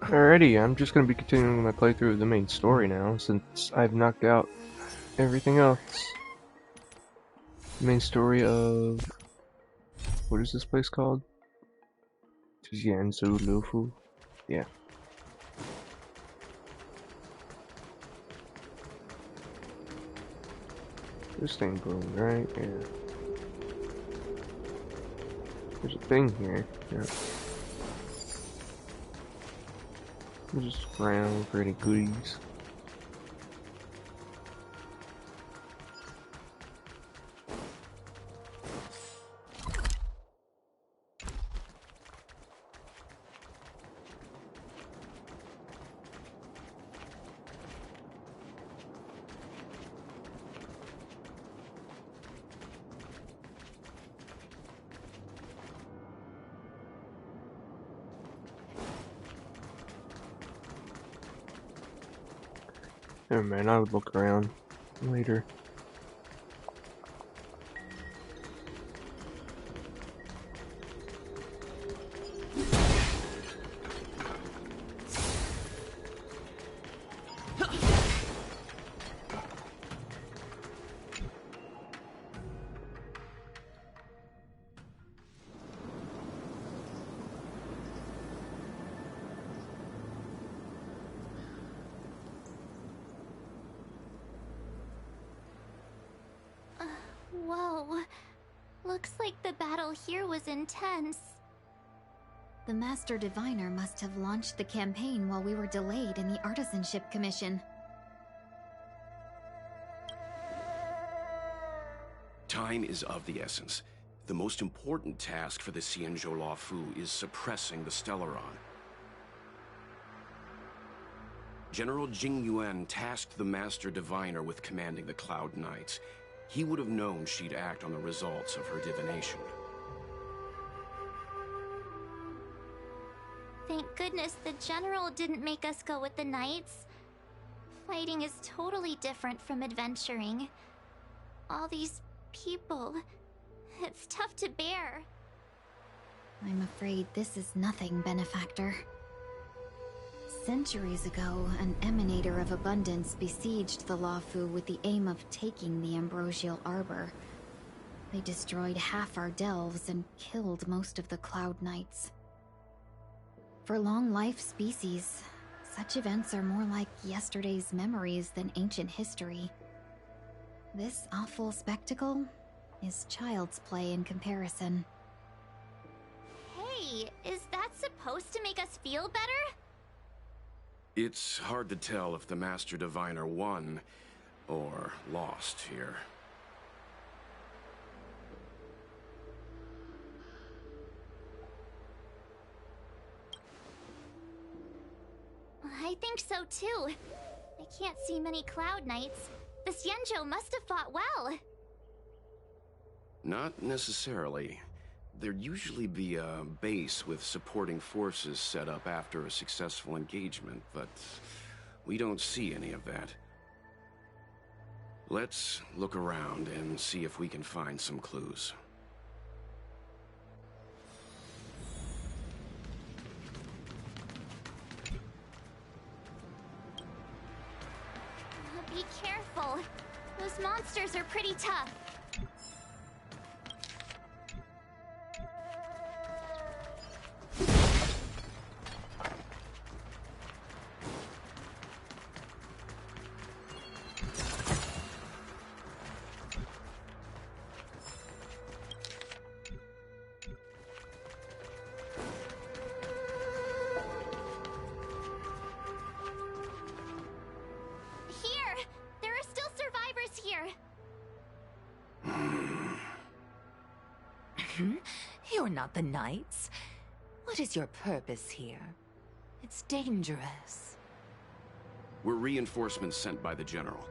Alrighty, I'm just gonna be continuing my playthrough of the main story now, since I've knocked out everything else. The main story of... what is this place called? Jianzhou Lufu? Yeah. This thing glowing, right? Yeah. There's a thing here. Yeah. Just around for any goodies. Never mind, I would look around later. Whoa. Looks like the battle here was intense. The Master Diviner must have launched the campaign while we were delayed in the Artisanship Commission. Time is of the essence. The most important task for the Xianzhou Luofu is suppressing the Stellaron. General Jing Yuan tasked the Master Diviner with commanding the Cloud Knights. He would have known she'd act on the results of her divination. Thank goodness the General didn't make us go with the Knights. Fighting is totally different from adventuring. All these people... it's tough to bear. I'm afraid this is nothing, Benefactor. Centuries ago, an emanator of abundance besieged the Luofu with the aim of taking the Ambrosial Arbor. They destroyed half our delves and killed most of the Cloud Knights. For long-life species, such events are more like yesterday's memories than ancient history. This awful spectacle is child's play in comparison. Hey, is that supposed to make us feel better? It's hard to tell if the Master Diviner won or lost here. I think so too. I can't see many Cloud Knights. The Xianzhou must have fought well. Not necessarily. There'd usually be a base with supporting forces set up after a successful engagement, but we don't see any of that. Let's look around and see if we can find some clues. Be careful. Those monsters are pretty tough. You're not the Knights. What is your purpose here? It's dangerous. We're reinforcements sent by the General.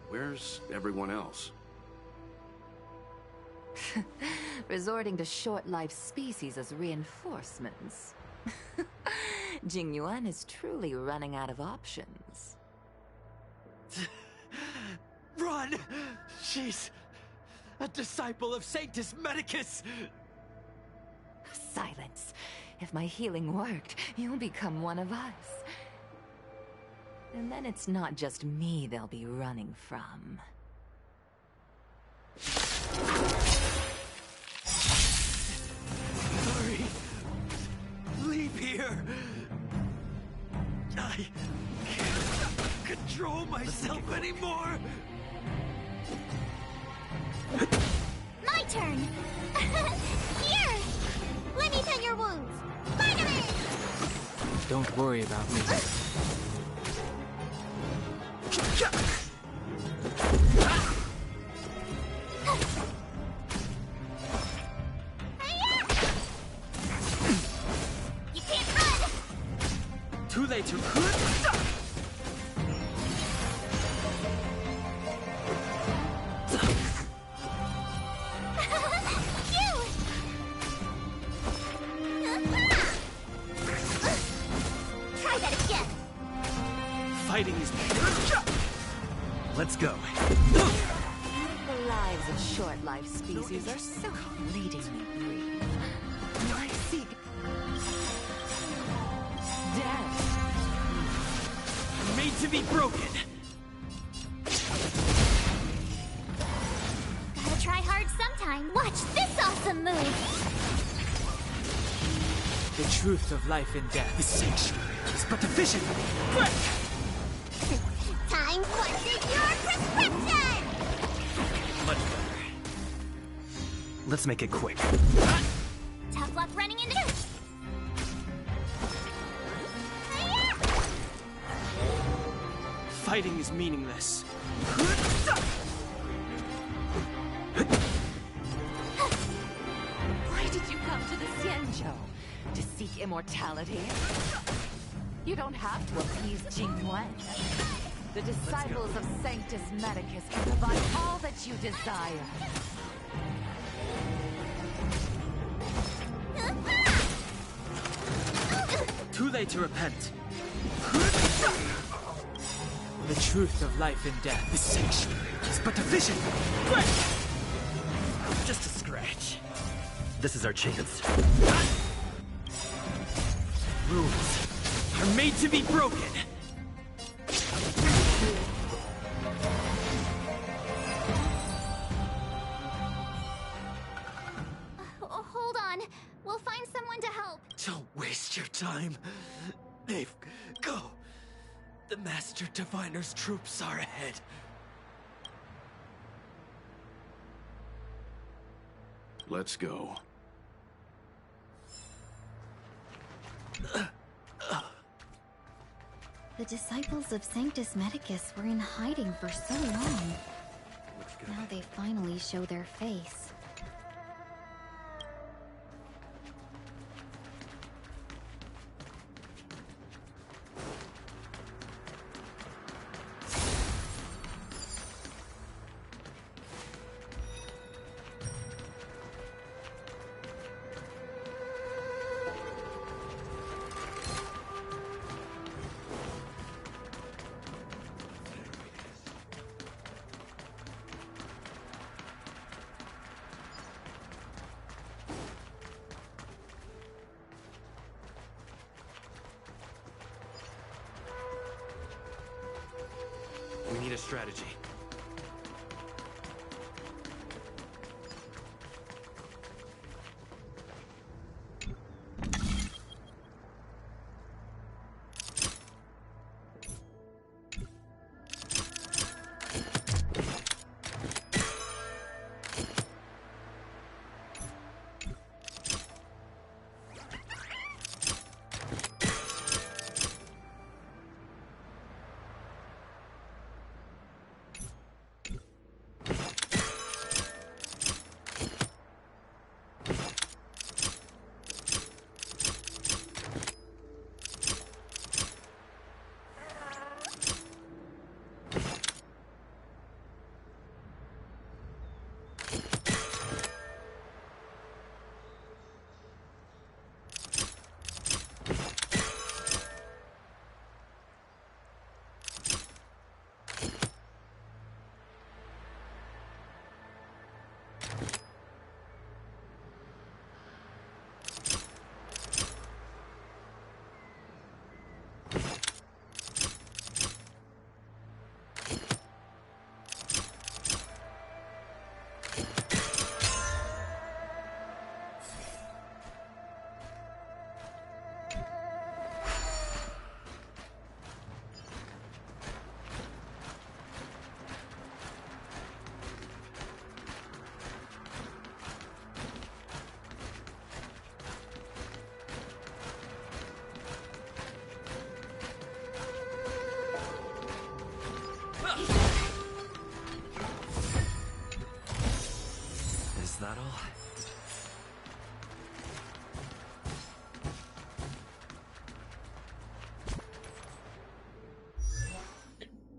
Where's everyone else? Resorting to short-lived species as reinforcements. Jing Yuan is truly running out of options. Run! She's a disciple of Sanctus Medicus! Silence. If my healing worked, you'll become one of us. And then it's not just me they'll be running from. Sorry. Leave here. I can't control myself anymore. My turn! Here! Let me tend your wounds! Finally! Don't worry about me. You can't run! Too late to... Try that again! Fighting is... Let's go. The lives of short-lived species are so fleetingly brief. I seek death. Made to be broken. Gotta try hard sometime. Watch this awesome move! The truth of life and death. The sanctuary is but a vision. Quick! Time what's in your prescription! Much better. Let's make it quick. Tough luck running into this! Fighting is meaningless. Why did you come to the Xianzhou? To seek immortality? You don't have to appease Jingyuan. The disciples of Sanctus Medicus can provide all that you desire. Too late to repent. The truth of life and death. The sanctuary is but a vision. Quick! Just a scratch. This is our chance. Rules are made to be broken. Hold on. We'll find someone to help. Don't waste your time. They've go. The Master Diviner's troops are ahead. Let's go. The disciples of Sanctus Medicus were in hiding for so long. Now they finally show their face. We need a strategy.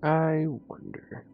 I wonder.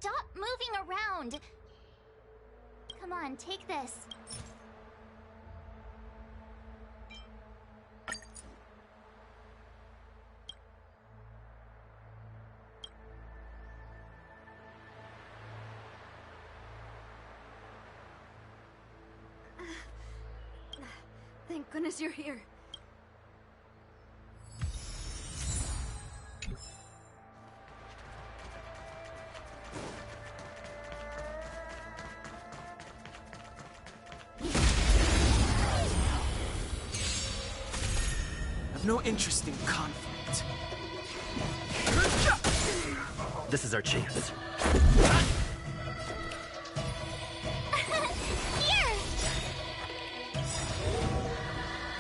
Stop moving around! Come on, take this. Thank goodness you're here. I've no interest in conflict. This is our chance. Here!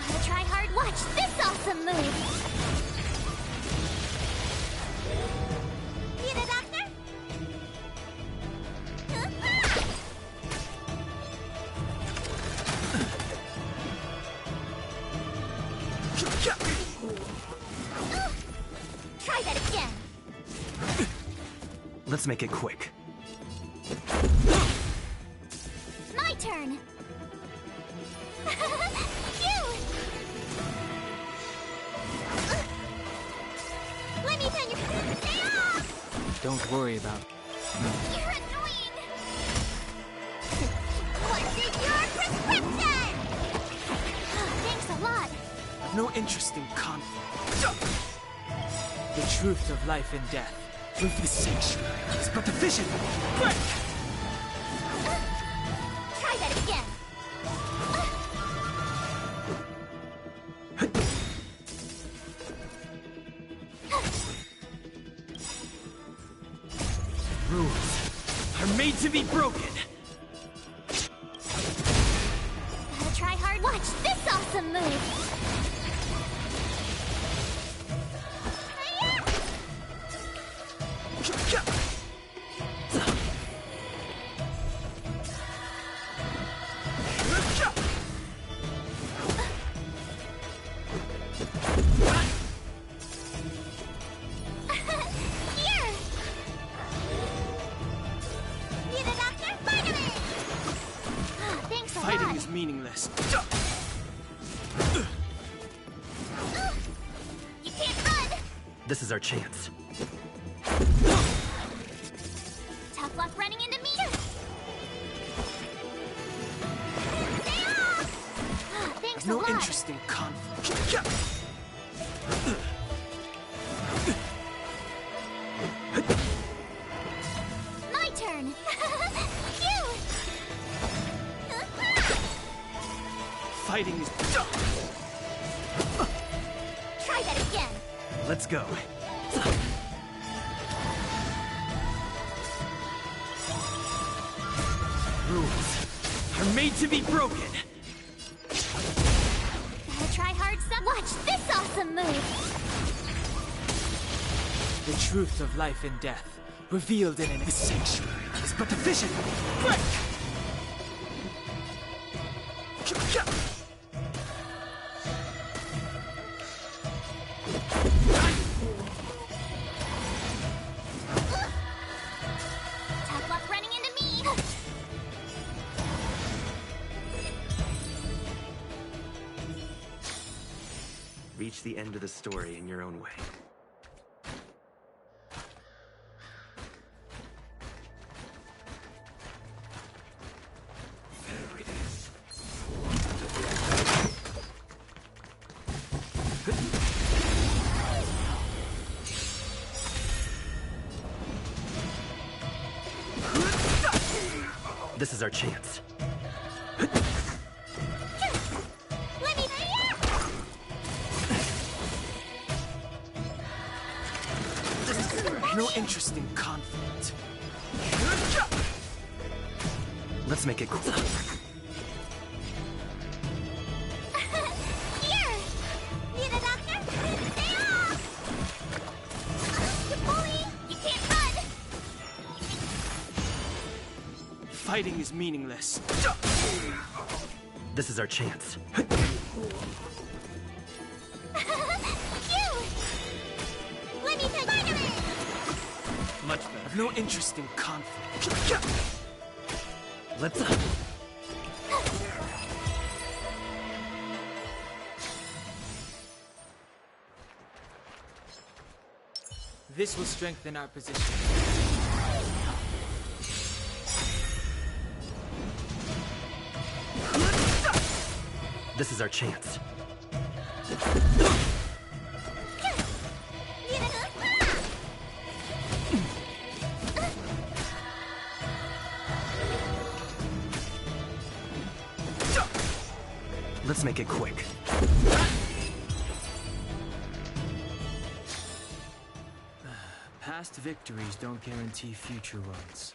Gotta try hard. Watch this awesome move! Need a doctor? Try that again! Let's make it quick. My turn! Phew! Let me tell you. Stay off! Don't worry about You're annoying! What's in your prescription? Thanks a lot. I've no interest in conflict. The truth of life and death. With the sanctuary is but a vision. Quick! Try that again. Rules are made to be broken. Gotta try hard. Watch this awesome move. Here! Need a doctor? Vitamin! Thanks a Fighting lot. is meaningless. You can't run! This is our chance. Tough luck running into me! Stay off! Thanks a No lot. interest in conflict. My turn! Phew! Fighting is Try that again! Let's go. rules are made to be broken. Gotta try hard some. Watch this awesome move! The truth of life and death, revealed in an sanctuary, is but a vision. Quick! Tough luck running into me! Reach the end of the story in your own way. There it is. This is our chance. Let me. No interest in conflict. Let's make it cool. Here! Need a doctor? Stay off! You bully! You can't run! Fighting is meaningless. This is our chance. Let me take Spider-Man! Much better. I've no interest in conflict. Let's... This will strengthen our position. This is our chance. Let's make it quick. Past victories don't guarantee future ones.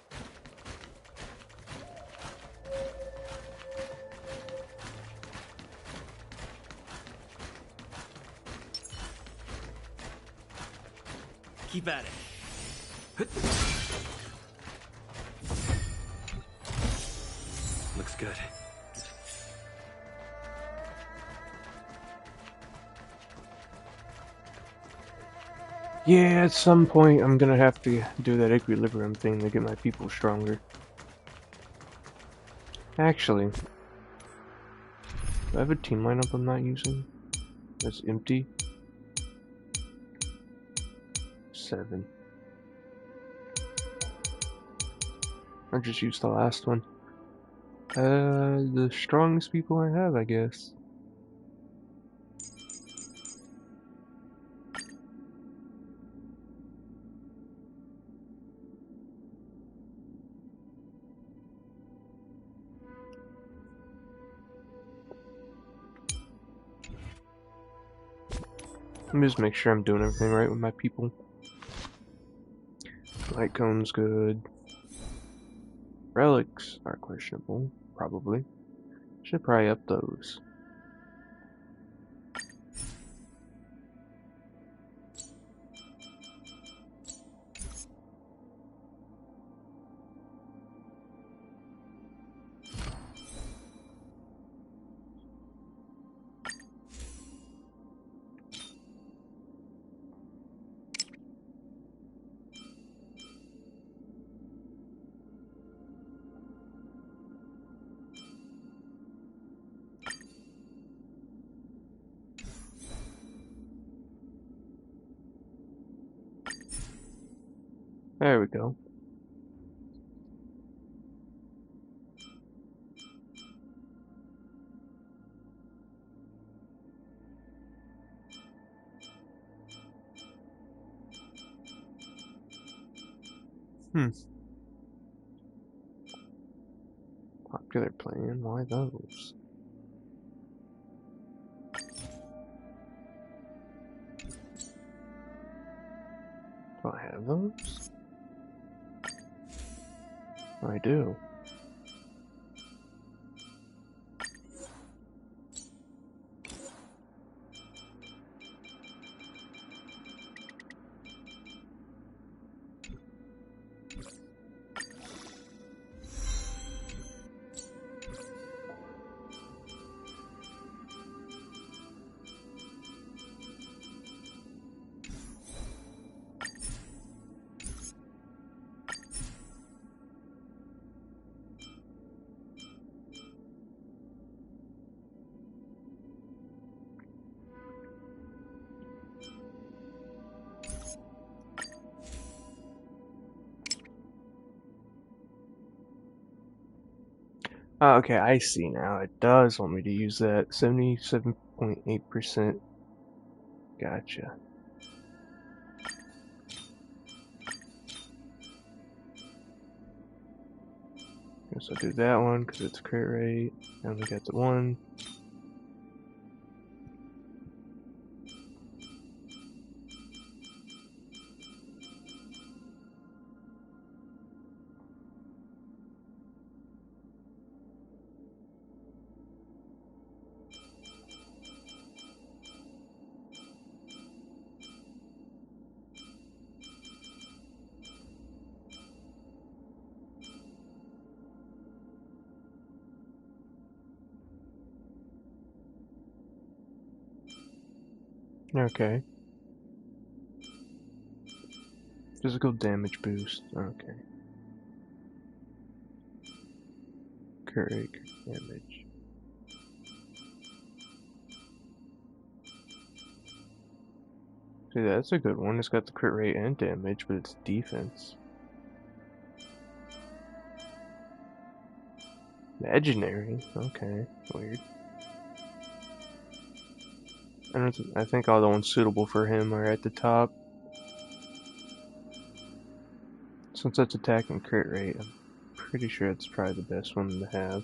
Keep at it. Looks good. Yeah, at some point I'm gonna have to do that equilibrium thing to get my people stronger. Actually, do I have a team lineup I'm not using? That's empty. 7. I'll just use the last one. The strongest people I have, I guess. Let me just make sure I'm doing everything right with my people. Light cone's good. Relics are questionable, probably. Should probably up those. There we go. Popular plan, why those? Do I have those? I do. Oh, okay, I see now. It does want me to use that. 77.8%. Gotcha. guess I'll do that one because it's crit rate. And we got the one. Okay. Physical damage boost. Okay. Crit rate, crit damage. See, that's a good one. It's got the crit rate and damage, but it's defense. Legendary? Okay. Weird. I think all the ones suitable for him are at the top. Since that's attack and crit rate, I'm pretty sure it's probably the best one to have.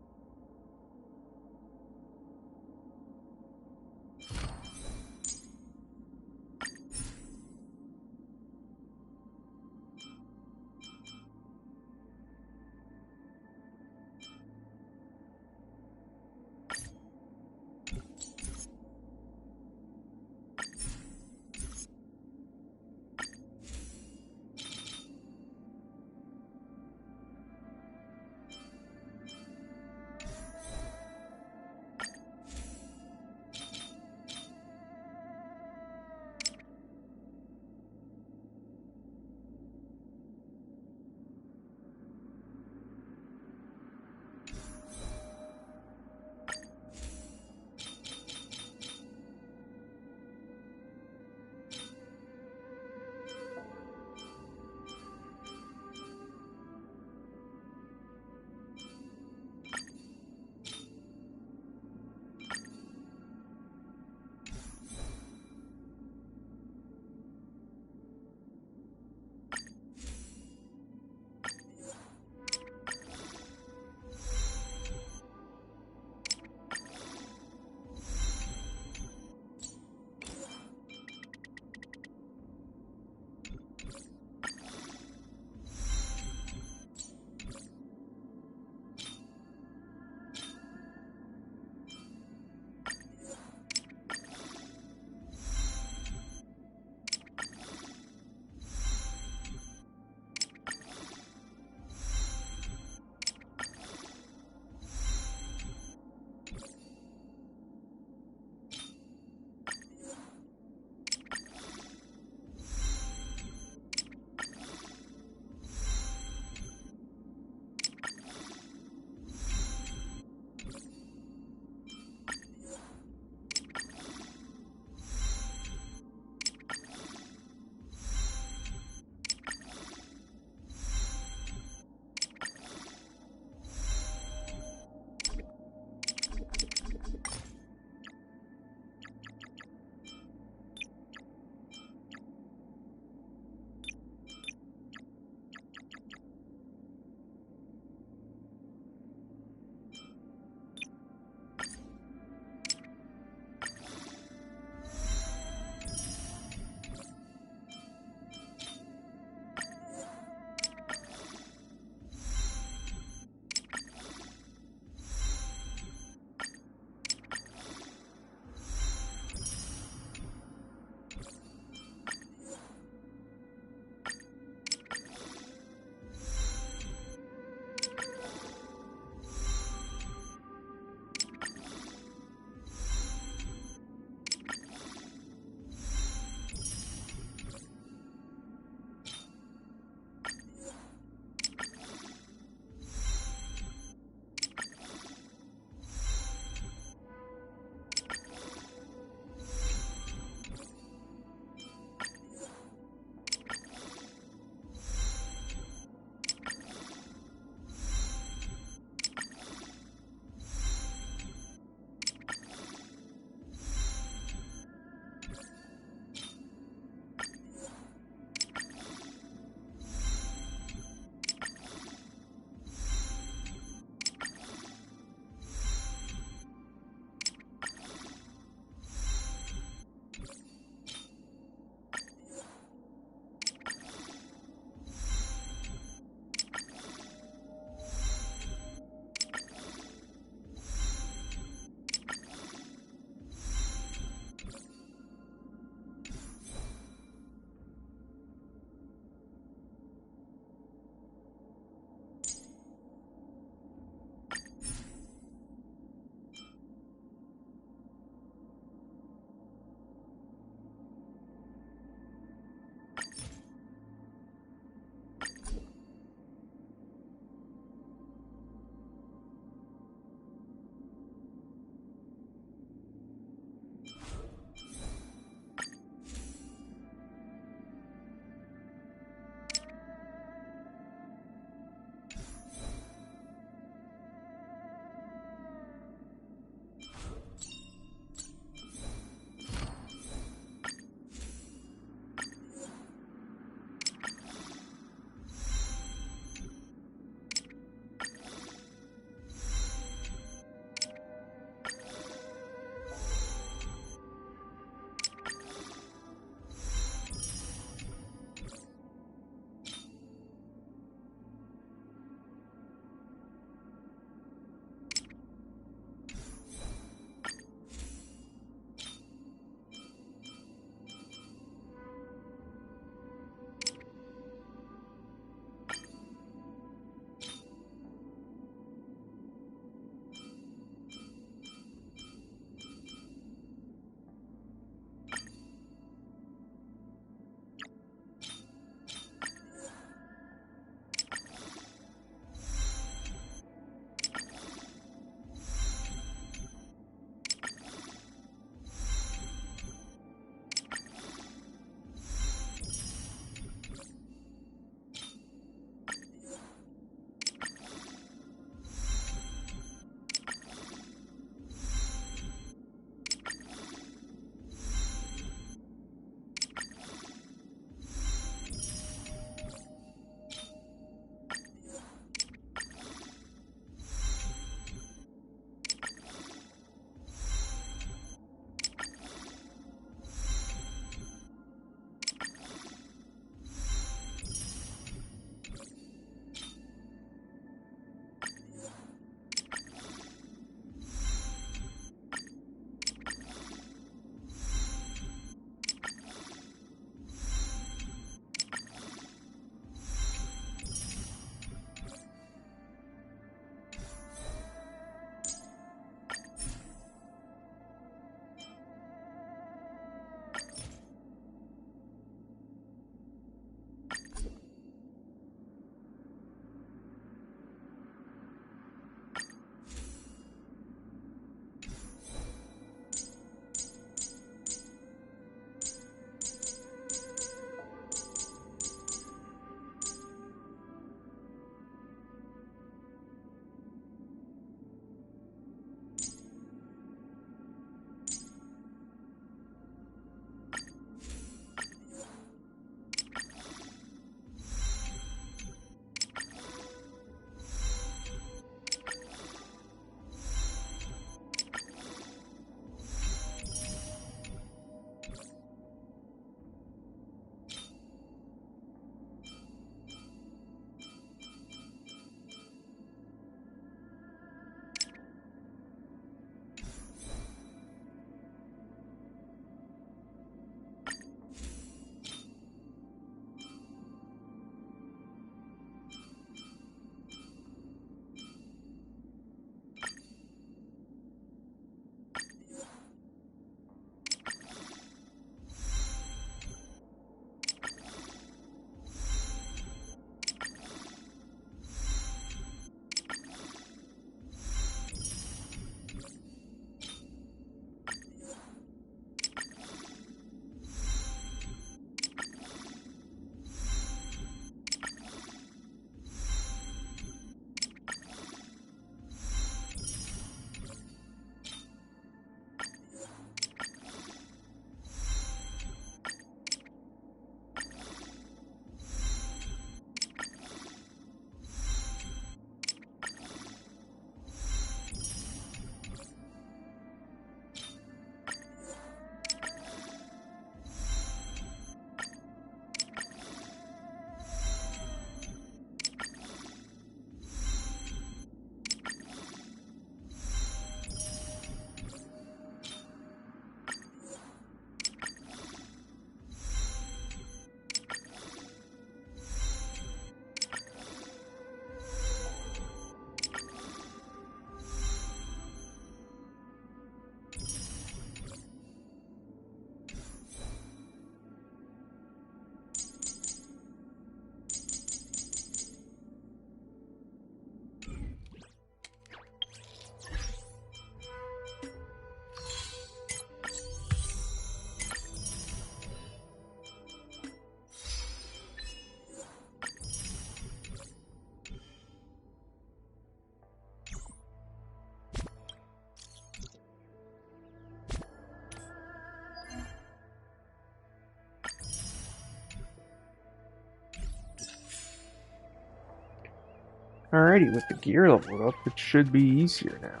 Alrighty, with the gear leveled up, it should be easier now.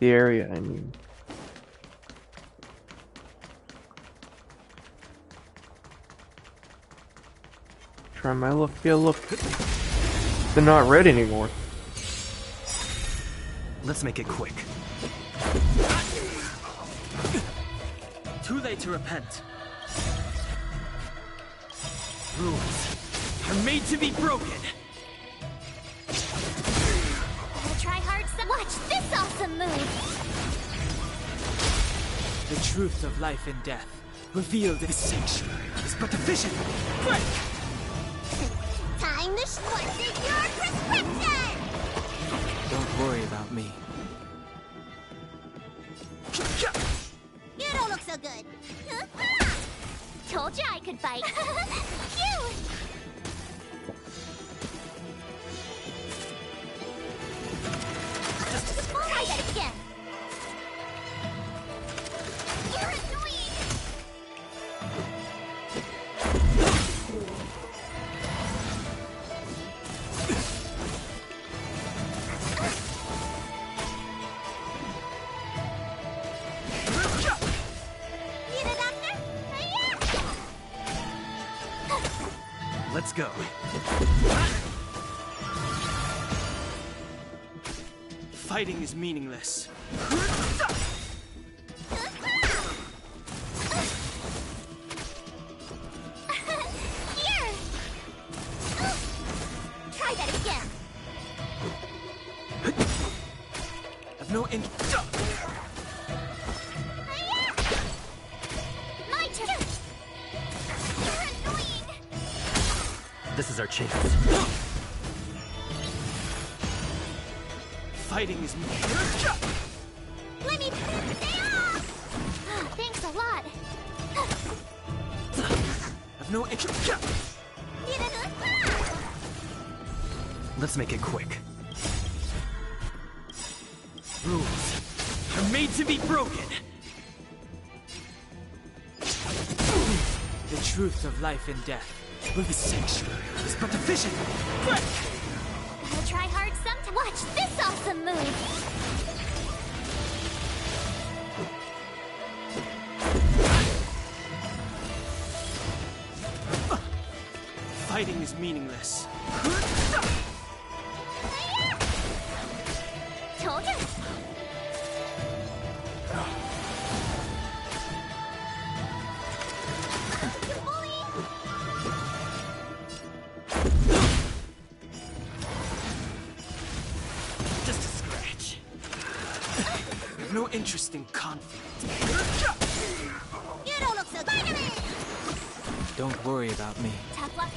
The area, I mean. Try my luck. Yeah, look. They're not red anymore. Let's make it quick. Too late to repent. Rules are made to be broken. I'll try hard some. Watch this awesome move! The truth of life and death, revealed in the sanctuary, is but a vision. Break! Time to what's in your prescription? Don't worry about me. You don't look so good. Told you I could fight. Phew! Try that again. You're annoying. Need a doctor? Let's go. Fighting is meaningless. Here! Try that again. I've no in. My turn. You're annoying. This is our chance. Fighting is Let me stay off. Thanks a lot. I've no interest. Let's make it quick. Rules are made to be broken. The truth of life and death, with the sanctuary, is but a vision. Break! Gotta try hard sometime. Watch this awesome move. Fighting is meaningless. Told you. You bully. Just a scratch. I've no interest in conflict. You don't look so good. Don't worry about me. Tough luck.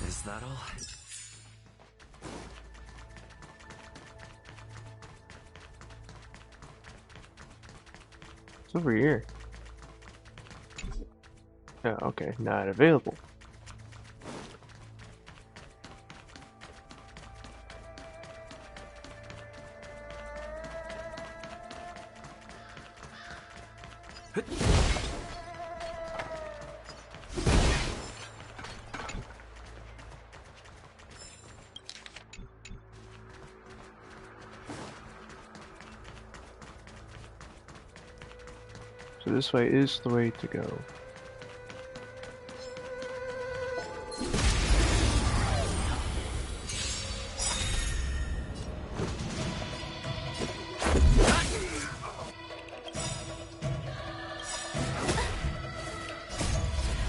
Is that all? It's over here. Oh, okay. Not available. So this way is the way to go.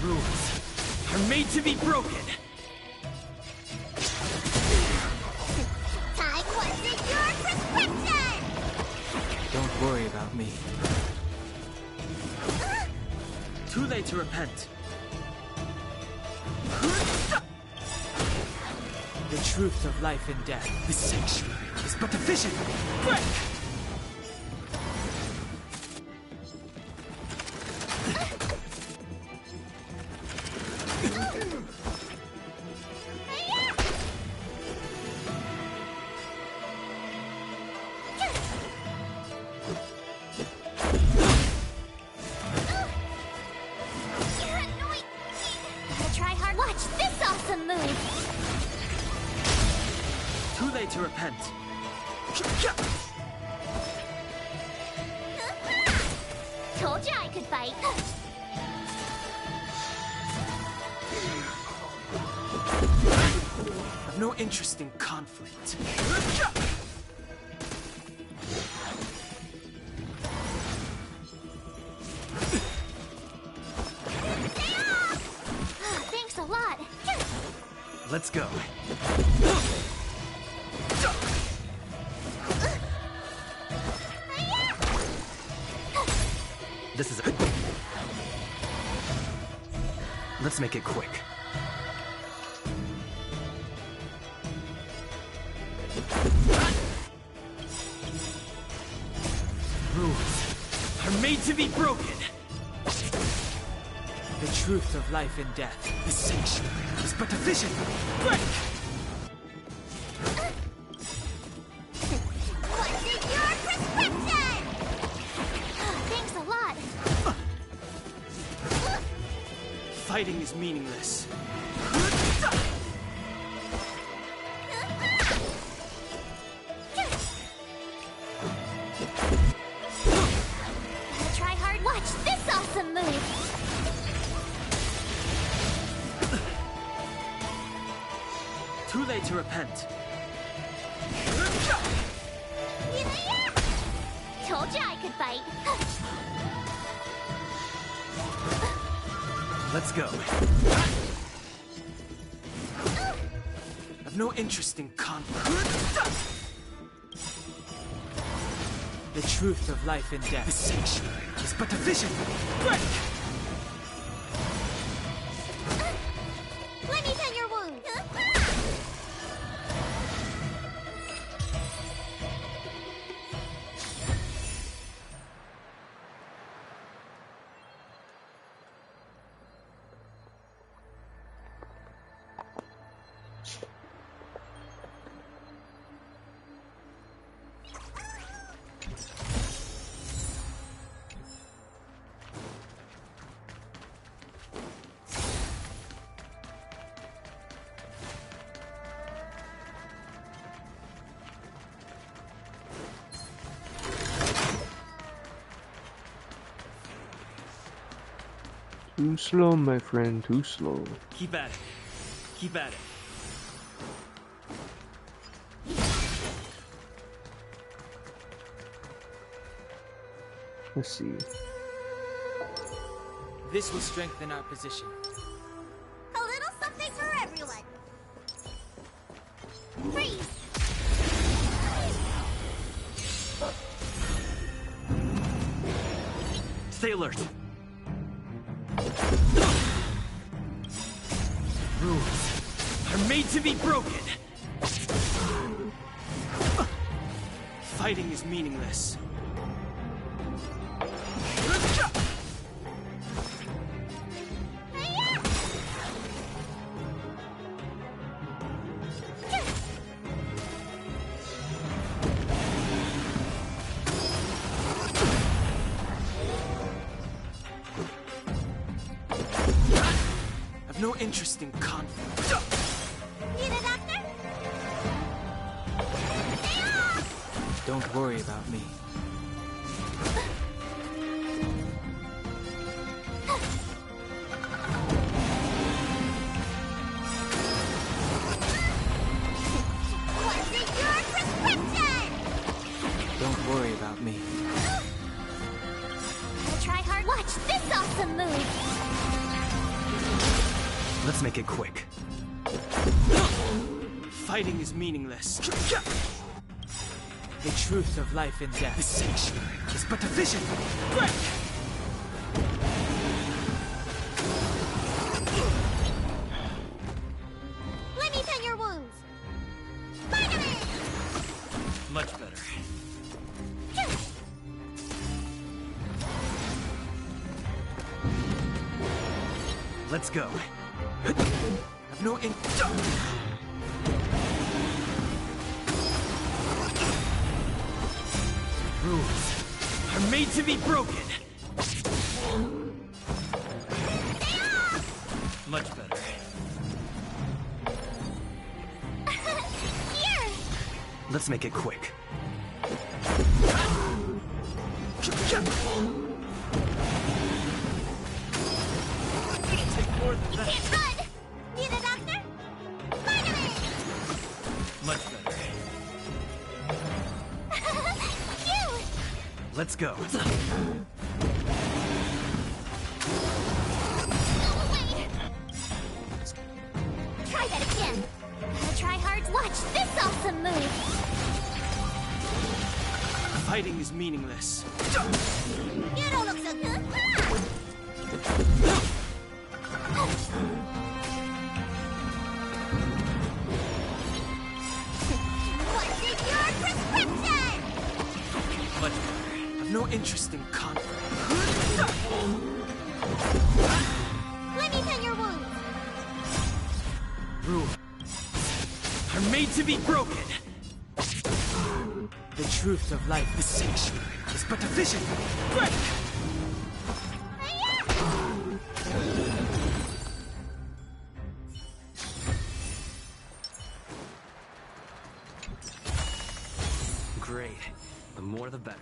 Rules are made to be broken. Time what's in your prescription. Don't worry about me. Too late to repent. The truth of life and death, the sanctuary, is but a vision. Break! to repent. Told you I could fight. I've no interest in conflict. Thanks a lot. Let's go. This is it. Let's make it quick. Rules are made to be broken. The truth of life and death, the sanctuary, is but a vision. Break! What's in your prescription? Thanks a lot. Fighting is meaningless. Gotta try hard. Watch this awesome move. Too late to repent. Told you I could fight. Let's go. I've no interest in conflict. The truth of life and death, the sanctuary, is but a vision. Break! Let me tend your wound. Too slow, my friend, too slow. Keep at it. Keep at it. Let's see. This will strengthen our position. A little something for everyone. Freeze. Stay alert. Rules Are made to be broken. Fighting is meaningless. I've no interest in conflict. Need a doctor? Don't worry about me. What's in your prescription? Don't worry about me. Gotta try hard. Watch this awesome move. Let's make it quick. Fighting is meaningless. The truth of life and death, the sanctuary, is but a vision. Break! Let me tend your wounds. Spider-Man! Much better. Let's go. I've no in. Rules are made to be broken. Much better. Here! Let's make it quick. Take more than that. Can't run! Need a doctor? Vitamin! Much better. Cute! Let's go. Go away! Try that again. Gotta try hard to watch this awesome move. Fighting is meaningless. You don't look so good. What's in your prescription? Much better. I've no interest in conflict. Let me tend your wounds. Rules are made to be broken. The truth of life, the sanctuary, is but a vision. Break! Great. The more the better.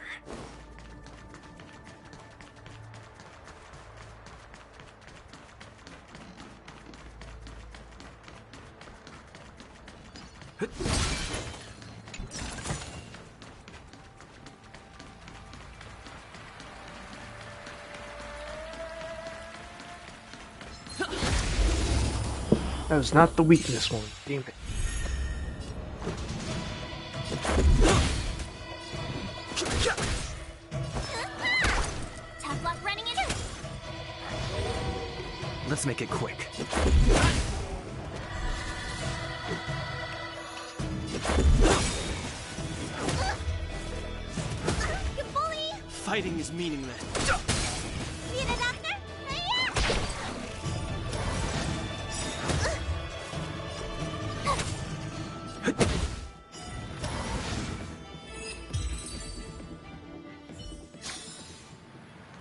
That was not the weakness one. Damn it. Tough luck running into. Let's make it quick. You bully! Fighting is meaningless. Need a doctor?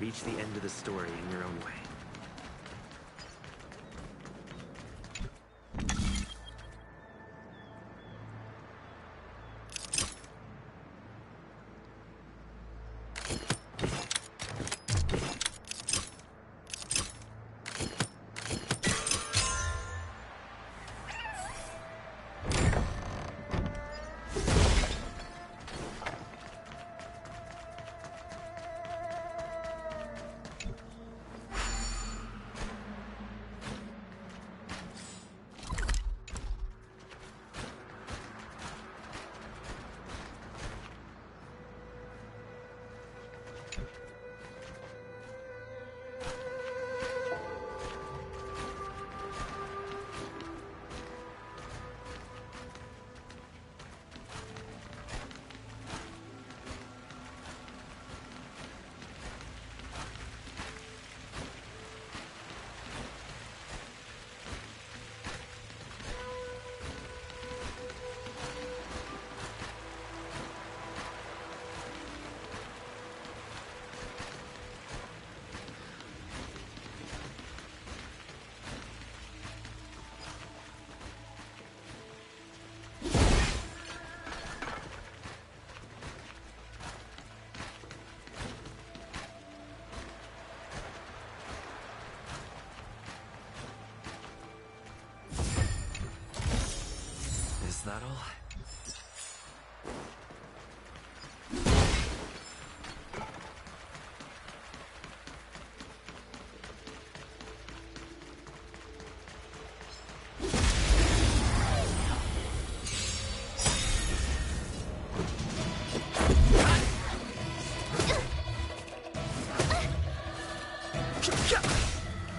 Reach the end of the story in your own way. Is that all?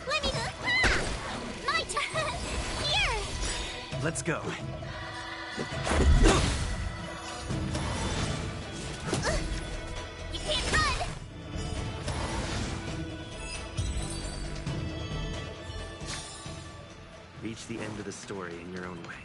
Let me go. My turn. Here. Let's go. You can't run. Reach the end of the story in your own way.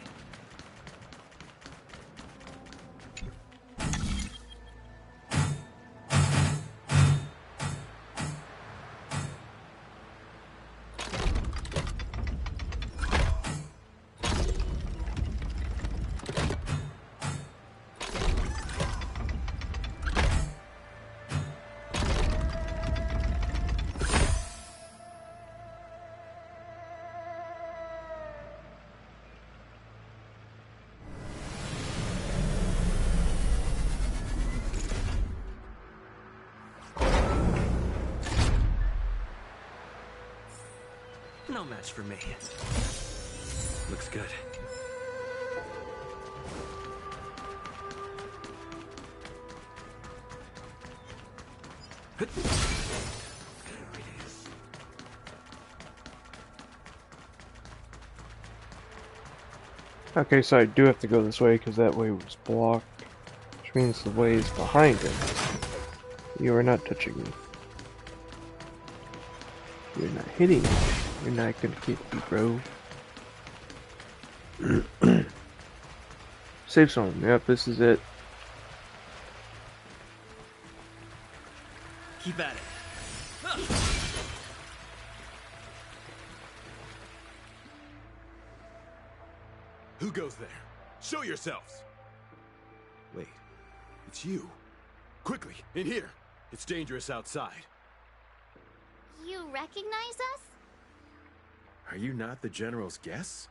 No match for me. Looks good. Okay, so I do have to go this way because that way was blocked, which means the way is behind him. You are not touching me. You're not hitting me. You're not gonna hit me, bro. Safe zone. Yep, this is it. Keep at it. Who goes there? Show yourselves! Wait, it's you. Quickly, in here. It's dangerous outside. You recognize us? Are you not the General's guests?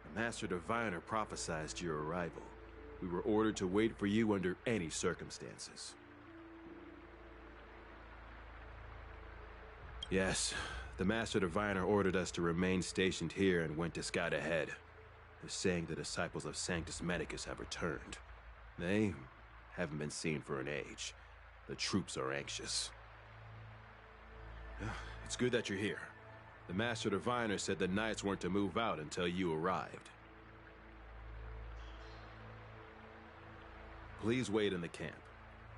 The Master Diviner prophesized your arrival. We were ordered to wait for you under any circumstances. Yes, the Master Diviner ordered us to remain stationed here and went to scout ahead. They're saying the disciples of Sanctus Medicus have returned. They haven't been seen for an age. The troops are anxious. It's good that you're here. The Master Diviner said the Knights weren't to move out until you arrived. Please wait in the camp.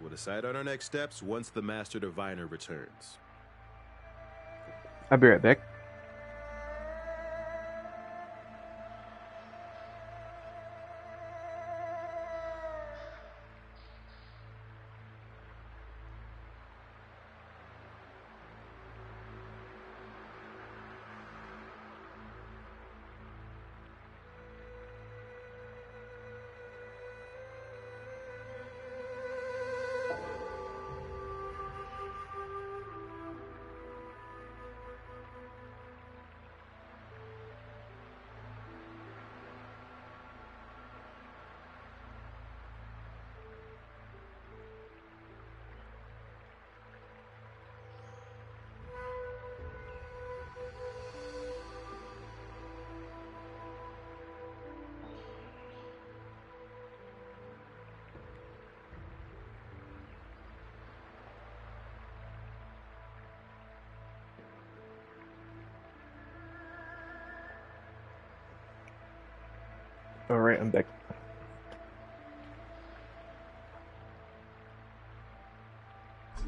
We'll decide on our next steps once the Master Diviner returns. I'll be right back. Alright, I'm back.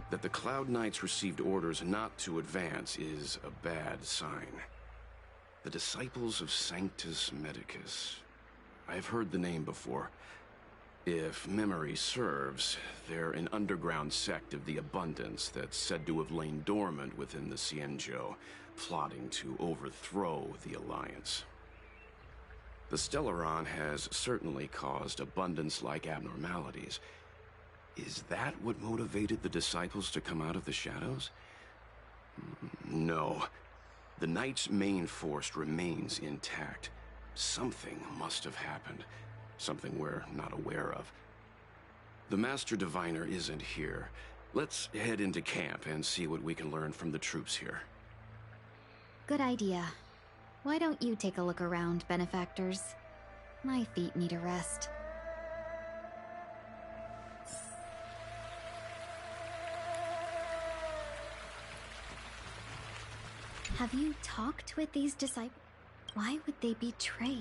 That the Cloud Knights received orders not to advance is a bad sign. The Disciples of Sanctus Medicus. I've heard the name before. If memory serves, they're an underground sect of the Abundance that's said to have lain dormant within the Xianzhou, plotting to overthrow the Alliance. The Stellaron has certainly caused Abundance-like abnormalities. Is that what motivated the Disciples to come out of the shadows? No. The Knight's main force remains intact. Something must have happened. Something we're not aware of. The Master Diviner isn't here. Let's head into camp and see what we can learn from the troops here. Good idea. Why don't you take a look around, benefactors? My feet need a rest. Have you talked with these disciples? Why would they betray?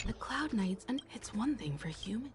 The Cloud Knights, and it's one thing for human.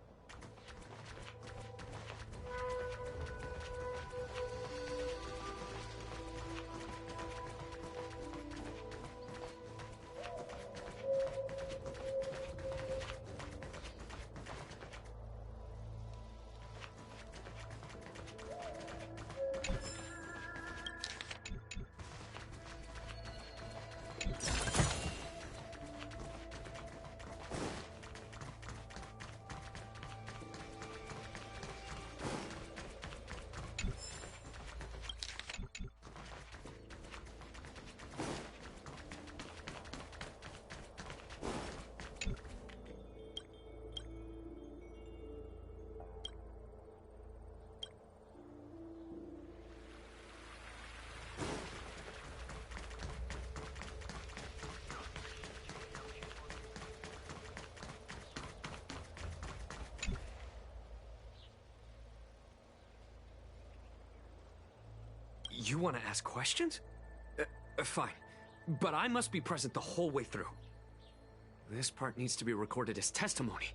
You want to ask questions? Fine. But I must be present the whole way through. This part needs to be recorded as testimony.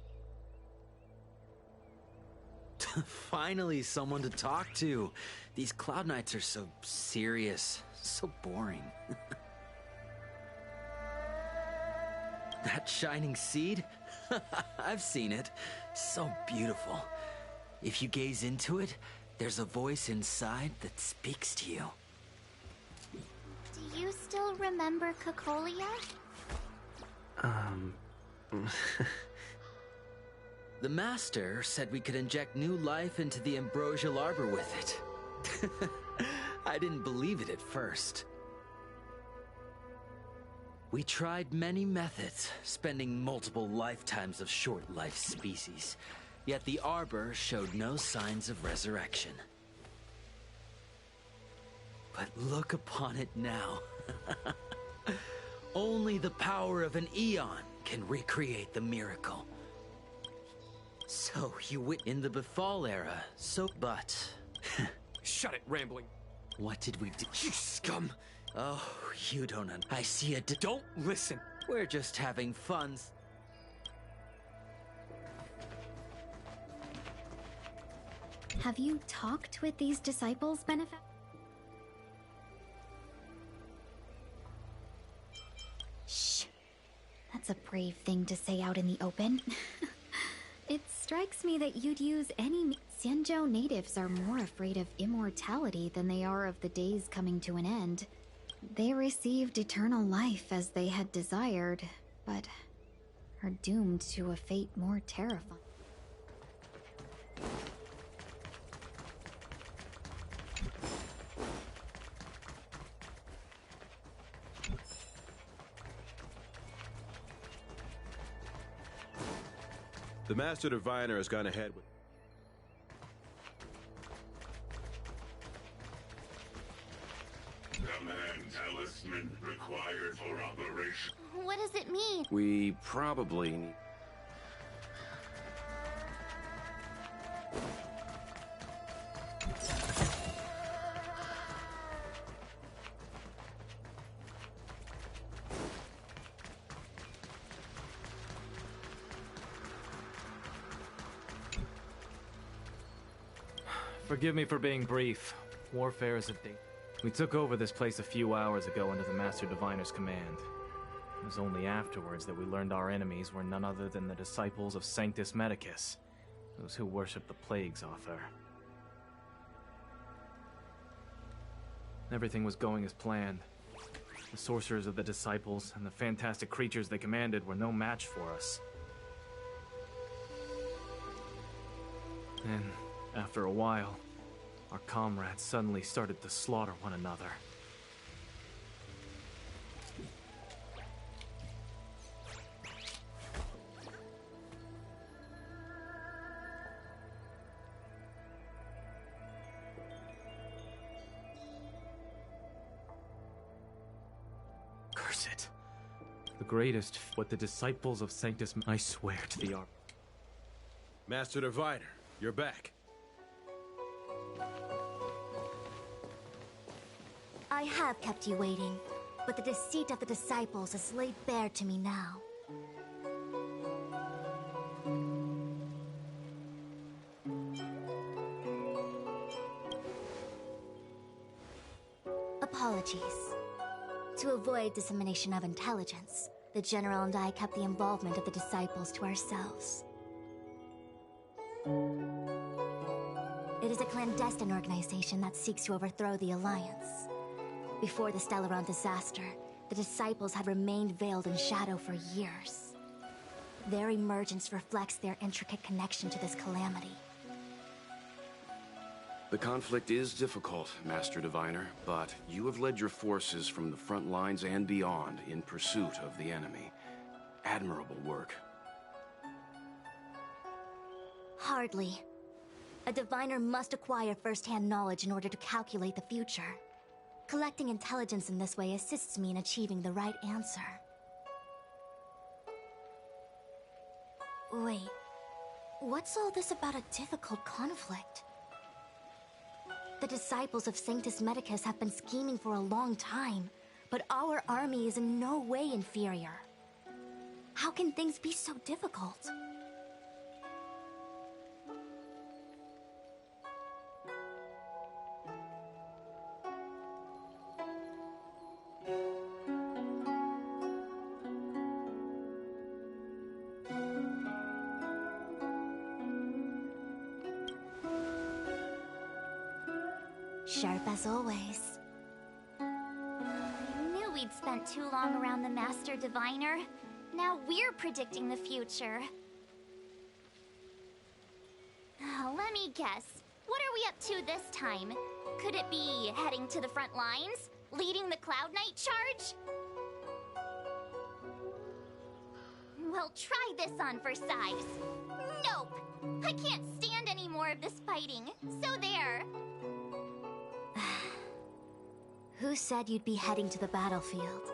Finally, someone to talk to. These Cloud Knights are so serious, so boring. That shining seed? I've seen it. So beautiful. If you gaze into it, there's a voice inside that speaks to you. Do you still remember Cocolia? The Master said we could inject new life into the ambrosial arbor with it. I didn't believe it at first. We tried many methods, spending multiple lifetimes of short-life species. Yet the arbor showed no signs of resurrection. But look upon it now. Only the power of an eon can recreate the miracle. So in the Befall era, but... Shut it, rambling. What did we do? You scum! Oh, you don't I see Don't listen! We're just having fun. Have you talked with these disciples, Benefit? Shh. That's a brave thing to say out in the open. It strikes me that you'd use any... Xianzhou natives are more afraid of immortality than they are of the days coming to an end. They received eternal life as they had desired, but are doomed to a fate more terrifying. The Master Diviner has gone ahead with... Command talisman required for operation. What does it mean? We probably need... Forgive me for being brief. Warfare is a date. We took over this place a few hours ago under the Master Diviner's command. It was only afterwards that we learned our enemies were none other than the disciples of Sanctus Medicus, those who worship the Plague's author. Everything was going as planned. The sorcerers of the disciples and the fantastic creatures they commanded were no match for us. Then, after a while, our comrades suddenly started to slaughter one another. Curse it. The greatest, what the disciples of Sanctus... I swear to the Arbor. Master Diviner, you're back. I have kept you waiting, but the deceit of the disciples is laid bare to me now. Apologies. To avoid dissemination of intelligence, the General and I kept the involvement of the disciples to ourselves. It is a clandestine organization that seeks to overthrow the Alliance. Before the Stellaron disaster, the disciples had remained veiled in shadow for years. Their emergence reflects their intricate connection to this calamity. The conflict is difficult, Master Diviner, but you have led your forces from the front lines and beyond in pursuit of the enemy. Admirable work. Hardly. A diviner must acquire first-hand knowledge in order to calculate the future. Collecting intelligence in this way assists me in achieving the right answer. Wait, what's all this about a difficult conflict? The disciples of Sanctus Medicus have been scheming for a long time, but our army is in no way inferior. How can things be so difficult? Sharp as always. I knew we'd spent too long around the Master Diviner. Now we're predicting the future. Let me guess. What are we up to this time? Could it be heading to the front lines? Leading the Cloud Knight charge? Well, try this on for size. Nope! I can't stand any more of this fighting. So there. Who said you'd be heading to the battlefield?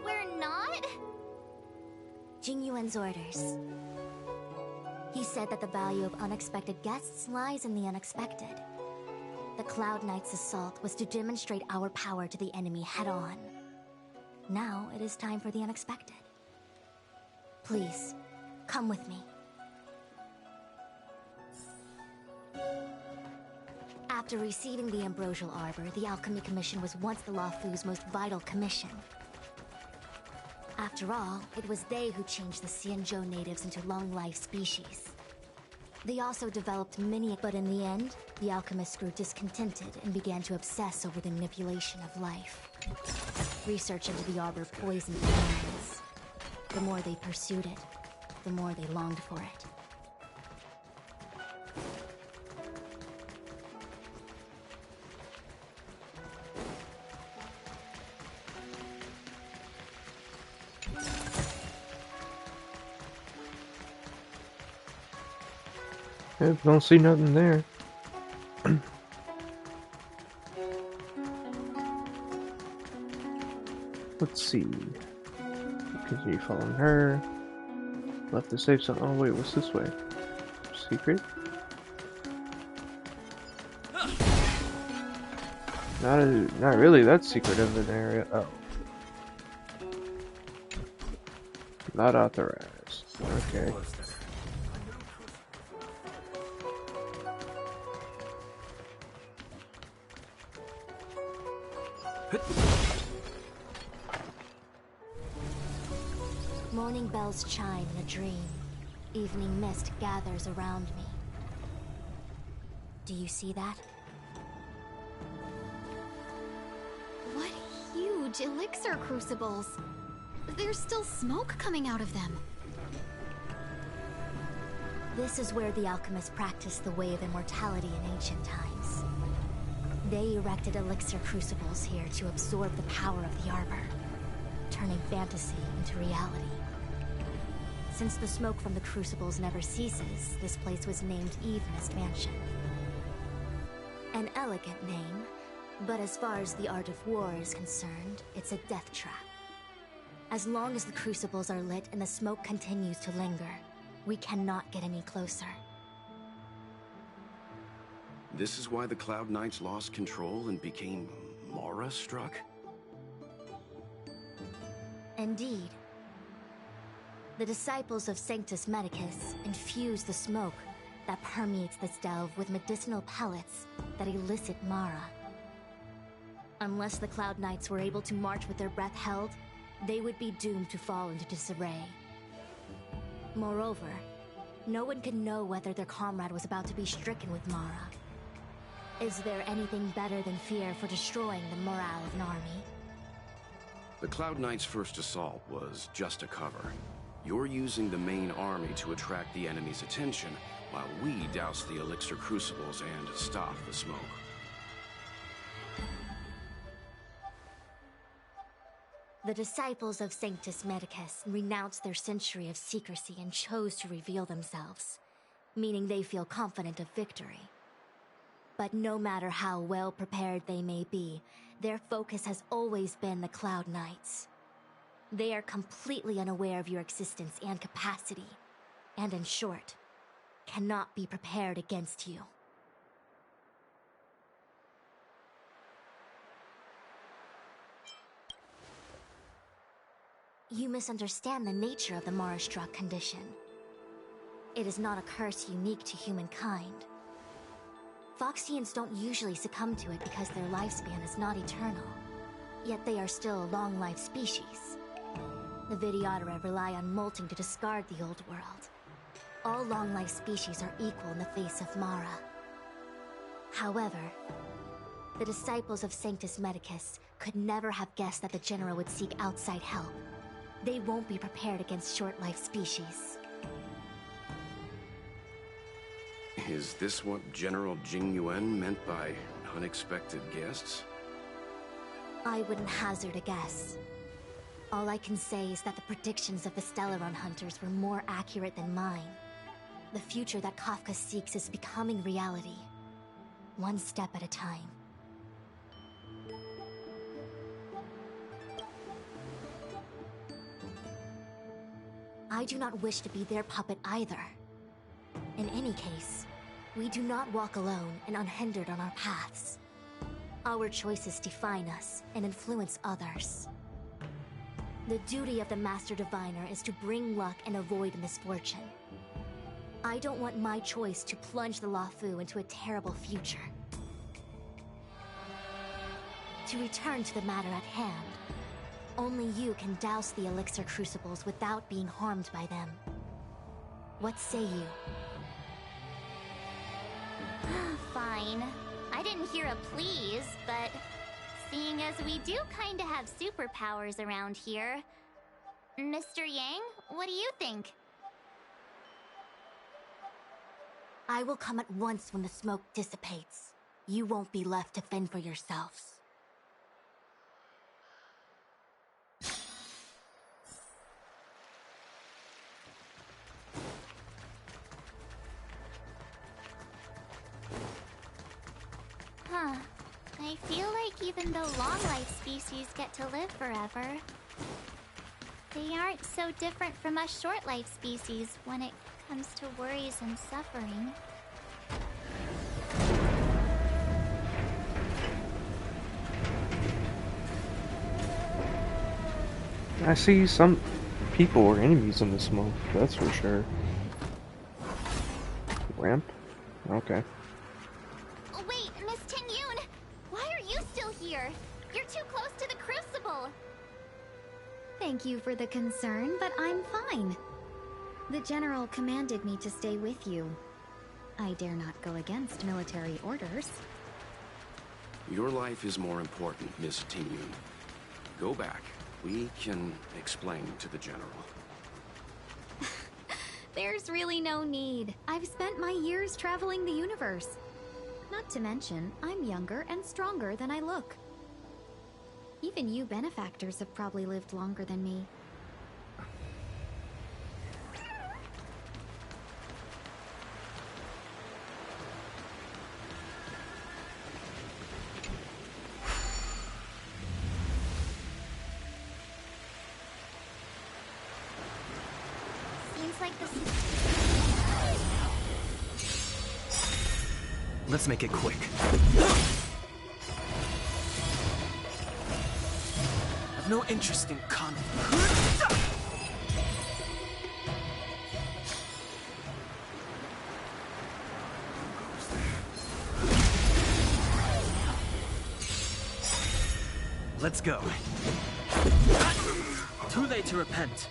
We're not? Jingyuan's orders. He said that the value of unexpected guests lies in the unexpected. The Cloud Knight's assault was to demonstrate our power to the enemy head-on. Now it is time for the unexpected. Please, come with me. After receiving the Ambrosial Arbor, the Alchemy Commission was once the Luofu's most vital commission. After all, it was they who changed the Xianzhou natives into long-life species. They also developed many, but in the end, the alchemists grew discontented and began to obsess over the manipulation of life. Research into the Arbor poisoned their minds. The more they pursued it, the more they longed for it. Yep, don't see nothing there. Let's see. Continue following her. Left to save something. Oh wait, what's this way? Secret? Not really that secret of an area. Oh. Not authorized. Okay. Morning bells chime in a dream. Evening mist gathers around me. Do you see that? What huge elixir crucibles! There's still smoke coming out of them. This is where the alchemists practiced the way of immortality in ancient times. They erected elixir crucibles here to absorb the power of the arbor, turning fantasy into reality. Since the smoke from the crucibles never ceases, this place was named Eve Mist Mansion. An elegant name, but as far as the art of war is concerned, it's a death trap. As long as the crucibles are lit and the smoke continues to linger, we cannot get any closer. This is why the Cloud Knights lost control and became Mara-struck? Indeed. The disciples of Sanctus Medicus infuse the smoke that permeates this delve with medicinal pellets that elicit Mara. Unless the Cloud Knights were able to march with their breath held, they would be doomed to fall into disarray. Moreover, no one could know whether their comrade was about to be stricken with Mara. Is there anything better than fear for destroying the morale of an army? The Cloud Knights' first assault was just a cover. You're using the main army to attract the enemy's attention, while we douse the elixir crucibles and stop the smoke. The disciples of Sanctus Medicus renounced their century of secrecy and chose to reveal themselves, meaning they feel confident of victory. But no matter how well prepared they may be, their focus has always been the Cloud Knights. They are completely unaware of your existence and capacity, and in short, cannot be prepared against you. You misunderstand the nature of the Mara-struck condition. It is not a curse unique to humankind. Foxians don't usually succumb to it because their lifespan is not eternal. Yet they are still a long-lived species. The Vidyadhara rely on molting to discard the old world. All long-lived species are equal in the face of Mara. However, the disciples of Sanctus Medicus could never have guessed that the General would seek outside help. They won't be prepared against short-lived species. Is this what General Jing Yuan meant by unexpected guests? I wouldn't hazard a guess. All I can say is that the predictions of the Stellaron hunters were more accurate than mine. The future that Kafka seeks is becoming reality. One step at a time. I do not wish to be their puppet either. In any case, we do not walk alone and unhindered on our paths. Our choices define us and influence others. The duty of the Master Diviner is to bring luck and avoid misfortune. I don't want my choice to plunge the Luofu into a terrible future. To return to the matter at hand, only you can douse the elixir crucibles without being harmed by them. What say you? Fine. I didn't hear a please, but seeing as we do kinda have superpowers around here, Mr. Yang, what do you think? I will come at once when the smoke dissipates. You won't be left to fend for yourselves. Huh. I feel like even though long-life species get to live forever, they aren't so different from us short-life species when it comes to worries and suffering. I see some people were enemies in the smoke, that's for sure. Ramp? Okay. Wait, Miss Ting-Yun! Why are you still here? You're too close to the Crucible! Thank you for the concern, but I'm fine. The General commanded me to stay with you. I dare not go against military orders. Your life is more important, Miss Ting-Yun. Go back. We can explain to the General. There's really no need. I've spent my years traveling the universe. Not to mention, I'm younger and stronger than I look. Even you benefactors have probably lived longer than me. Seems like this. Let's make it quick. I've no interest in conflict. Let's go. Too late to repent.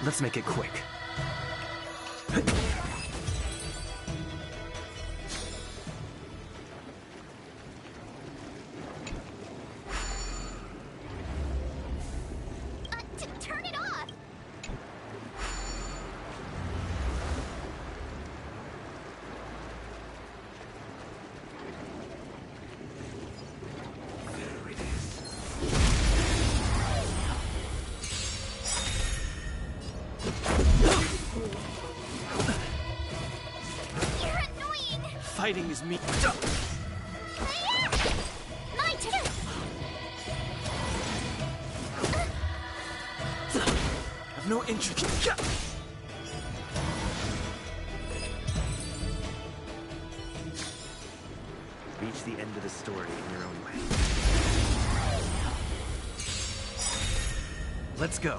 Let's make it quick. Turn it off! Fighting is me. My turn! no interest. Reach the end of the story in your own way. Let's go.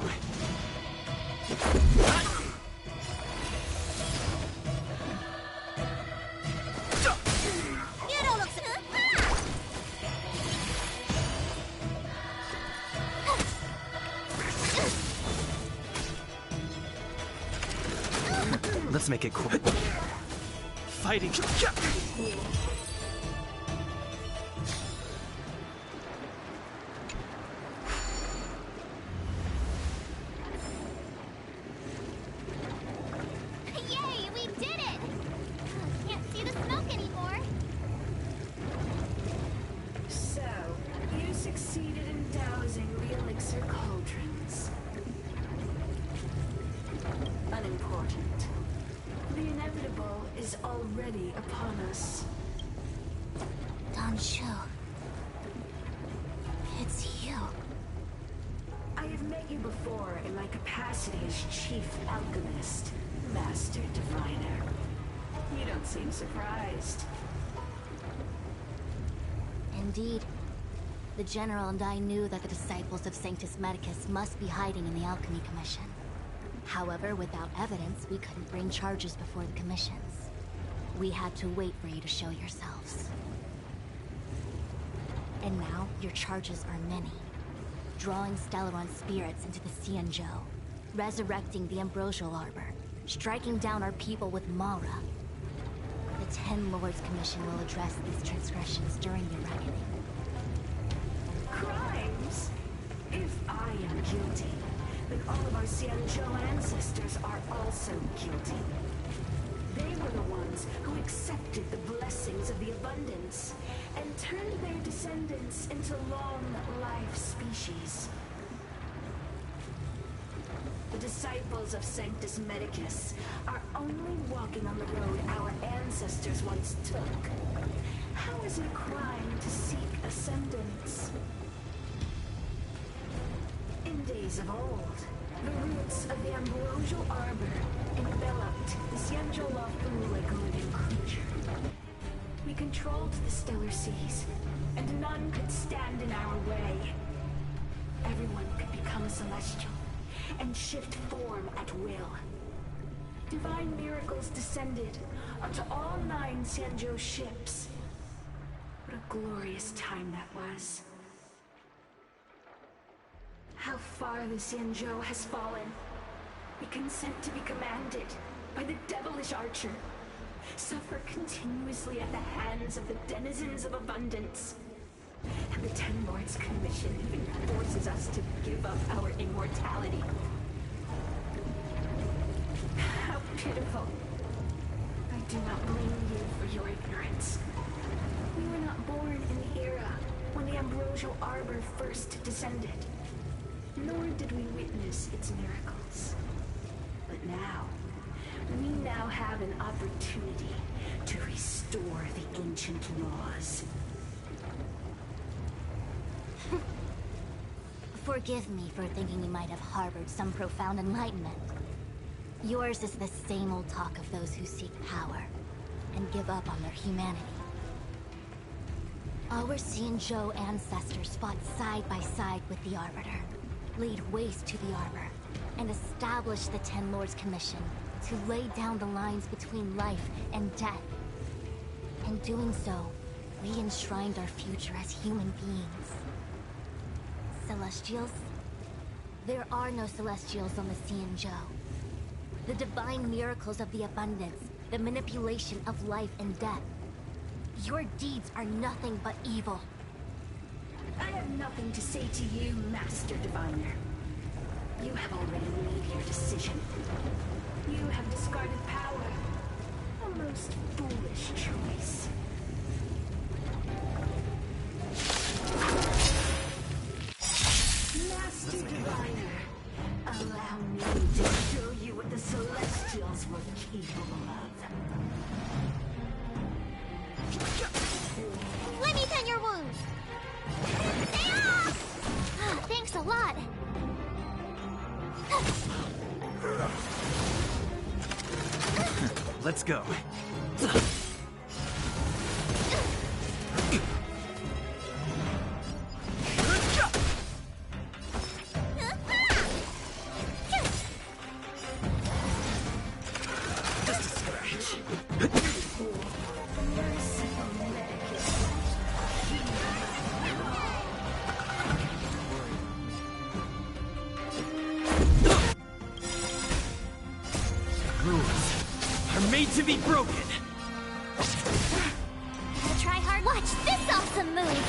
You don't look so... Let's make it quick. Fighting. Yay, we did it! Can't see the smoke anymore. So, you succeeded in dousing the elixir cauldrons. Unimportant. The inevitable is already upon us. Don Shu. It's you. I have met you before in my capacity as Chief Alchemist, Master Diviner. You don't seem surprised. Indeed. The General and I knew that the disciples of Sanctus Medicus must be hiding in the Alchemy Commission. However, without evidence, we couldn't bring charges before the commissions. We had to wait for you to show yourselves. And now, your charges are many. Drawing Stellaron spirits into the Xianzhou, resurrecting the Ambrosial Arbor, striking down our people with Mara. The Ten Lords Commission will address these transgressions during the reckoning. Crimes? If I am guilty, then all of our Xianzhou ancestors are also guilty. They were the ones who accepted the blessings of the abundance and turned their descendants into long-life species. The disciples of Sanctus Medicus are only walking on the road our ancestors once took. How is it a crime to seek ascendance? In days of old, the roots of the Ambrosial Arbor enveloped the Xianzhou Lafu like a living creature. We controlled the stellar seas, and none could stand in our way. Everyone could become a celestial and shift form at will. Divine miracles descended onto all 9 Xianzhou ships. What a glorious time that was. How far the Xianzhou has fallen. We consent to be commanded by the devilish archer. Suffer continuously at the hands of the denizens of abundance. And the Ten Lords Commission even forces us to give up our immortality. How pitiful. I do not blame you for your ignorance. We were not born in the era when the Ambrosial Arbor first descended. Nor did we witness its miracles. But we now have an opportunity to restore the ancient laws. Forgive me for thinking you might have harbored some profound enlightenment. Yours is the same old talk of those who seek power and give up on their humanity. Our Xianzhou ancestors fought side by side with the Arbiter, laid waste to the Arbor, and established the Ten Lords Commission to lay down the lines between life and death. In doing so, we enshrined our future as human beings. Celestials? There are no Celestials on the Xianzhou. The divine miracles of the abundance, the manipulation of life and death. Your deeds are nothing but evil. I have nothing to say to you, Master Diviner. You have already made your decision. You have discarded power. A most foolish choice. Master Diviner, allow me to show you what the Celestials were capable of. Let me tend your wounds. Stay off! Thanks a lot. Let's go. Just a scratch. Made to be broken. Gotta try hard. Watch this awesome move.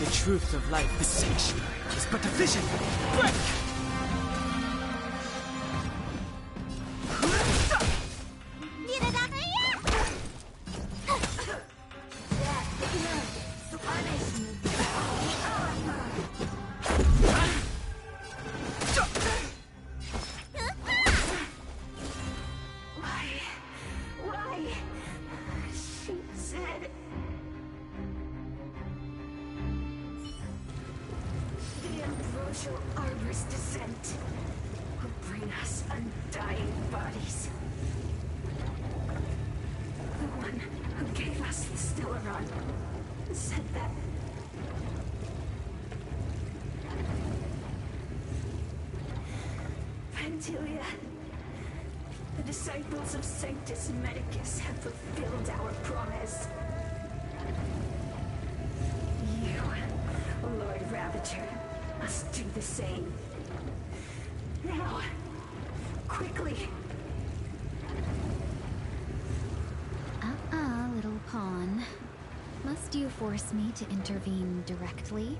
The truth of life, the sanctuary, is but a vision. Break! Arbor's descent will bring us undying bodies. The one who gave us the Stellaron said that. Vantilia, the disciples of Sanctus Medicus have fulfilled our promise. You, Lord Ravager, must do the same. Now, quickly. Little pawn. Must you force me to intervene directly?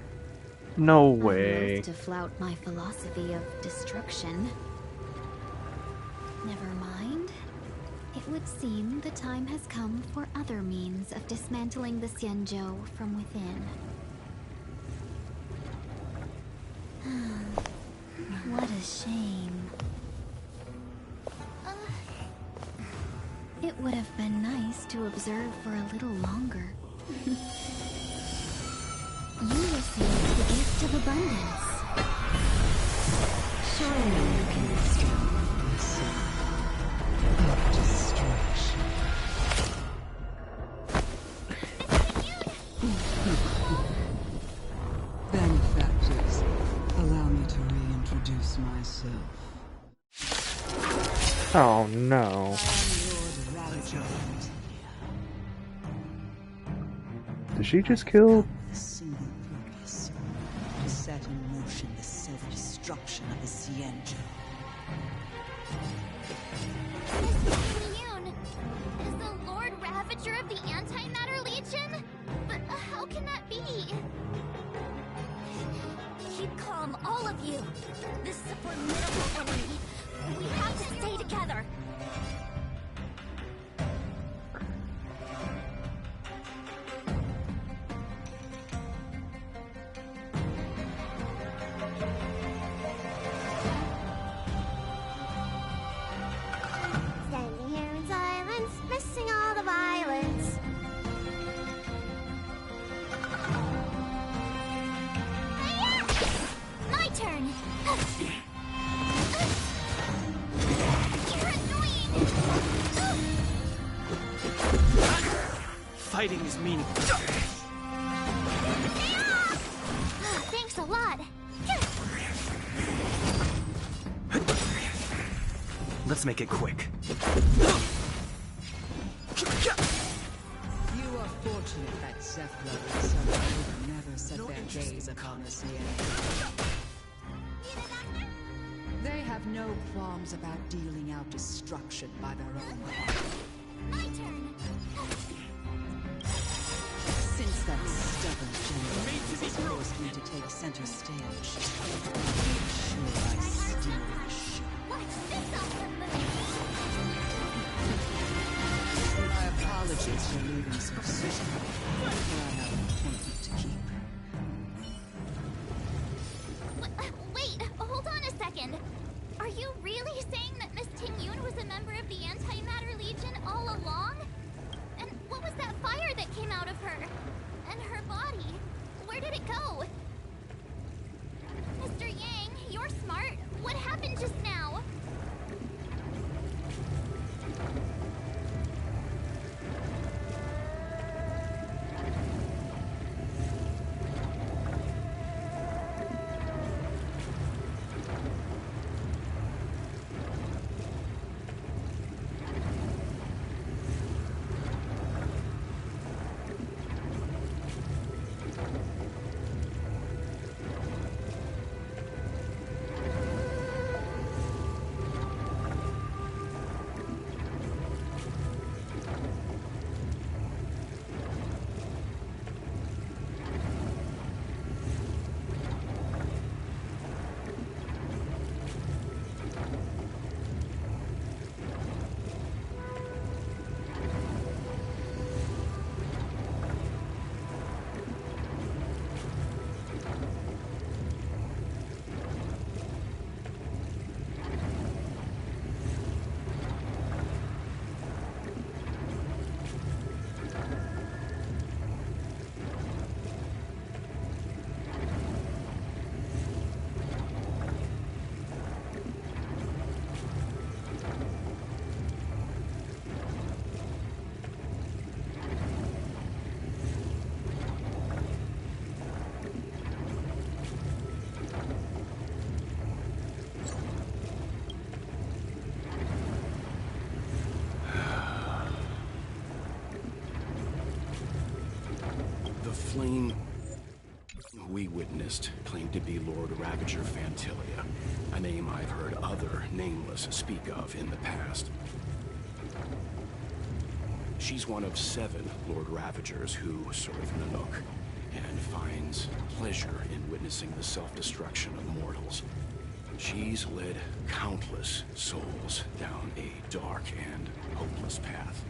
No I'm way. loath to flout my philosophy of destruction. Never mind. It would seem the time has come for other means of dismantling the Xianzhou from within. What a shame. It would have been nice to observe for a little longer. You received the gift of abundance. Surely you can restore the soul of destruction. Benefactors, allow me to reintroduce myself. Oh no. Did she just kill? A single purpose: to set in motion the self-destruction of the Xianzhou. Yoon, is the Lord Ravager of the Antimatter Legion? But how can that be? Keep calm, all of you. This is a formidable enemy. We have to stay together. Standing here in silence, missing all the violence. My turn. You're annoying. Fighting is meaningless. Thanks a lot. Let's make it quick. You are fortunate that Zephyr and Summer never set their gaze upon the Xianzhou. They have no qualms about dealing out destruction by their own hand. My turn. Since that stubborn general has forced me to take center stage, sure I steal the show. Watch this awesome move. My apologies for leaving so soon, but I have an appointment to keep. Wait, hold on a second. Are you really saying that Miss Ting-Yun was a member of the Antimatter Legion all along? And what was that fire that came out of her? And her body? Where did it go? Mr. past claimed to be Lord Ravager Fantilia, a name I've heard other Nameless speak of in the past. She's one of 7 Lord Ravagers who serve Nanook, and finds pleasure in witnessing the self-destruction of mortals. She's led countless souls down a dark and hopeless path.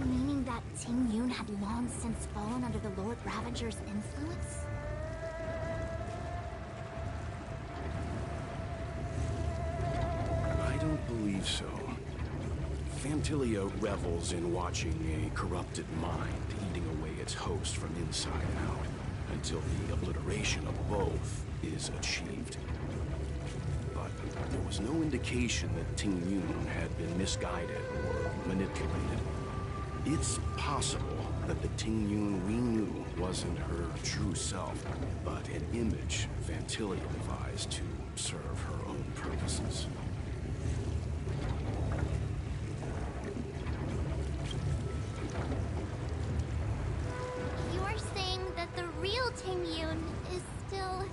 Meaning that Ting Yun had long since fallen under the Lord Ravager's influence? I don't believe so. Fantilia revels in watching a corrupted mind eating away its host from inside out, until the obliteration of both is achieved. But there was no indication that Ting Yun had been misguided or manipulated. It's possible that the Ting Yun we knew wasn't her true self, but an image Fantilia devised to serve her own purposes. You're saying that the real Ting Yun is still...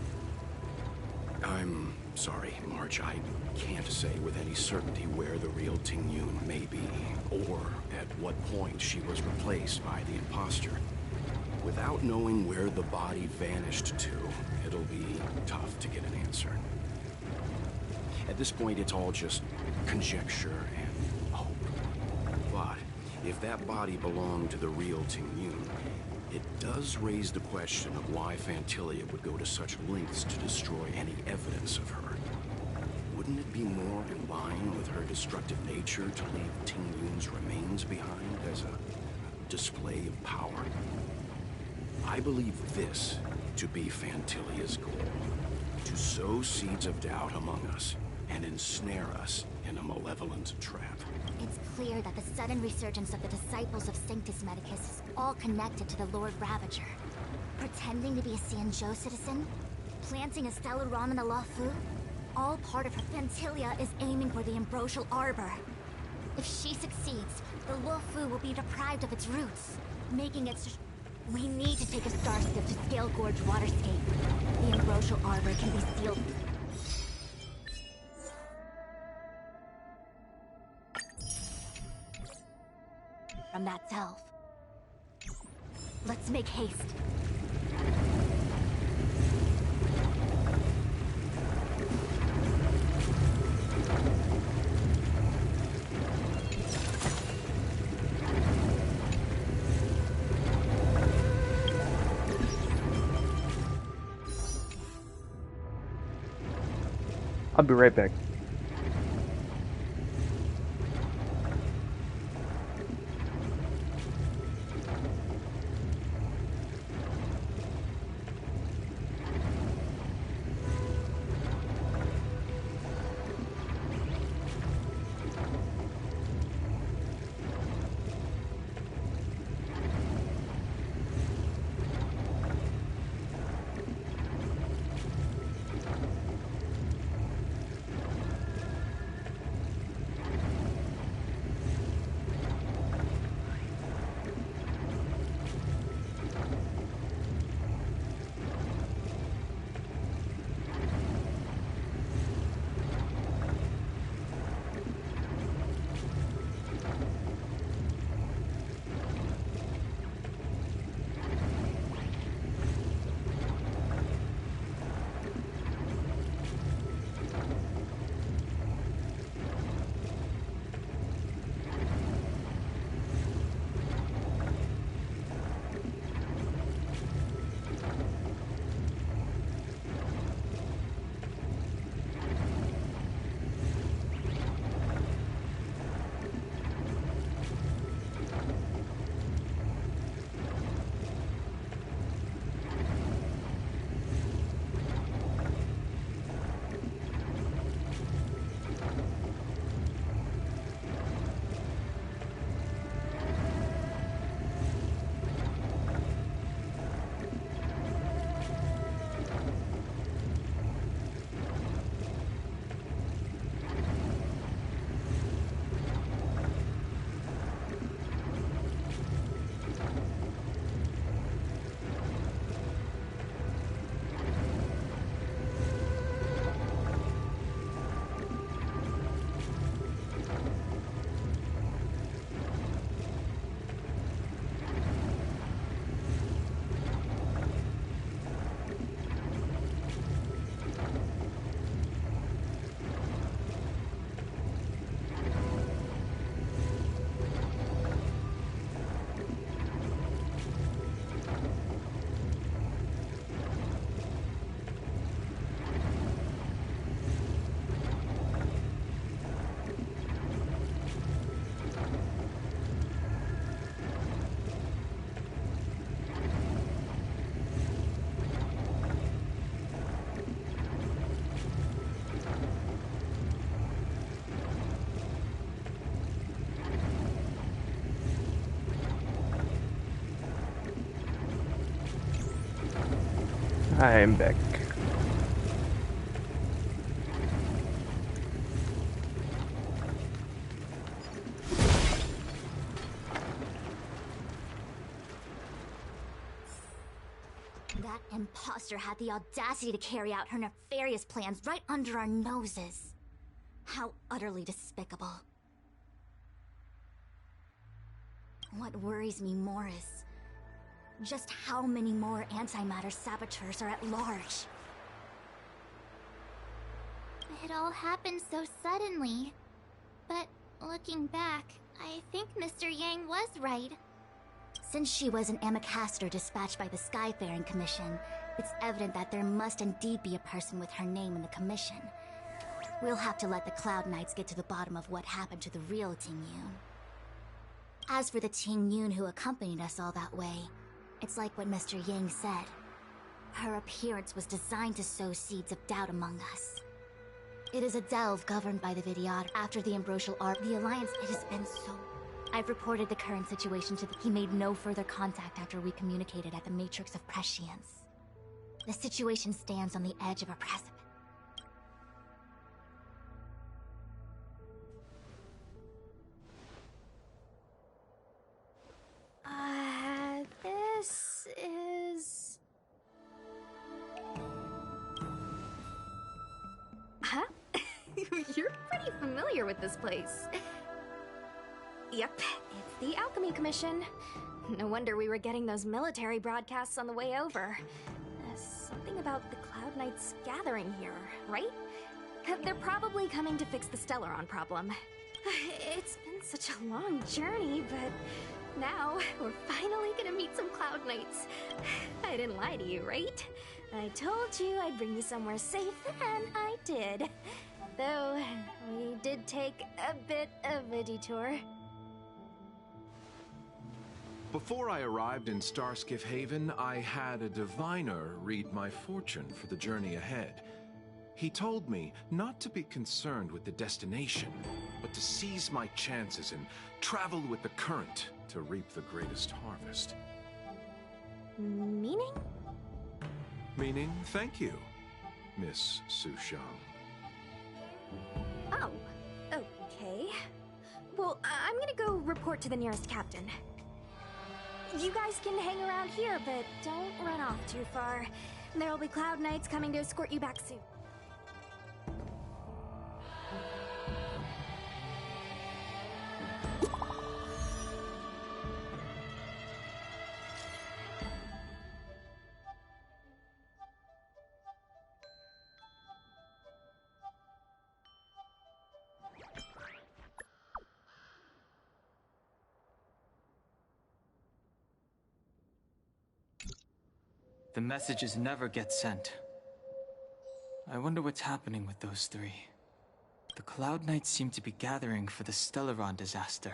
I'm sorry, March. I can't say with any certainty where the real Ting Yun may be, or at what point she was replaced by the imposter. Without knowing where the body vanished to, it'll be tough to get an answer. At this point, it's all just conjecture and hope. But if that body belonged to the real Ting Yun, it does raise the question of why Fantilia would go to such lengths to destroy any evidence of her. Wouldn't it be more in line with her destructive nature to leave Ting Yun's remains behind as a display of power? I believe this to be Fantilia's goal. To sow seeds of doubt among us and ensnare us in a malevolent trap. It's clear that the sudden resurgence of the disciples of Sanctus Medicus is all connected to the Lord Ravager. Pretending to be a Xianzhou citizen? Planting a Stellaron in the Luofu? All part of her. Fantilia is aiming for the Ambrosial Arbor. If she succeeds, the Luofu will be deprived of its roots, making it... We need to take a starship to Scale Gorge Waterscape. The Ambrosial Arbor can be sealed... from that self. Let's make haste. I'll be right back. I'm back. That imposter had the audacity to carry out her nefarious plans right under our noses. How utterly despicable. What worries me more is just how many more antimatter saboteurs are at large. It all happened so suddenly. But looking back, I think Mr. Yang was right. Since she was an Amakaster dispatched by the Skyfaring Commission, it's evident that there must indeed be a person with her name in the commission. We'll have to let the Cloud Knights get to the bottom of what happened to the real Ting Yun. As for the Ting Yun who accompanied us all that way, it's like what Mr. Yang said. Her appearance was designed to sow seeds of doubt among us. It is a delve governed by the Vidyad. After the Ambrosial Ark, the Alliance, it has been so... I've reported the current situation to the... He made no further contact after we communicated at the Matrix of Prescience. The situation stands on the edge of a precipice. This is... Huh? You're pretty familiar with this place. Yep, it's the Alchemy Commission. No wonder we were getting those military broadcasts on the way over. Something about the Cloud Knights gathering here, right? They're probably coming to fix the Stellaron problem. It's been such a long journey, but now we're finally gonna meet some Cloud Knights. I didn't lie to you, right? I told you I'd bring you somewhere safe, and I did. Though, we did take a bit of a detour. Before I arrived in Starskiff Haven, I had a diviner read my fortune for the journey ahead. He told me not to be concerned with the destination, but to seize my chances and travel with the current to reap the greatest harvest. Meaning? Meaning, thank you, Miss Sushang. Oh, okay. Well, I'm gonna go report to the nearest captain. You guys can hang around here, but don't run off too far. There'll be Cloud Knights coming to escort you back soon. The messages never get sent. I wonder what's happening with those three. The Cloud Knights seem to be gathering for the Stellaron disaster.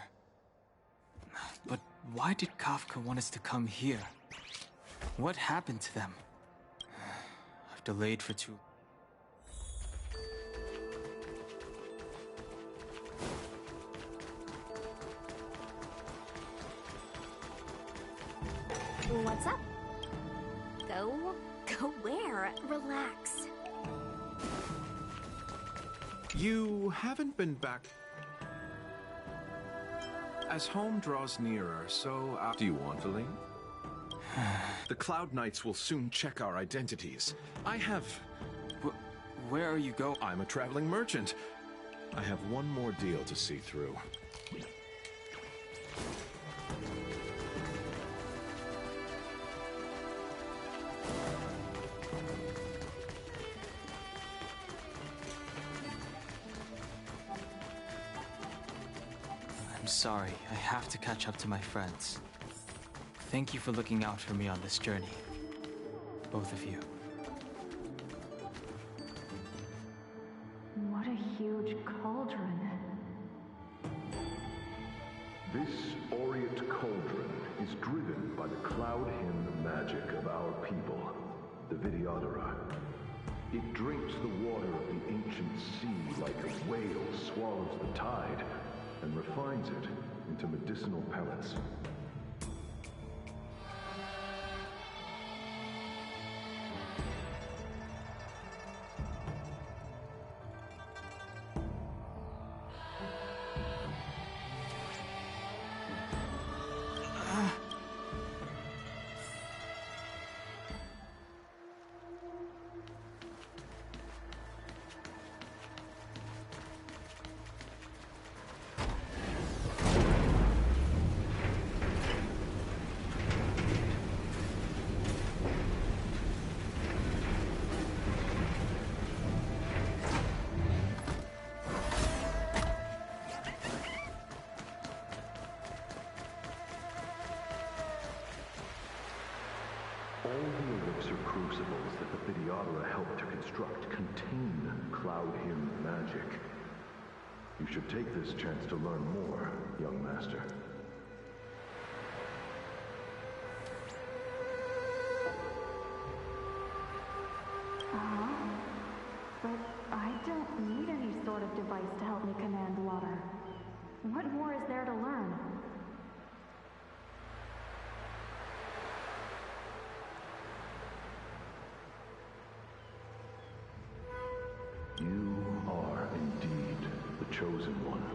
But why did Kafka want us to come here? What happened to them? I've delayed for too... What's up? Go where? Relax. You haven't been back. As home draws nearer, so do you want to leave? The Cloud Knights will soon check our identities. I have... Where are you going? I'm a traveling merchant. I have one more deal to see through. I'm sorry, I have to catch up to my friends. Thank you for looking out for me on this journey. Both of you. What a huge cauldron. This Orient cauldron is driven by the cloud hymn magic of our people, the Vidyadhara. It drinks the water of the ancient sea like a whale swallows the tide, and refines it into medicinal pellets. You should take this chance to learn more, young master. But I don't need any sort of device to help me command water. What more is there to learn? You are indeed the chosen one,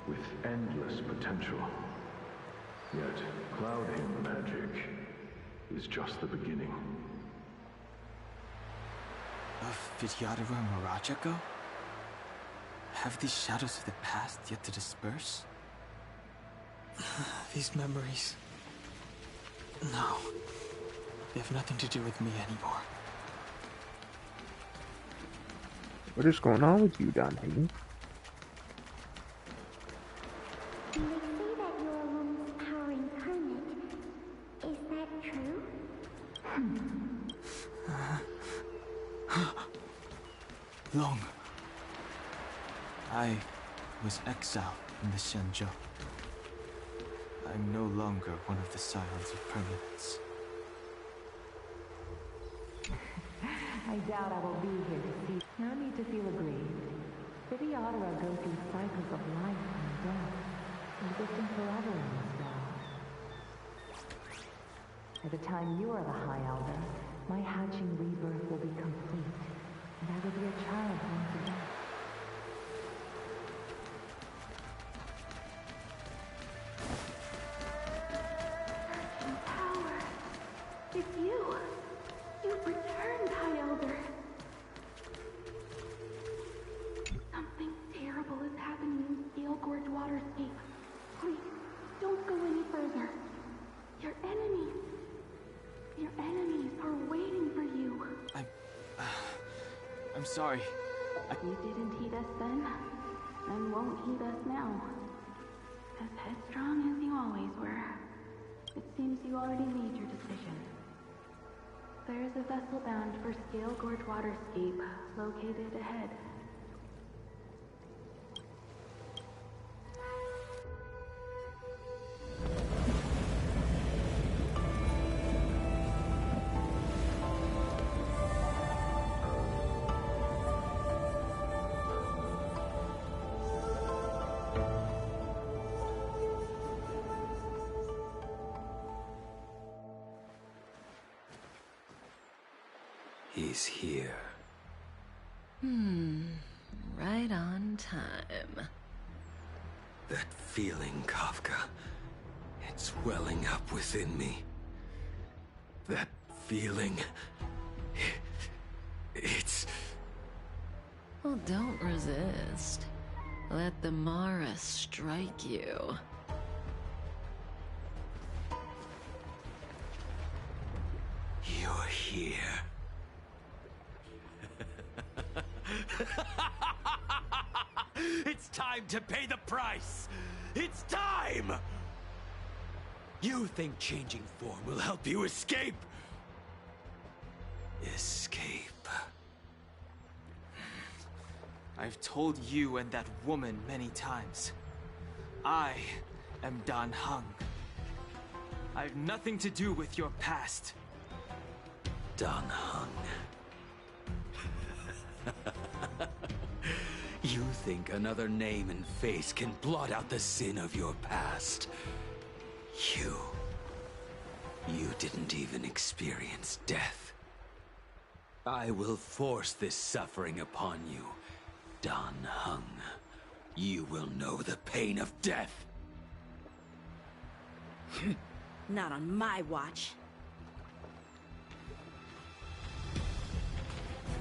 with endless potential. Yet, Cloud Hymn magic is just the beginning. Of Vidyadhara and Miraja go? Have these shadows of the past yet to disperse? These memories... No. They have nothing to do with me anymore. What is going on with you, Don Hayden? They say that you're a woman's power incarnate. Is that true? Long. I was exiled in the Xianzhou. I'm no longer one of the Scions of Permanence. I doubt I will be here to see. No need to feel aggrieved. Vidyadhara go through cycles of life and death, existing forever in this realm. By the time you are the High Elder, my hatching rebirth will be complete, and I will be a child once again. Power. It's you. You've returned, High Elder. Something terrible is happening in Scale Gorge Waterscape. Please, don't go any further. Your enemies are waiting for you. I'm sorry. You didn't heed us then, and won't heed us now. As headstrong as you always were, it seems you already made your decision. There is a vessel bound for Scale Gorge Waterscape, located ahead. He's here. Right on time. That feeling, Kafka. It's welling up within me. That feeling... It's... Well, don't resist. Let the Mara strike you. You're here. It's time to pay the price! It's time! You think changing form will help you escape? Escape. I've told you and that woman many times. I am Dan Heng. I have nothing to do with your past. Dan Heng. You think another name and face can blot out the sin of your past? You didn't even experience death. I will force this suffering upon you, Dan Heng. You will know the pain of death. Not on my watch.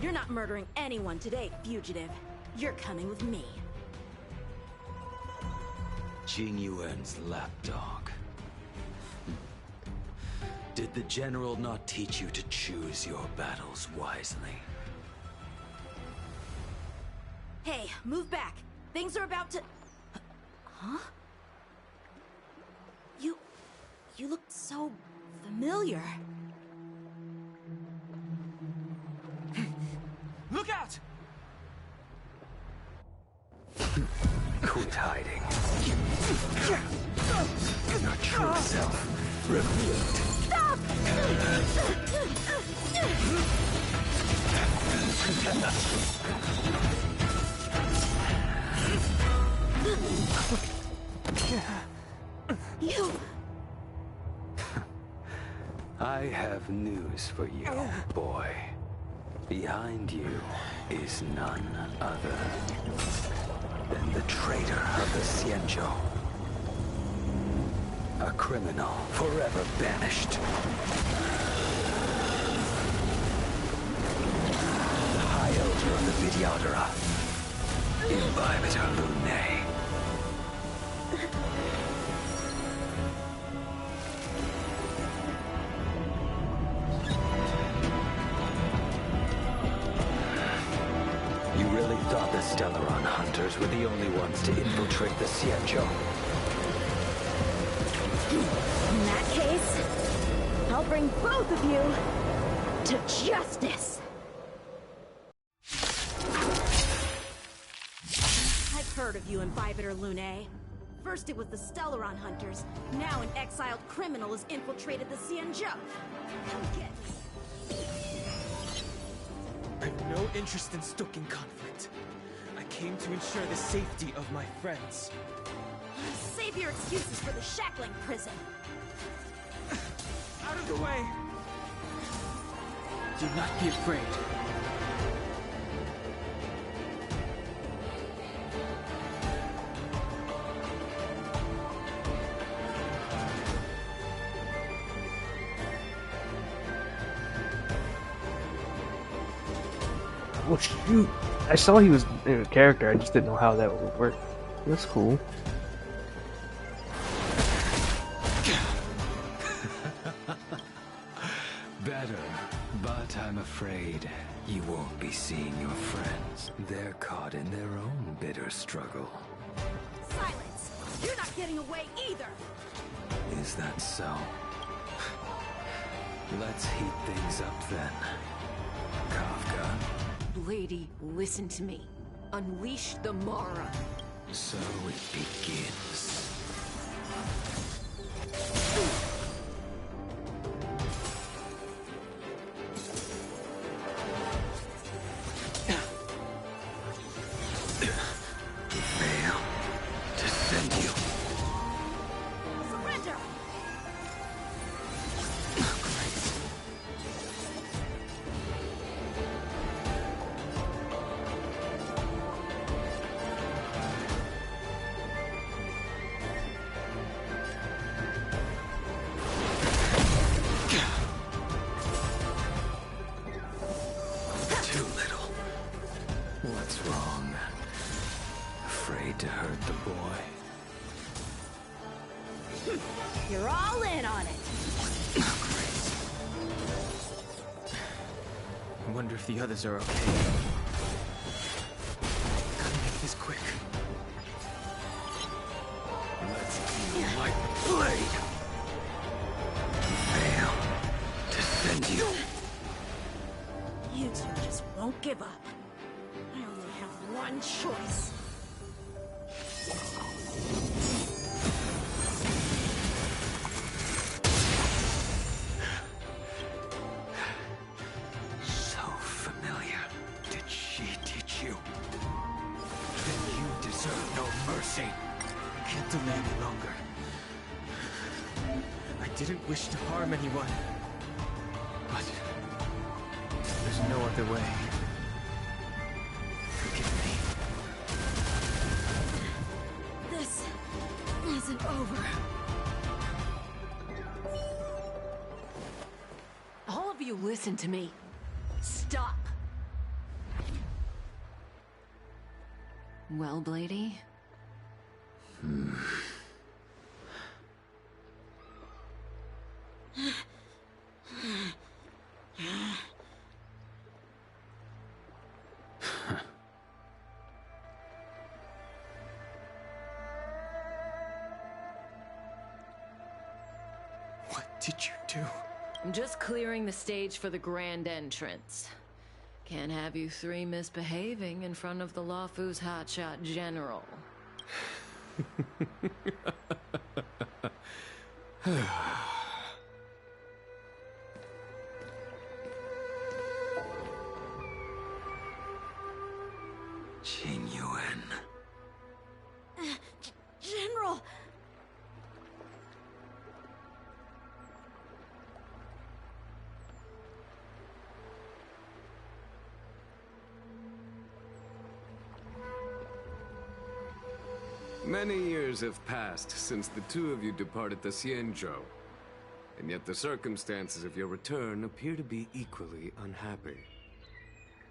You're not murdering anyone today, fugitive. You're coming with me. Jing Yuan's lapdog. Did the general not teach you to choose your battles wisely? Hey, move back. Things are about to... Huh? You look so familiar. Look out! Quit hiding. Your true self revealed. Stop! You... I have news for you, boy. Behind you is none other than the traitor of the Xianzhou. A criminal forever banished. The High Elder of the Videodora. Imbibitor Lunae. You really thought the Stellaron hunters were the only ones to infiltrate the Xianzhou? In that case, I'll bring both of you to justice! I've heard of you, Imbibitor Lunae. First it was the Stellaron hunters, now an exiled criminal has infiltrated the Xianzhou. Come get me. I have no interest in stoking conflict. I came to ensure the safety of my friends. Save your excuses for the shackling prison. Out of the way! Do not be afraid. Well, shoot. I saw he was in a character, I just didn't know how that would work. That's cool. Better, but I'm afraid you won't be seeing your friends. They're caught in their own bitter struggle. Silence! You're not getting away either! Is that so? Let's heat things up then. Kafka. Lady, listen to me. Unleash the Mara. So it begins. Fail to send you. Surrender! Too little. What's wrong? Afraid to hurt the boy? You're all in on it! I wonder if the others are okay. Gotta make this quick. Let's feel my blade. Fail to send you. You two just won't give up. I only have one choice. So familiar. Did she teach you? Then you deserve no mercy. I can't delay any longer. I didn't wish to harm anyone. But there's no other way. Forgive me. This isn't over. All of you listen to me. Stop. Well, Blady? What did you do? I'm just clearing the stage for the grand entrance. Can't have you three misbehaving in front of the Lawfu's hotshot general. Genuine. General! Many years have passed since the two of you departed the Xianzhou, and yet the circumstances of your return appear to be equally unhappy.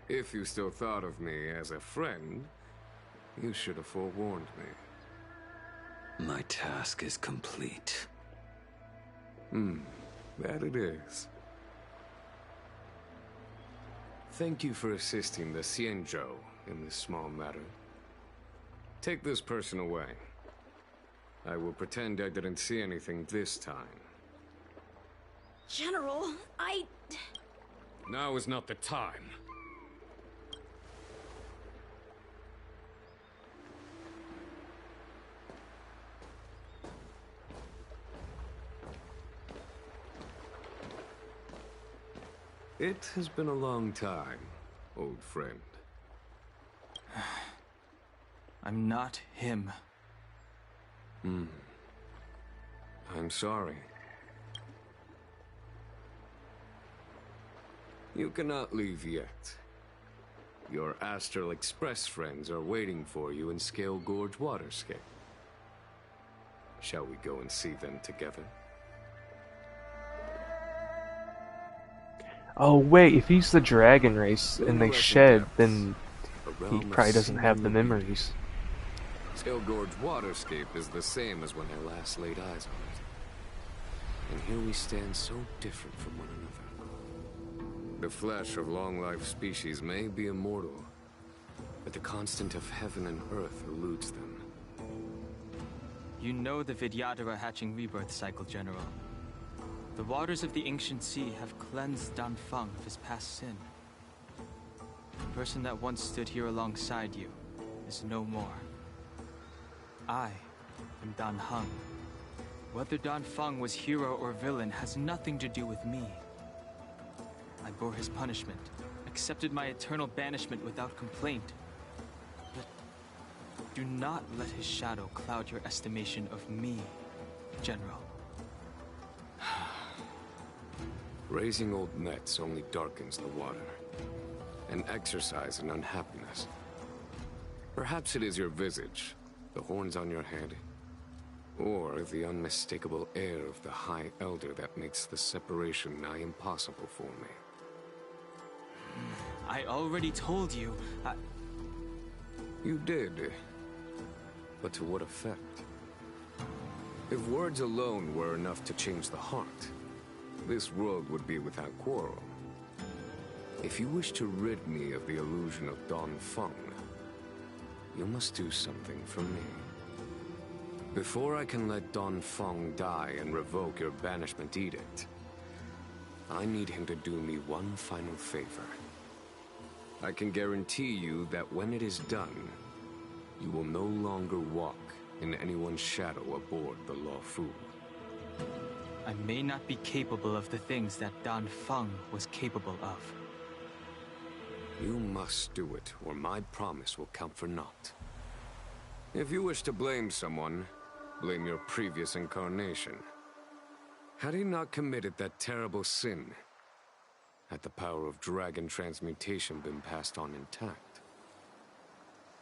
If you still thought of me as a friend, you should have forewarned me. My task is complete. That it is. Thank you for assisting the Xianzhou in this small matter. Take this person away. I will pretend I didn't see anything this time. General, Now is not the time. It has been a long time, old friend. I'm not him. I'm sorry. You cannot leave yet. Your Astral Express friends are waiting for you in Scale Gorge Waterscape. Shall we go and see them together? Oh wait, if he's the dragon race and they shed, then he probably doesn't have the memories. Scale Gorge Waterscape is the same as when I last laid eyes on it. And here we stand so different from one another. The flesh of long-life species may be immortal, but the constant of heaven and earth eludes them. You know the Vidyadhara hatching rebirth cycle, General. The waters of the ancient sea have cleansed Dan Feng of his past sin. The person that once stood here alongside you is no more. I am Dan Heng. Whether Dan Feng was hero or villain has nothing to do with me. I bore his punishment, accepted my eternal banishment without complaint. But do not let his shadow cloud your estimation of me, General. Raising old nets only darkens the water, an exercise in unhappiness. Perhaps it is your visage, the horns on your head, or the unmistakable air of the High Elder that makes the separation nigh impossible for me. I already told you, You did, but to what effect? If words alone were enough to change the heart, this world would be without quarrel. If you wish to rid me of the illusion of Dan Feng, you must do something for me. Before I can let Dan Feng die and revoke your banishment edict, I need him to do me one final favor. I can guarantee you that when it is done, you will no longer walk in anyone's shadow aboard the Luofu. I may not be capable of the things that Dan Feng was capable of. You must do it, or my promise will count for naught. If you wish to blame someone, blame your previous incarnation. Had he not committed that terrible sin, had the power of dragon transmutation been passed on intact,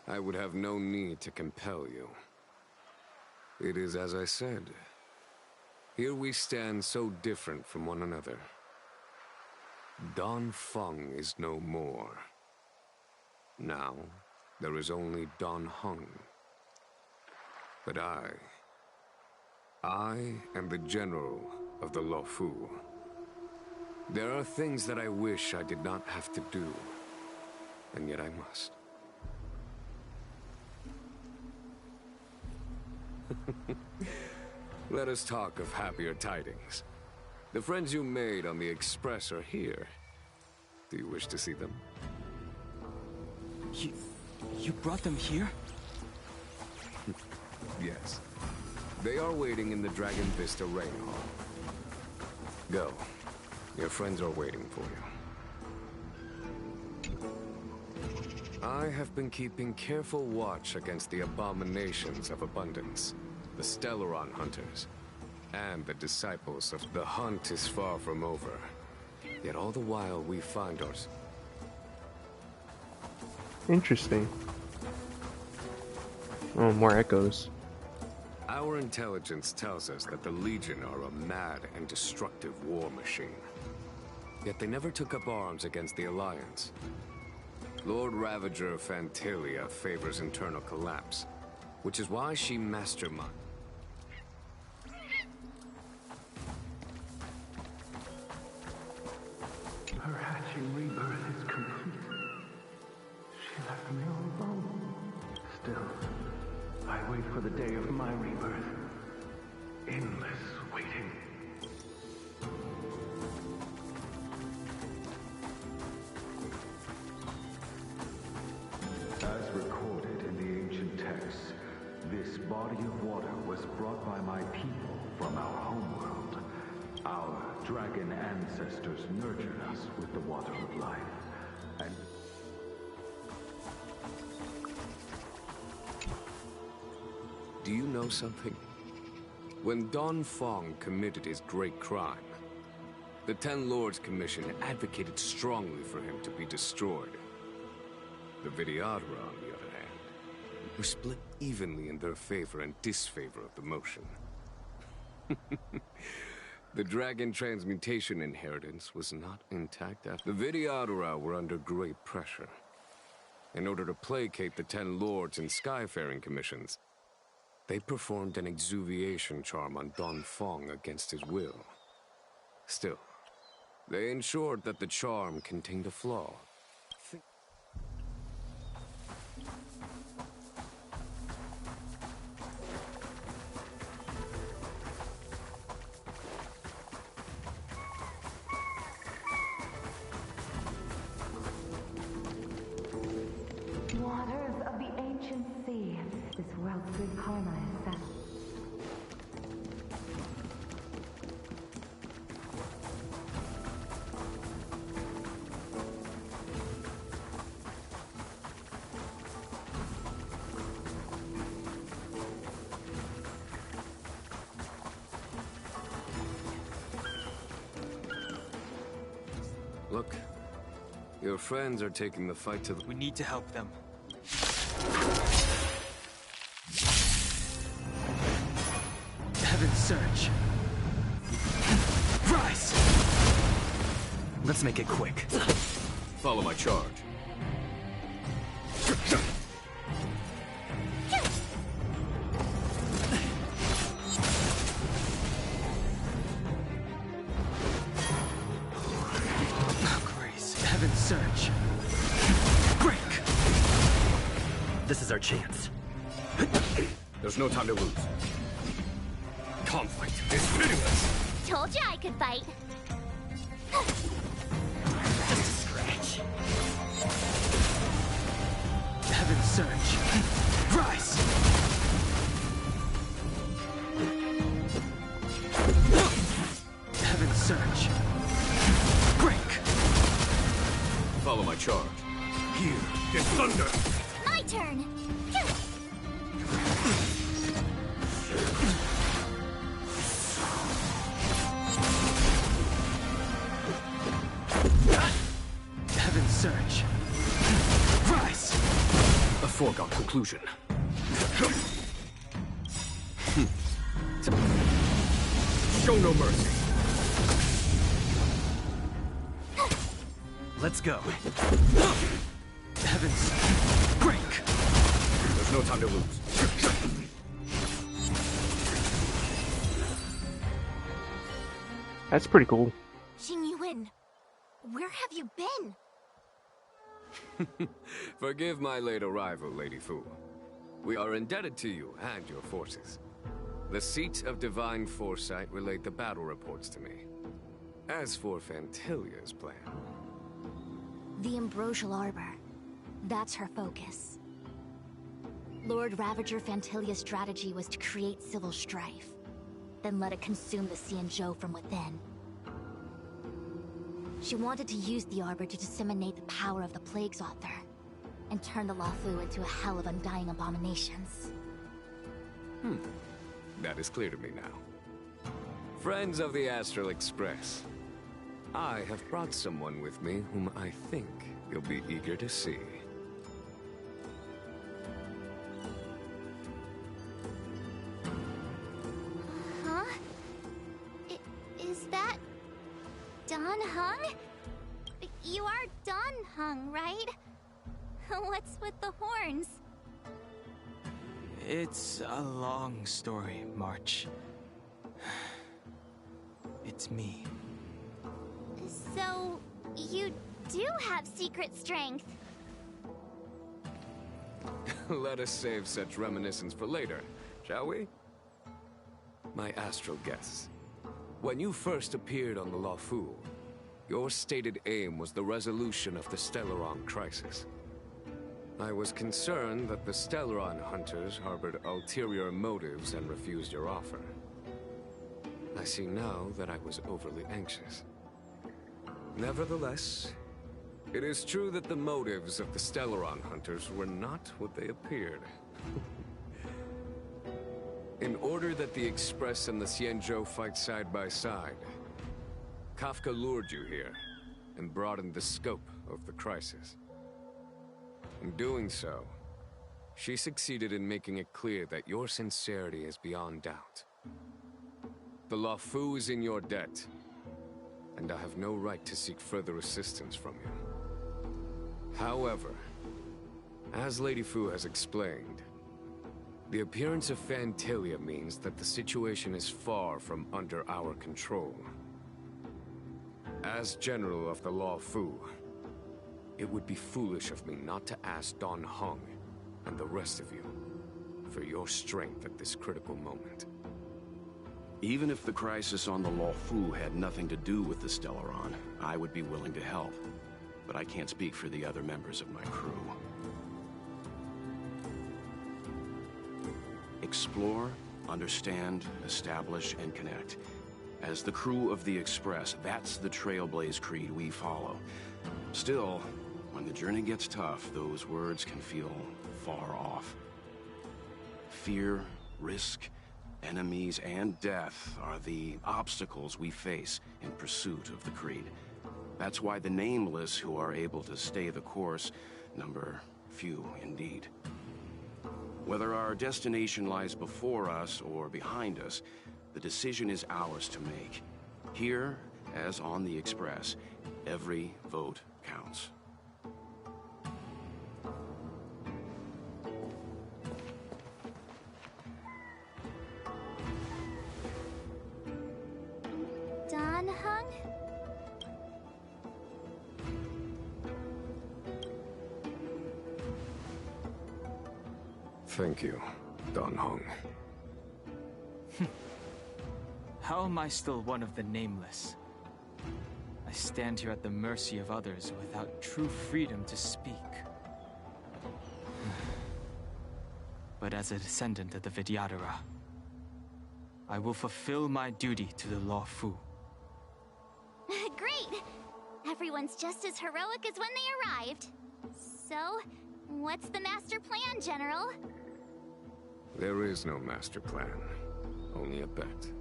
I would have no need to compel you. It is as I said. Here we stand so different from one another. Dan Feng is no more. Now, there is only Dan Heng. But I am the general of the Luofu. There are things that I wish I did not have to do, and yet I must. Let us talk of happier tidings. The friends you made on the Express are here. Do you wish to see them? You brought them here? Yes. They are waiting in the Dragon Vista Rain Hall. Go. Your friends are waiting for you. I have been keeping careful watch against the abominations of abundance, the Stellaron hunters, and the disciples of the hunt is far from over. Yet all the while we find ours. Interesting. Oh, more echoes. Our intelligence tells us that the Legion are a mad and destructive war machine. Yet they never took up arms against the Alliance. Lord Ravager Fantalia favors internal collapse, which is why she masterminds. Her hatching rebirth is complete. She left me all alone. Still, I wait for the day of my rebirth. Endless waiting. As recorded in the ancient texts, this body of water was brought by my people from our homeworld. Our dragon ancestors nurtured us with the water of life. And Do you know something? When Don Fong committed his great crime, the Ten Lords Commission advocated strongly for him to be destroyed. The Vidyadhara, on the other hand, were split evenly in their favor and disfavor of the motion. The dragon transmutation inheritance was not intact after. The Vidyadhara were under great pressure. In order to placate the Ten Lords and Skyfaring Commissions, they performed an exuviation charm on Don Fong against his will. Still, they ensured that the charm contained a flaw. Waters of the ancient sea. This world's great karma is set. Look, your friends are taking the fight to the... We need to help them. Heaven's Surge. Rise! Let's make it quick. Follow my charge. Grace, Heaven's Surge. Break! This is our chance. There's no time to lose. Conflict is pitiless. Told you I could fight. Just a scratch. Heaven's Surge. Rise! Heaven's Surge. Break! Follow my charge. Here is thunder. My turn. Heaven's Surge. Rise! A foregone conclusion. Show no mercy. Let's go. Heavens, break! There's no time to lose. That's pretty cool. Xing Yuan, where have you been? Forgive my late arrival, Lady Fu. We are indebted to you and your forces. The seat of divine foresight relayed the battle reports to me. As for Fantilia's plan... The Ambrosial Arbor. That's her focus. Lord Ravager Fantilia's strategy was to create civil strife, then let it consume the Xianzhou from within. She wanted to use the Arbor to disseminate the power of the Plague's author, and turn the Luofu into a hell of undying abominations. That is clear to me now. Friends of the Astral Express, I have brought someone with me whom I think you'll be eager to see. Huh? Is that... Dan Heng? You are Dan Heng, right? What's with the horns? It's a long story, March. It's me. So, you do have secret strength. Let us save such reminiscence for later, shall we? My astral guests, when you first appeared on the Luofu, your stated aim was the resolution of the Stellaron crisis. I was concerned that the Stellaron hunters harbored ulterior motives and refused your offer. I see now that I was overly anxious. Nevertheless, it is true that the motives of the Stellaron hunters were not what they appeared. In order that the Express and the Xianzhou fight side by side, Kafka lured you here and broadened the scope of the crisis. In doing so, she succeeded in making it clear that your sincerity is beyond doubt. The Luofu is in your debt, and I have no right to seek further assistance from you. However, as Lady Fu has explained, the appearance of Fantilia means that the situation is far from under our control. As General of the Luofu, it would be foolish of me not to ask Dan Heng and the rest of you for your strength at this critical moment. Even if the crisis on the Luofu had nothing to do with the Stellaron, I would be willing to help. But I can't speak for the other members of my crew. Explore, understand, establish, and connect. As the crew of the Express, that's the Trailblaze creed we follow. Still, when the journey gets tough, those words can feel far off. Fear, risk, enemies, and death are the obstacles we face in pursuit of the creed. That's why the nameless who are able to stay the course number few indeed. Whether our destination lies before us or behind us, the decision is ours to make. Here, as on the Express, every vote counts. Dan Heng? Thank you, Dan Heng. How am I still one of the nameless? I stand here at the mercy of others without true freedom to speak. But as a descendant of the Vidyadhara, I will fulfill my duty to the Luofu. Great! Everyone's just as heroic as when they arrived. So, what's the master plan, General? There is no master plan, only a bet.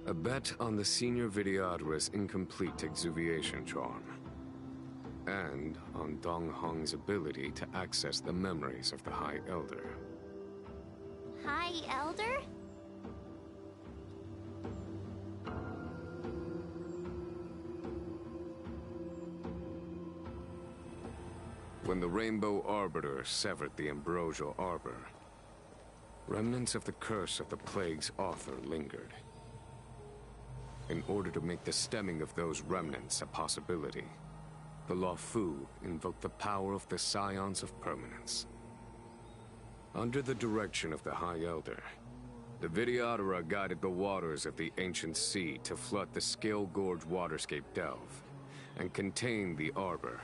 A bet on the Senior Vidyadhara's incomplete exuviation charm. And on Dong Hong's ability to access the memories of the High Elder. High Elder? When the Rainbow Arbiter severed the Ambrosial Arbor, remnants of the curse of the Plague's author lingered. In order to make the stemming of those remnants a possibility, the Luofu invoked the power of the Scions of Permanence. Under the direction of the High Elder, the Vidyadhara guided the waters of the ancient sea to flood the Scale Gorge waterscape delve and contain the Arbor.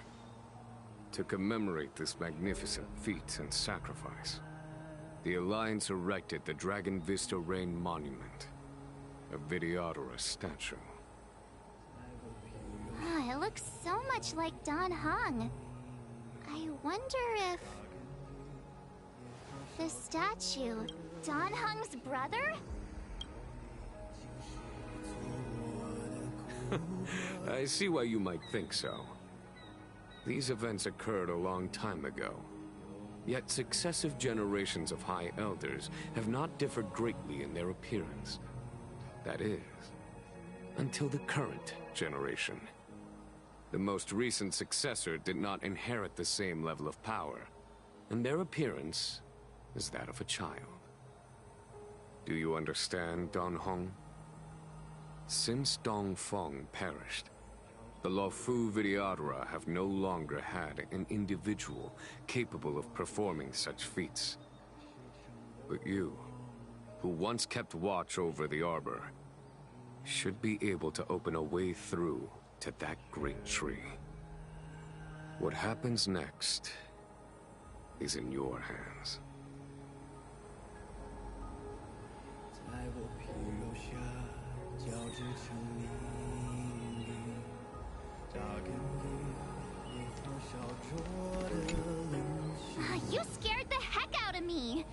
To commemorate this magnificent feat and sacrifice, the Alliance erected the Dragon Vista Rain Monument, a Videodora statue. Ah, it looks so much like Don Hung. I wonder if... the statue, Don Hung's brother? I see why you might think so. These events occurred a long time ago. Yet successive generations of High Elders have not differed greatly in their appearance. That is, until the current generation. The most recent successor did not inherit the same level of power, and their appearance is that of a child. Do you understand, Don Hong? Since Dong Feng perished, the Luofu Videodora have no longer had an individual capable of performing such feats. But you, who once kept watch over the Arbor, should be able to open a way through to that great tree. What happens next is in your hands. You scared the heck out of me!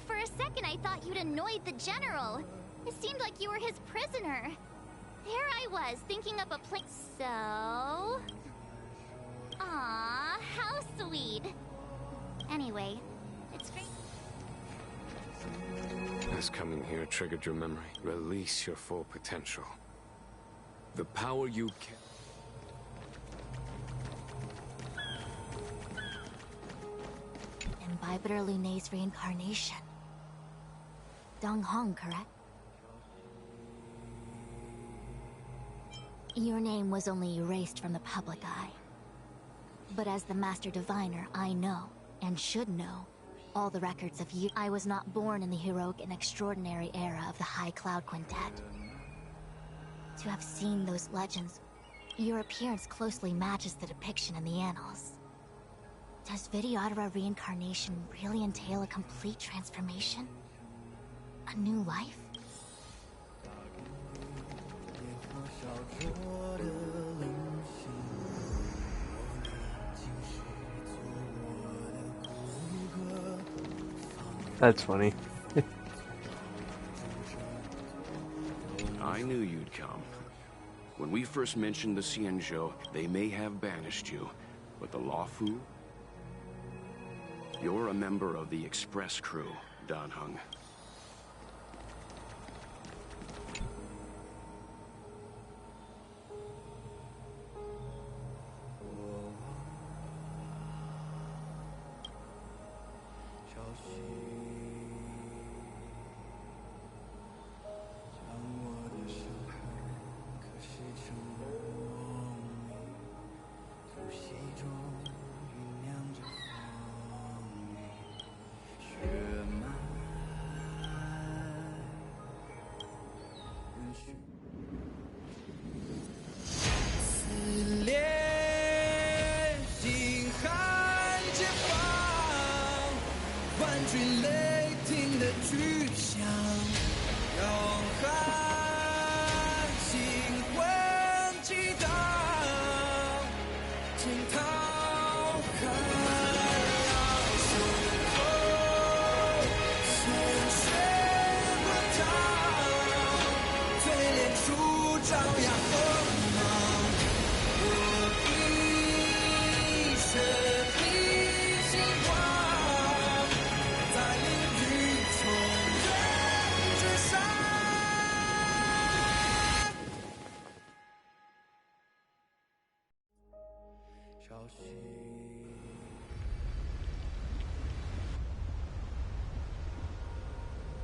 For a second I thought you'd annoyed the General. It seemed like you were his prisoner. There I was, thinking up a plan. So... Aw, how sweet. Anyway, it's great. Has coming here triggered your memory? Release your full potential. The power you can... Imbibitor Lunay's reincarnation. Dong Hong, correct? Your name was only erased from the public eye. But as the Master Diviner, I know, and should know, all the records of you. I was not born in the heroic and extraordinary era of the High Cloud Quintet. To have seen those legends, your appearance closely matches the depiction in the annals. Does Videodora reincarnation really entail a complete transformation? A new life? That's funny. I knew you'd come. When we first mentioned the Xianzhou, they may have banished you, but the Luofu? You're a member of the Express crew, Don Hung.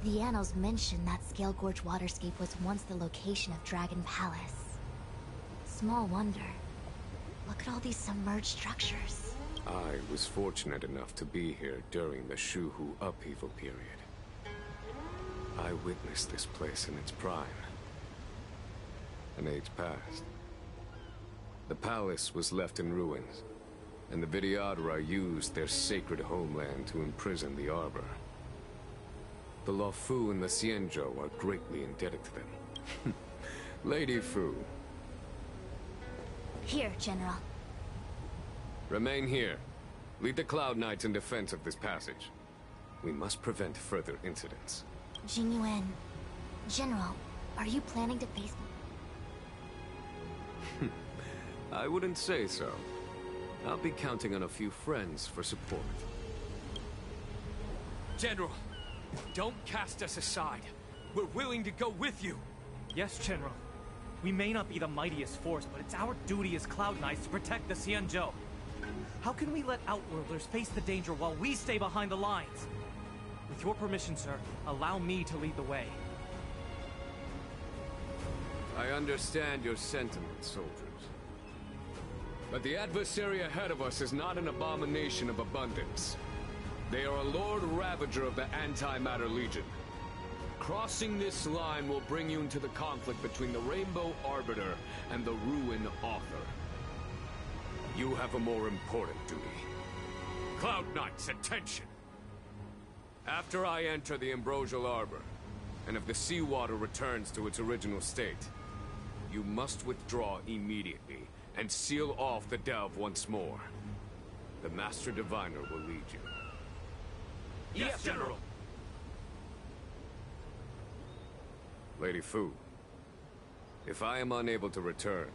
The annals mention that Scale Gorge Waterscape was once the location of Dragon Palace. Small wonder. Look at all these submerged structures. I was fortunate enough to be here during the Shuhu upheaval period. I witnessed this place in its prime. An age passed. The palace was left in ruins, And the Vidyadhara used their sacred homeland to imprison the Arbor. The Luofu and the Xianzhou are greatly indebted to them. Lady Fu. Here, General. Remain here. Lead the Cloud Knights in defense of this passage. We must prevent further incidents. Jing Yuan. General, are you planning to face me? I wouldn't say so. I'll be counting on a few friends for support. General, don't cast us aside. We're willing to go with you. Yes, General. We may not be the mightiest force, but it's our duty as Cloud Knights to protect the Xianzhou. How can we let Outworlders face the danger while we stay behind the lines? With your permission, sir, allow me to lead the way. I understand your sentiments, soldiers. But the adversary ahead of us is not an abomination of abundance. They are a Lord Ravager of the Antimatter Legion. Crossing this line will bring you into the conflict between the Rainbow Arbiter and the Ruin Author. You have a more important duty. Cloud Knights, attention! After I enter the Ambrosial Arbor, and if the seawater returns to its original state, you must withdraw immediately and seal off the delve once more. The Master Diviner will lead you. Yes, General! Lady Fu, if I am unable to return,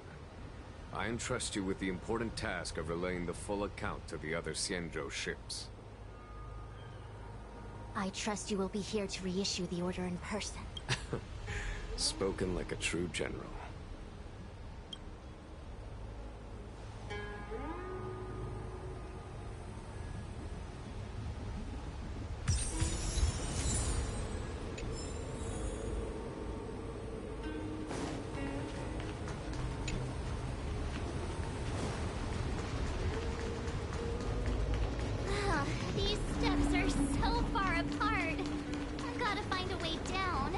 I entrust you with the important task of relaying the full account to the other Xianzhou ships. I trust you will be here to reissue the order in person. Spoken like a true general. These steps are so far apart. I've got to find a way down.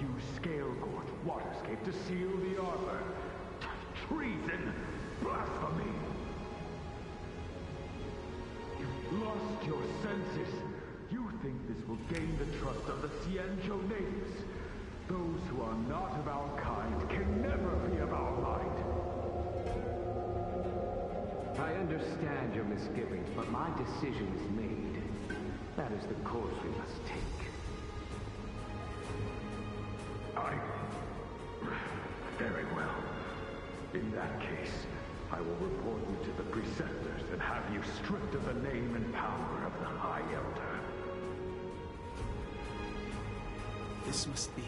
You scale-gorge waterscape to seal the arbor. Treason! Blasphemy! You've lost your senses. You think this will gain the trust of the Xianzhou natives. Those who are not of our kind can never be of our mind. I understand your misgivings, but my decision is made. That is the course we must take. Very well. In that case, I will report you to the Preceptors and have you stripped of the name and power of the High Elder. This must be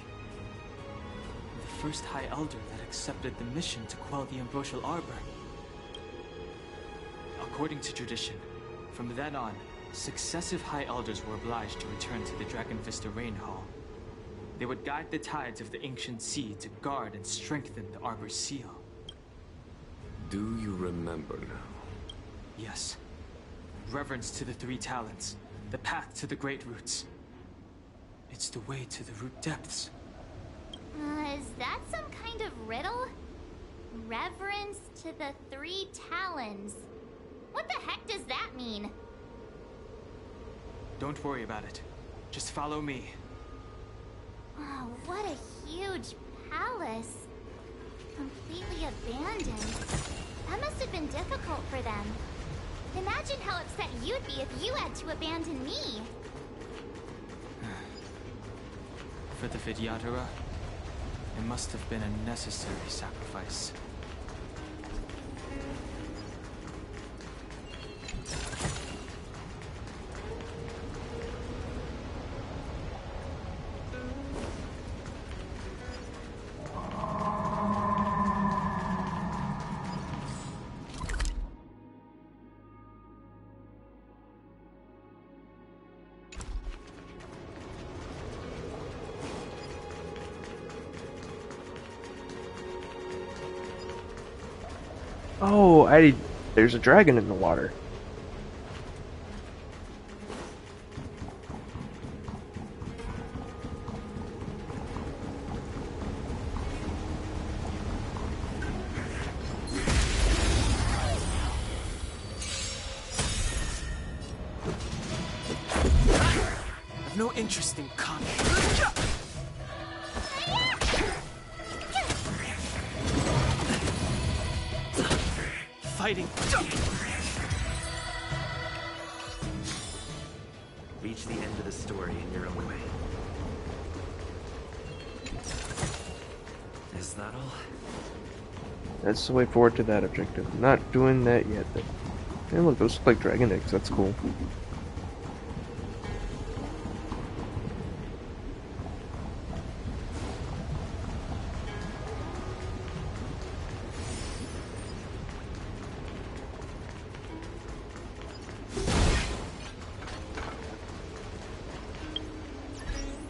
the first High Elder that accepted the mission to quell the Ambrosial Arbor. According to tradition, from then on, successive High Elders were obliged to return to the Dragon Vista Rain Hall. They would guide the tides of the ancient sea to guard and strengthen the Arbor's seal. Do you remember now? Yes. Reverence to the three talents, the path to the great roots. It's the way to the root depths. Is that some kind of riddle? Reverence to the three talons. What the heck does that mean? Don't worry about it. Just follow me. Oh, what a huge palace. Completely abandoned. That must have been difficult for them. Imagine how upset you'd be if you had to abandon me. For the Vidyadhara, it must have been a necessary sacrifice. Oh, there's a dragon in the water. have no interest in combat. Fighting. Reach the end of the story in your own way. Is that all? That's the way forward to that objective. I'm not doing that yet, but... Hey, look, those look like dragon eggs. That's cool.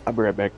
I'll be right back.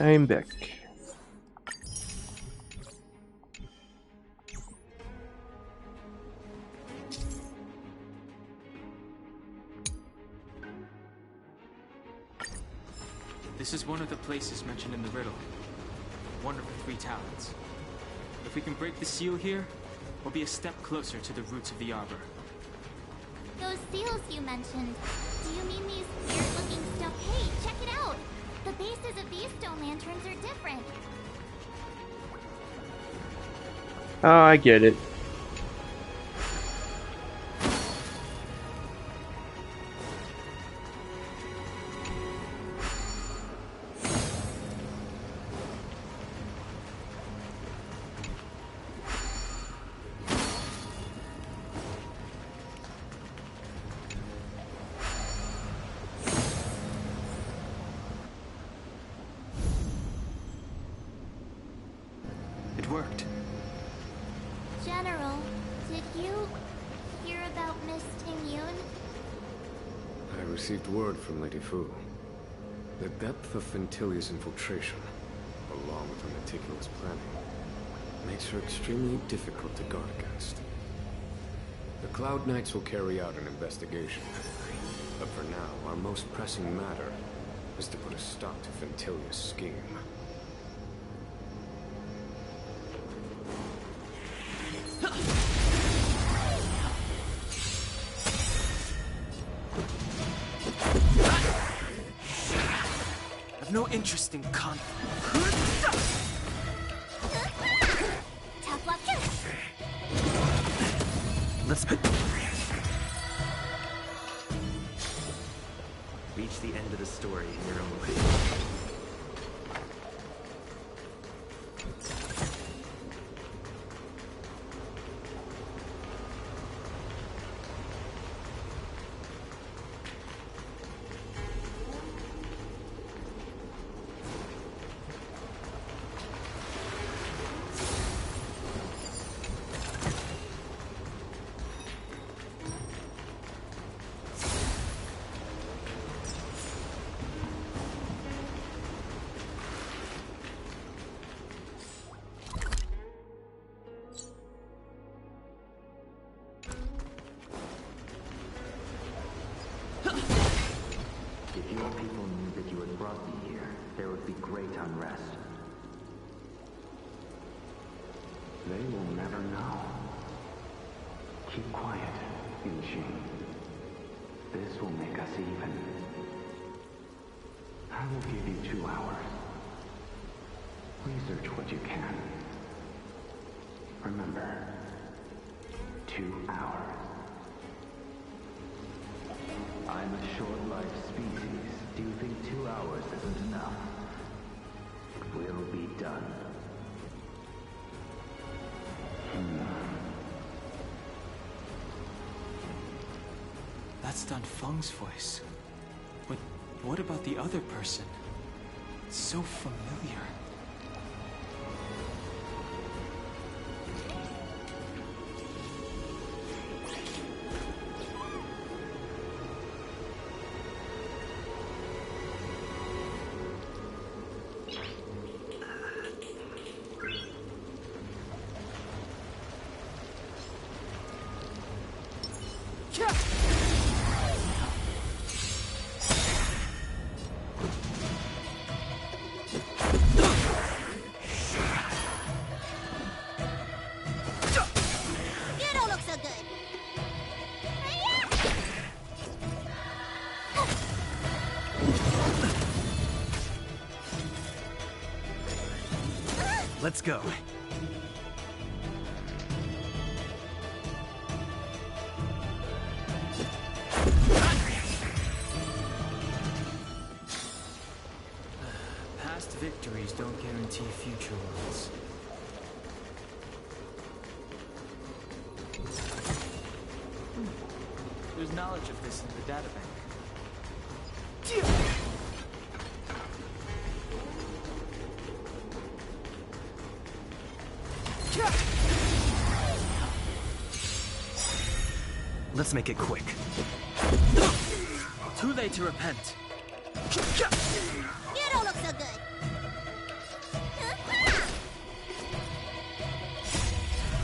I'm back. This is one of the places mentioned in the riddle. One of the 3 talents. If we can break the seal here, we'll be a step closer to the roots of the arbor. Those seals you mentioned, do you mean these weird-looking stuff? Hey, check it out! The bases of these stone lanterns are different. Oh, I get it. It worked. General, did you hear about Miss Ting-Yun? I received word from Lady Fu. The depth of Ventilia's infiltration, along with her meticulous planning, makes her extremely difficult to guard against. The Cloud Knights will carry out an investigation. But for now, our most pressing matter is to put a stop to Ventilia's scheme. I've no interest in conflict. Tough luck. Let's reach the end of the story in your own way. If your people knew that you had brought me here, there would be great unrest. They will never know. Keep quiet, Inchi. This will make us even. I will give you 2 hours. Research what you can. Remember, 2 hours. I'm a short-lived species. Do you think 2 hours isn't enough? We'll be done. That's Dan Feng's voice. But what about the other person? It's so familiar. Let's go. Past victories don't guarantee future ones. There's knowledge of this in the databank. Let's make it quick. Too late to repent. You don't look so good.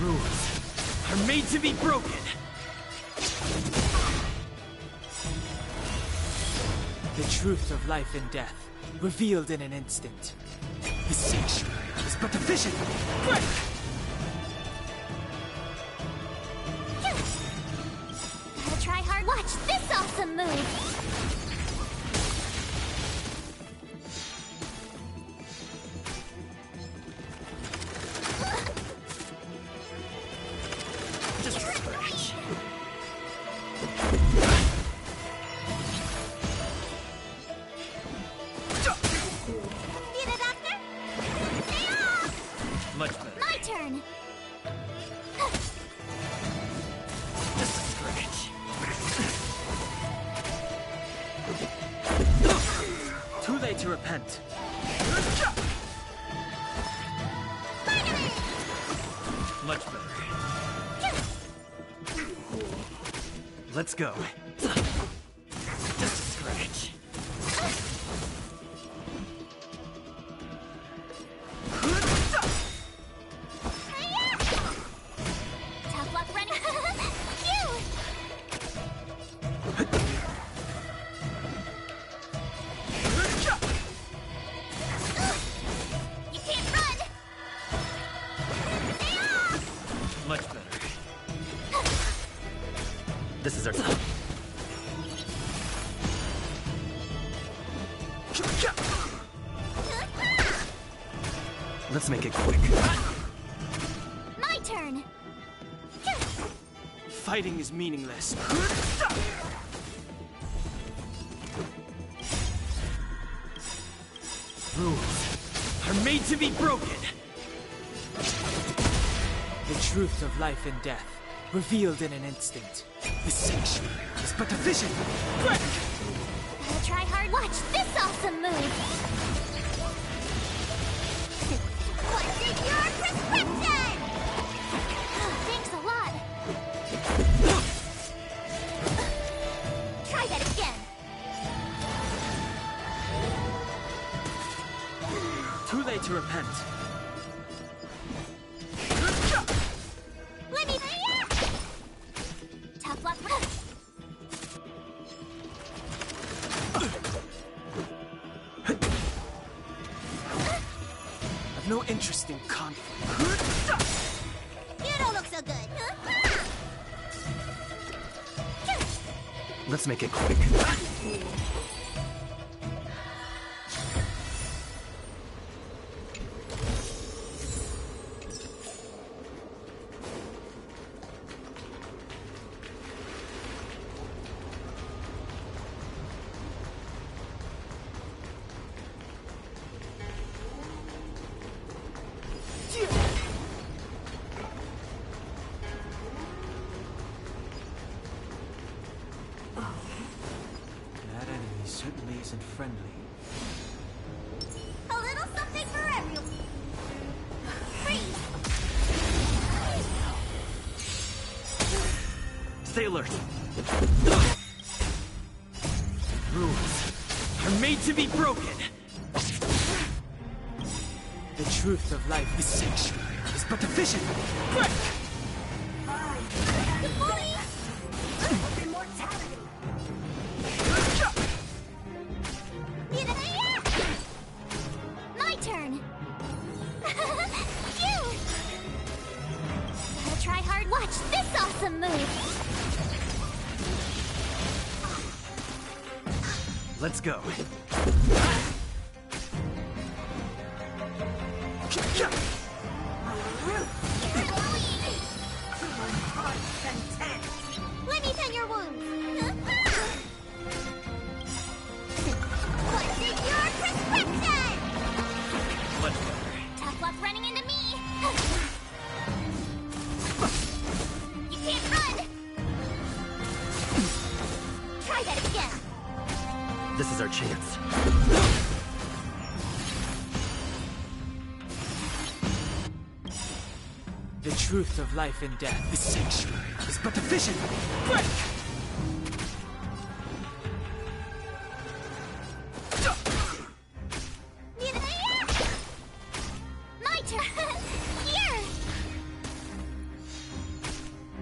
Rules are made to be broken. The truth of life and death, revealed in an instant. The sanctuary is but a vision. Break! Gotta try hard. Watch this awesome move. Much better. My turn. Just a scratch. Too late to repent. Much better. Let's go. Just a scratch. Tough luck running. Phew! You can't run. Stay off. Much better. This is our time. Let's make it quick. My turn! Fighting is meaningless. Rules are made to be broken. The truth of life and death, revealed in an instant. The sanctuary is but a vision. Gotta try hard. Watch this awesome move! What's in your prescription? Thanks a lot. Try that again. Too late to repent. Let me... Tough luck. I've no interest in conflict. You don't look so good. Let's make it quick. That enemy certainly isn't friendly. A little something for everyone. Freeze! Stay alert. Rules are made to be broken. The truth of life is sanctuary, is but a vision. Quick! My turn. Phew! Gotta try hard. Watch this awesome move. Let's go. Let me tend your wounds. What's in your prescription? Tough luck running into me. You can't run. Try that again. This is our chance. The truth of life and death, the sanctuary, is but a vision. Quick! My turn. Here.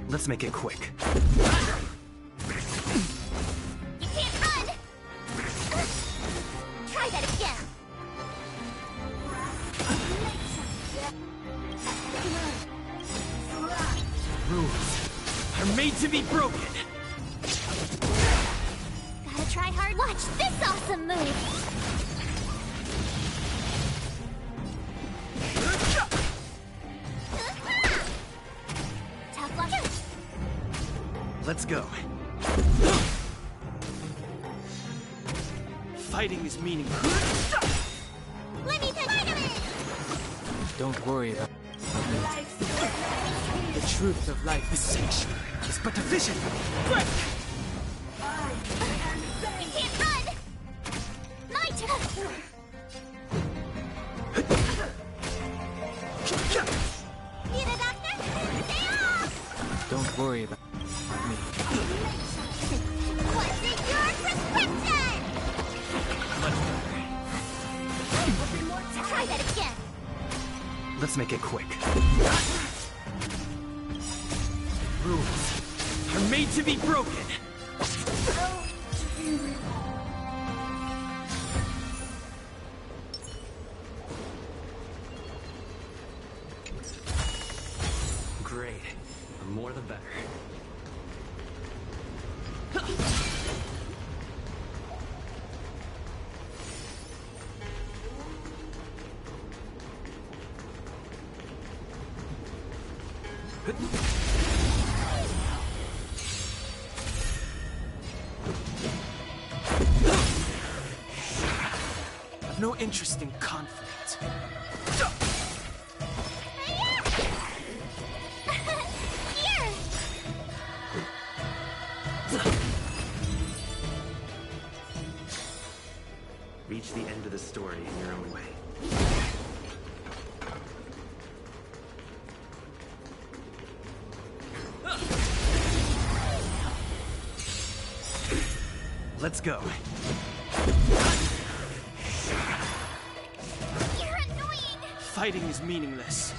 Let's make it quick. You can't run. Try that again. Rules are made to be broken. Gotta try hard. Watch this awesome move. Tough luck. Let's go. Fighting is meaningless. Let me take vitamin. Don't worry about it. The truth of life is sanctuary, is but a vision. Quick! You can't run. My turn. Need a doctor? Stay off. Don't worry about me. What's in your prescription? Try that again. Let's make it quick. Rules are made to be broken. Great. The more the better. I've no interest in conflict. Here! Reach the end of the story in your own way. Let's go. You're annoying! Fighting is meaningless.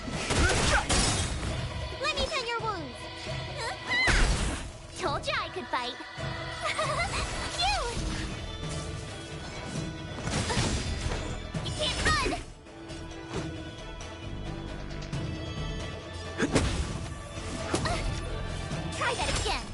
Let me tend your wounds. Told you I could fight. Phew! You can't run! Try that again.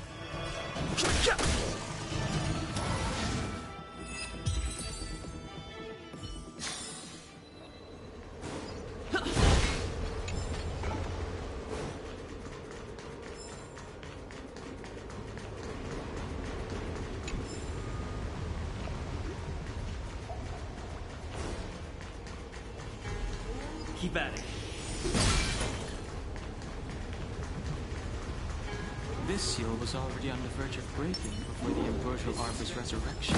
Keep at it. This seal was already on the verge of breaking before the Ambrosial Arbor's resurrection.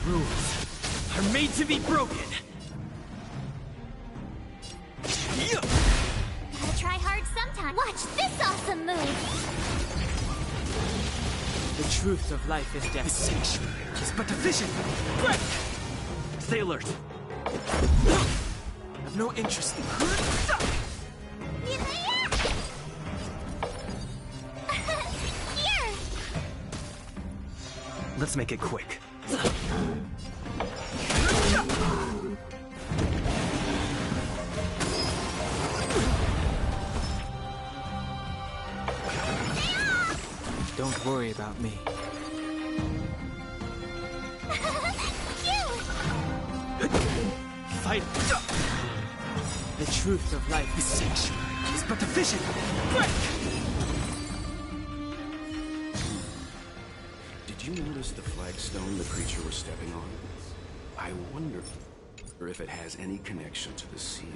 Rules are made to be broken. Gotta try hard sometime. Watch this awesome move! The truth of life is death. The sanctuary is but a vision. Break! Stay alert. I've no interest in Here! Let's make it quick. Don't worry about me. Fight! The truth of life is sanctuary is but a vision. Break! Did you notice the flagstone the creature was stepping on? I wonder if it has any connection to the seal.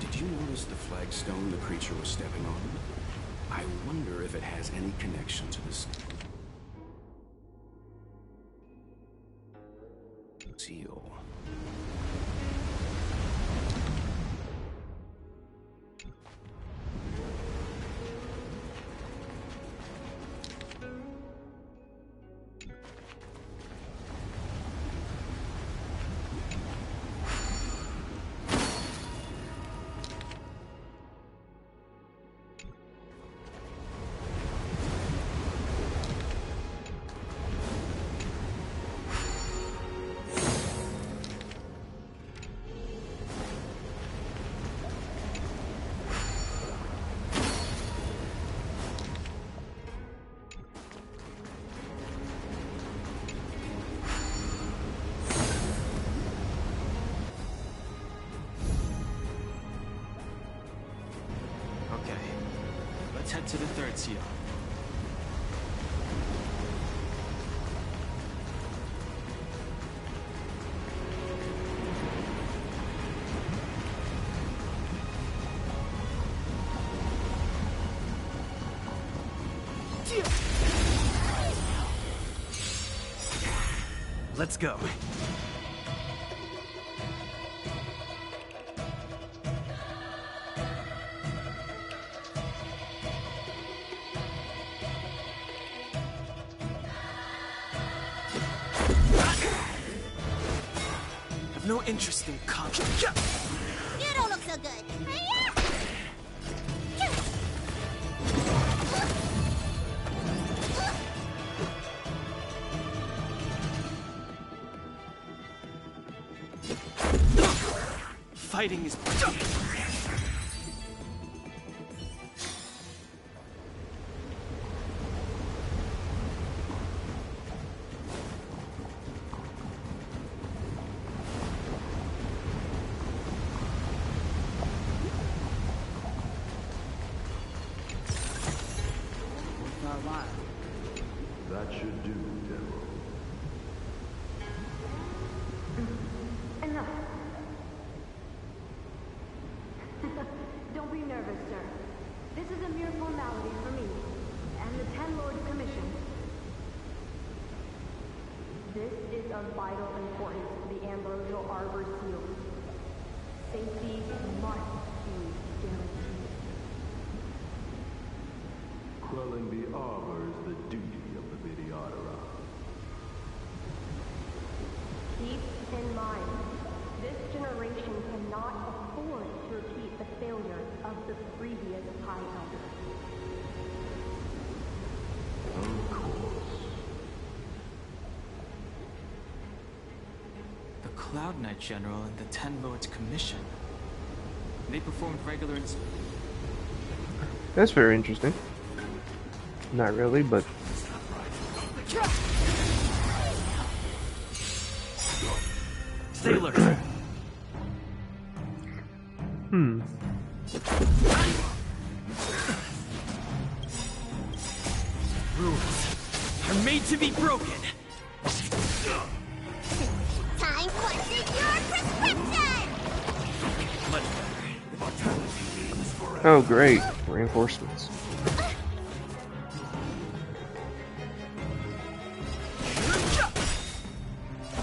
Did you notice the flagstone the creature was stepping on? I wonder if it has any connection to the seal. Let's head to the third seal. Let's go. I've no interest in conflict. You don't look so good. Fighting is... That should do, General. Enough. Don't be nervous, sir. This is a mere formality for me and the Ten Lords Commission. This is of vital importance to the Ambrosial Arbor Seal. Safety must be guaranteed. Quelling the Arbor is the duty of the Videodora. Keep in mind, this generation cannot afford to repeat the failure of the previous High Elder. Of course. The Cloud Knight General and the Ten Lords Commission. They performed regular That's very interesting. Not really, but... Stay alert. rules are made to be broken. Time for your prescription! Oh, great. Reinforcements.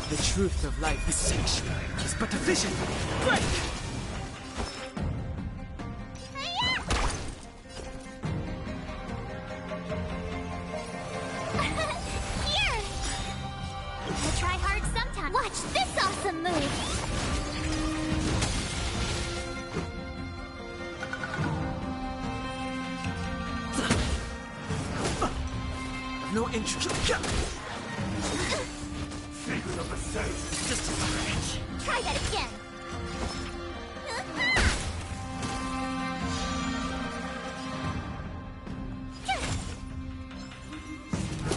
The truth of life is sanctuary, is but a vision. Break! Here! I'll try hard sometime. Watch this awesome move! No interest. Just a scratch. Try that again.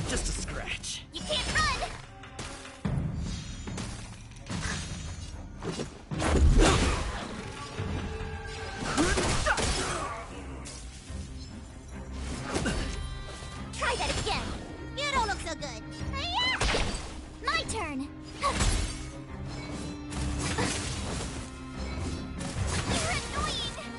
Just a scratch. You can't run. Try that again. You don't look so good. My turn. You're annoying.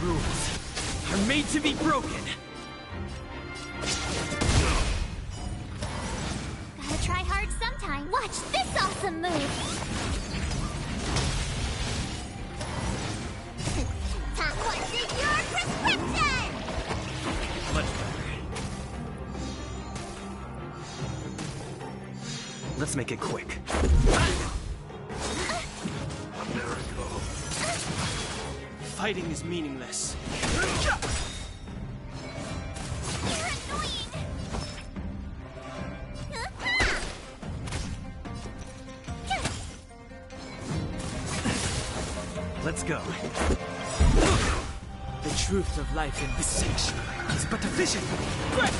Rules are made to be broken. Gotta try hard sometime. Watch this awesome move. Time what's in your prescription? Much better. Let's make it quick. Fighting is meaningless. Let's go. The truth of life in this sanctuary is but a vision. Break!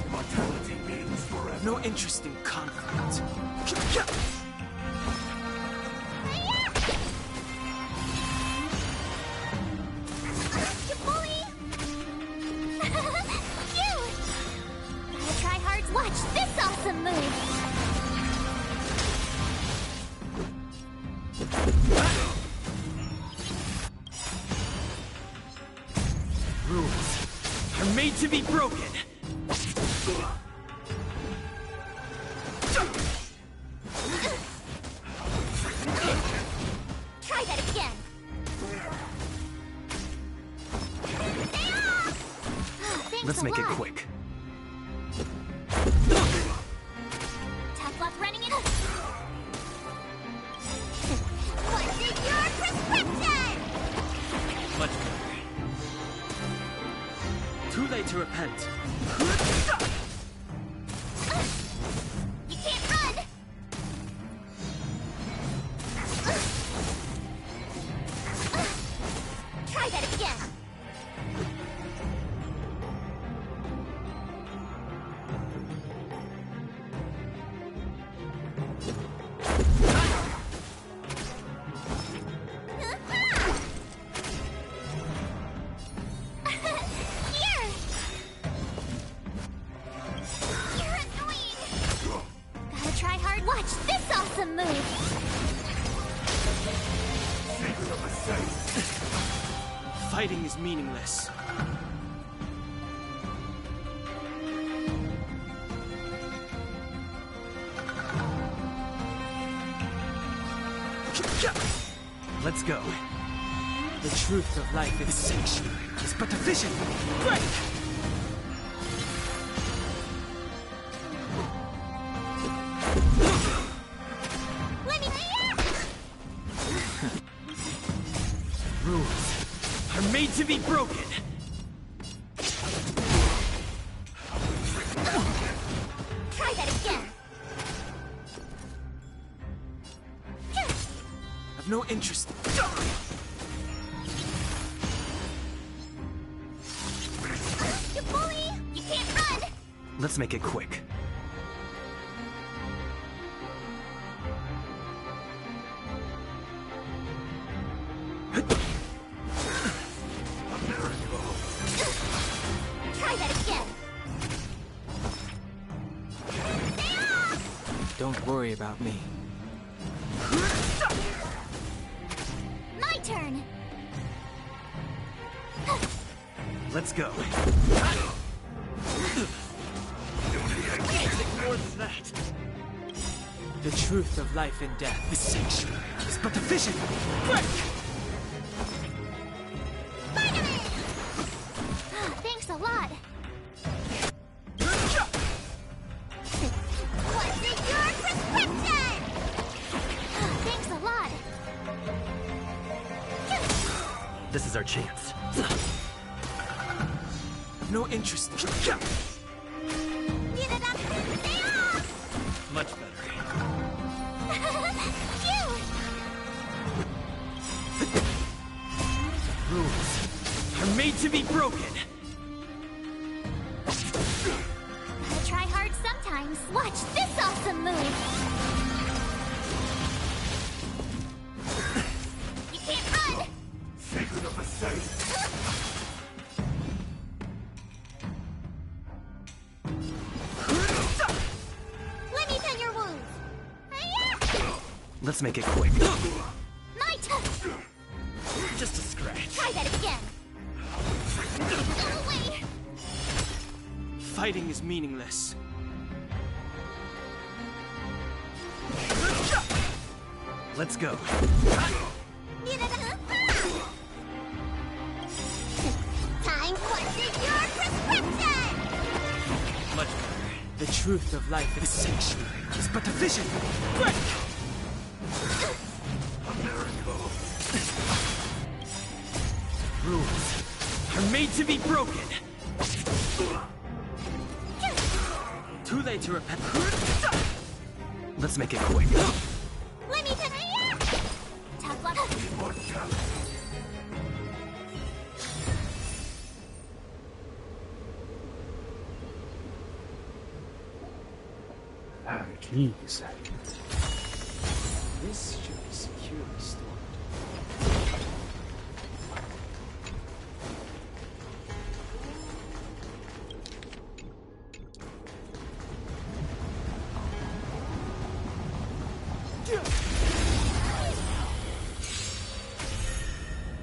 Mortality means forever. No interest in conflict. You bully! Cute! Gotta try hard. Watch this awesome move. Rules are made to be broken. Try that again. Stay off! Thanks Let's a make it lot. quick. Tough luck running in. What's in your prescription? Much better. Too late to repent. Try that again. Fighting is meaningless. Let's go. The truth of life is sanctuary is but a vision. Break! Rules are made to be broken. Try that again. I've no interest. You bully! You can't run! Let's make it quick. Try that again. Don't worry about me. My turn. Let's go. More than that. The truth of life and death is sanctuary is but a vision. Break! Thanks a lot. What's in your prescription? Thanks a lot. This is our chance. I've no interest. Much better. Rules are made to be broken. Gotta try hard sometimes. Watch this awesome move. You can't run. Secret of the safe. Let me pen your wounds. Let's make it quick. My turn. Just a scratch. Try that again. Go away. Fighting is meaningless. Let's go. Time. What's in your prescription? Much better. The truth of life is sanctuary is but a vision. Break! Rules are made to be broken. Too late to repent. Let's make it quick. Let me pen. Tough luck. Keys. This should be securely stored.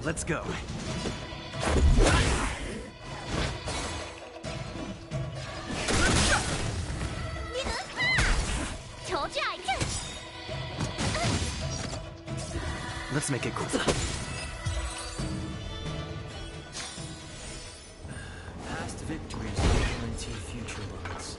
Let's go. Told ya I could. Let's make it quick. Past victories will guarantee future ones.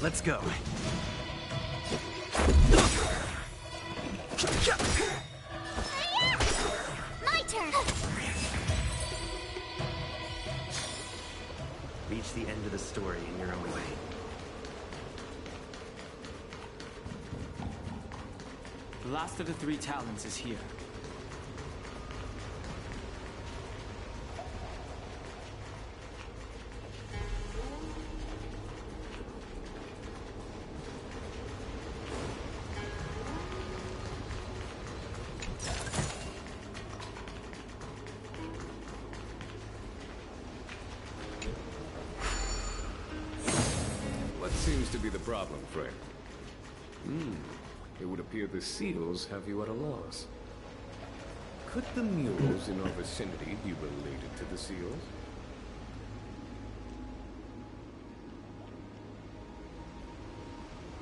Let's go. My turn! Reach the end of the story in your own way. The last of the 3 talents is here. What seems to be the problem, friend? It would appear the seals have you at a loss. Could the mules in our vicinity be related to the seals?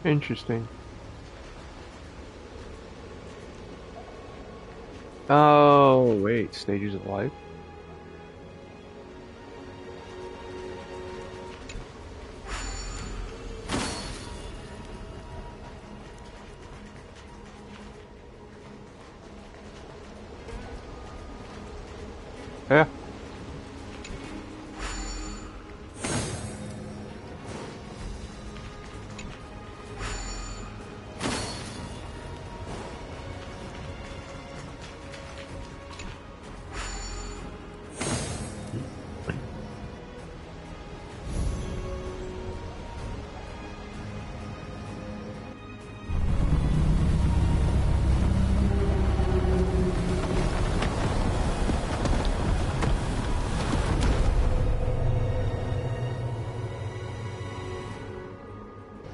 Interesting. Oh, wait, stages of life? Yeah.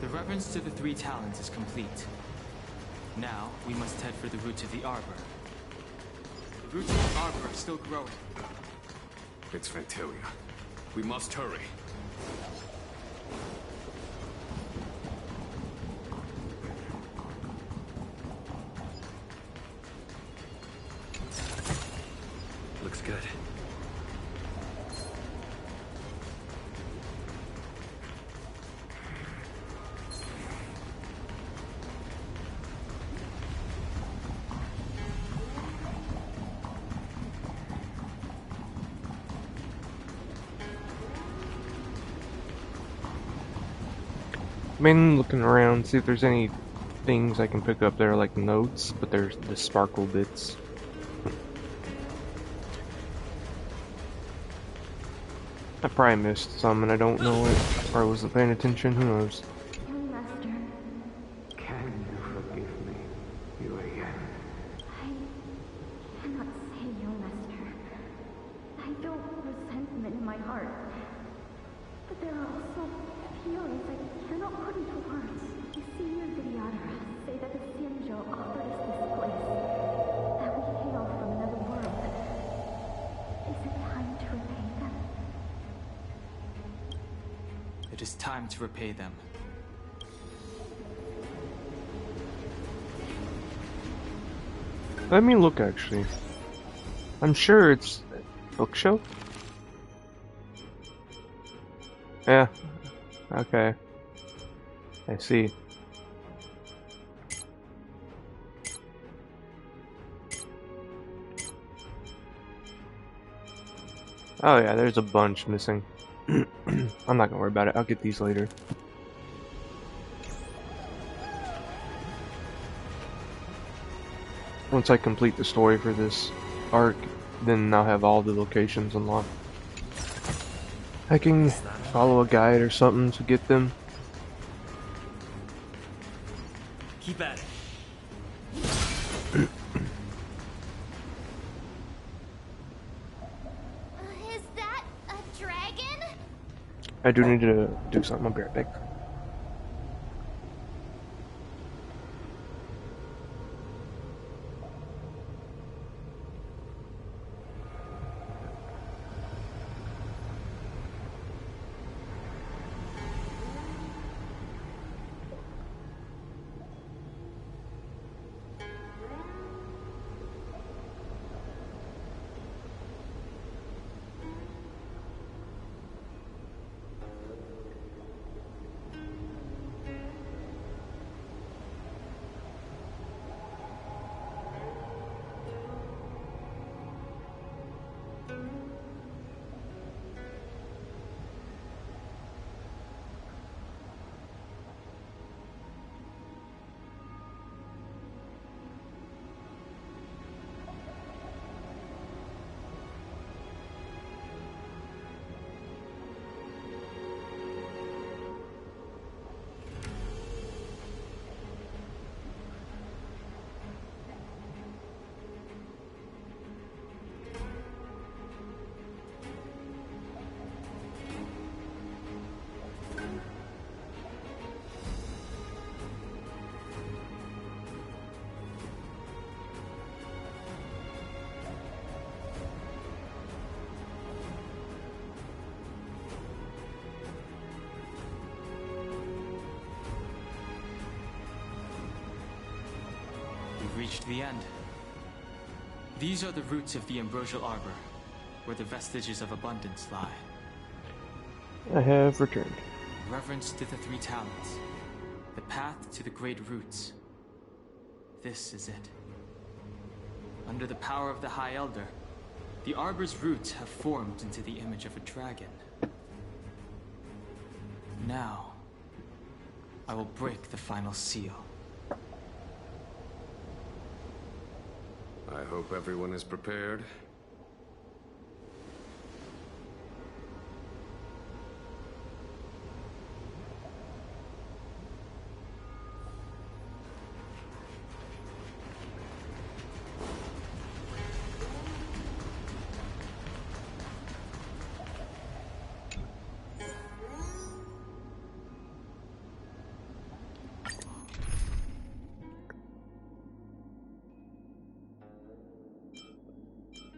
The reference to the 3 talents is complete. Now, we must head for the roots of the arbor. The roots of the arbor are still growing. It's Fantalia. We must hurry. Looks good. I've been looking around, see if there's any things I can pick up there, like notes, but there's the sparkle bits. I probably missed some and I don't know it, or I wasn't paying attention, who knows. Young master, Can you forgive me, Yuan? I cannot say, young master. I feel resentment in my heart. But there are also feelings I cannot put into words. You see your Vidyadhara say that the Xianzhou offered us this place, that we hail from another world. Is it time to repay them? It is time to repay them. Let me look, actually. I'm sure it's a bookshelf. Yeah. Okay. I see. Oh yeah, there's a bunch missing. I'm not gonna worry about it. I'll get these later. Once I complete the story for this arc, then I'll have all the locations unlocked. I can follow a guide or something to get them. Keep at it. Is that a dragon? I do need to do something. I'll be right back. We've reached the end. These are the roots of the Ambrosial Arbor, where the vestiges of abundance lie. I have returned. Reverence to the three talents. The path to the great roots. This is it. Under the power of the High Elder, the Arbor's roots have formed into the image of a dragon. Now, I will break the final seal. I hope everyone is prepared.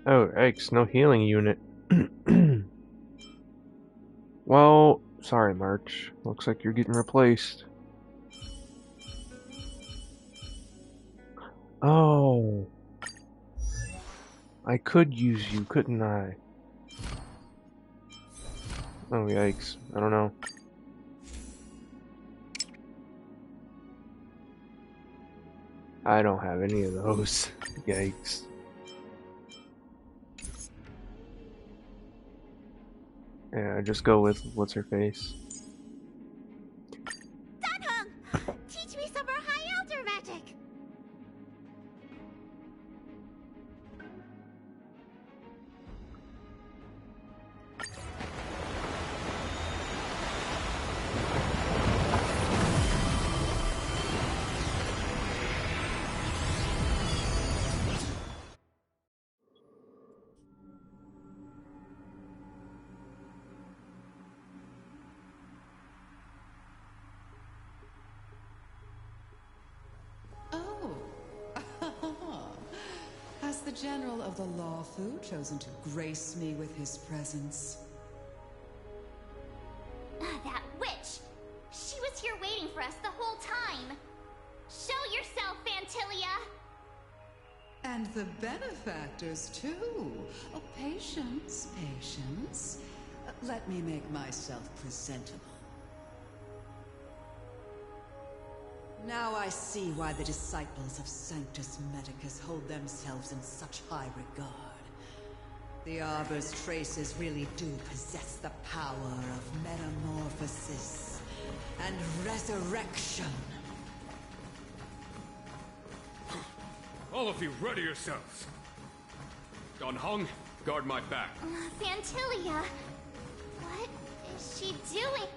Oh, yikes, no healing unit. Well, sorry, March. Looks like you're getting replaced. Oh. I could use you, couldn't I? Oh, yikes. I don't know. I don't have any of those. Yikes. Yeah, just go with what's her face. Danheng! Teach me some more High Elder magic! Has the General of the Lawfu chosen to grace me with his presence? That witch! She was here waiting for us the whole time! Show yourself, Fantilia! And the benefactors, too. Oh, patience, patience. Let me make myself presentable. Now I see why the disciples of Sanctus Medicus hold themselves in such high regard. The Arbor's traces really do possess the power of metamorphosis and resurrection. All of you, ready yourselves. Danheng, guard my back. Fantilia! What is she doing?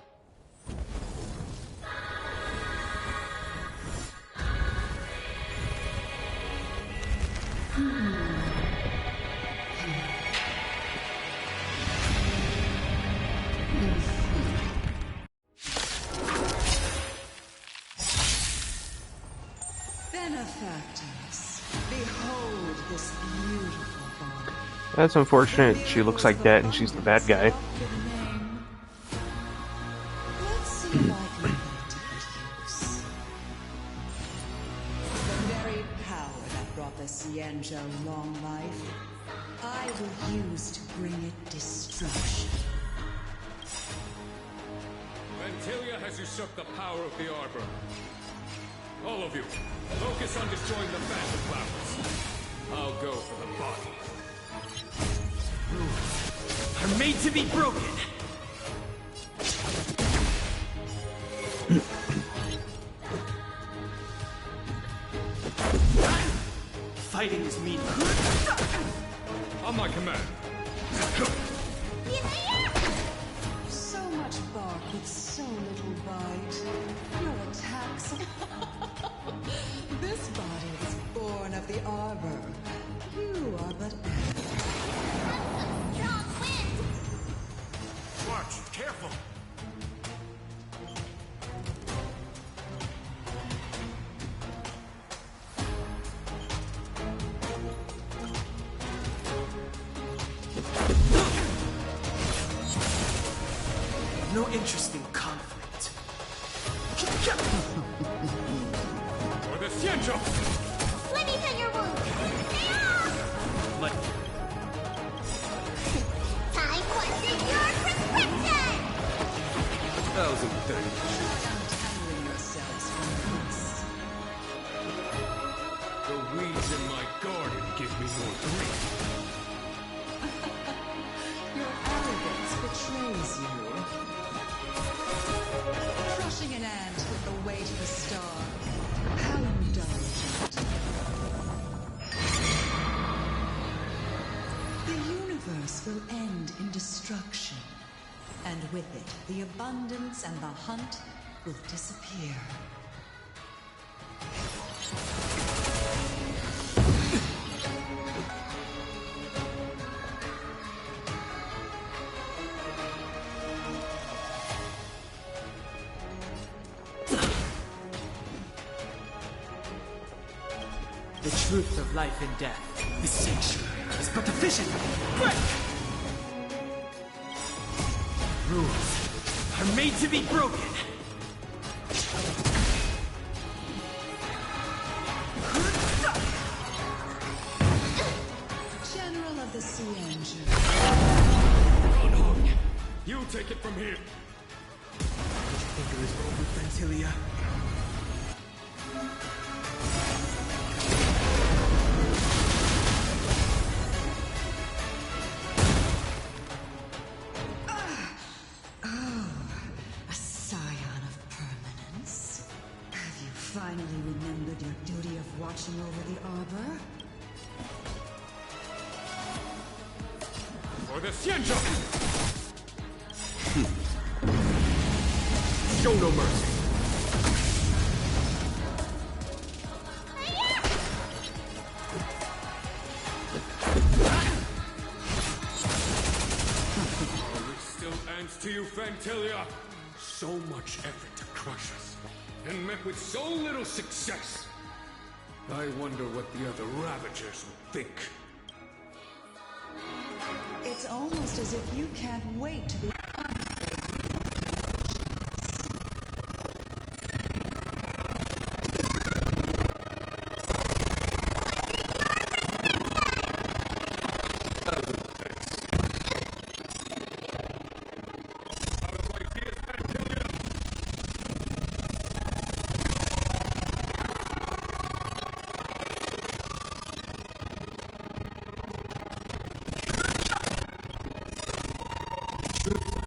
Benefactors, behold this beautiful body. That's unfortunate. She looks like that and she's the bad guy. Let's see if I can put it to good use. The very power that brought the Xianzhou long life, I will use to bring it destruction. Fantilia has usurped the power of the Arbor. All of you, focus on destroying the Phantom Flowers. I'll go for the body. Rules are made to be broken! Fighting is meaningless. On my command. So much bark with so little bite. Your attacks. This body was born of the Arbor. You are but Strong wind! March, careful! No interest in conflict. For the Xianzhou! let... Time for your prescription! 1030. Untangling yourselves from this. The weeds in my garden give me more grief. Your arrogance betrays you. Crushing an ant with the weight of a star. How indulgent. The universe will end in destruction. And with it, the abundance and the hunt will disappear. The truth of life and death. This sanctuary is but a vision. Break! Rules are made to be broken. General of the Cianjo. Unhung, you take it from here. Did you think it was over, Ventilia? A scion of permanence. Have you finally remembered your duty of watching over the arbor? For the Xianzhou! Show no mercy. To you, Fantilia. So much effort to crush us, and met with so little success. I wonder what the other Ravagers would think. It's almost as if you can't wait to be... Truth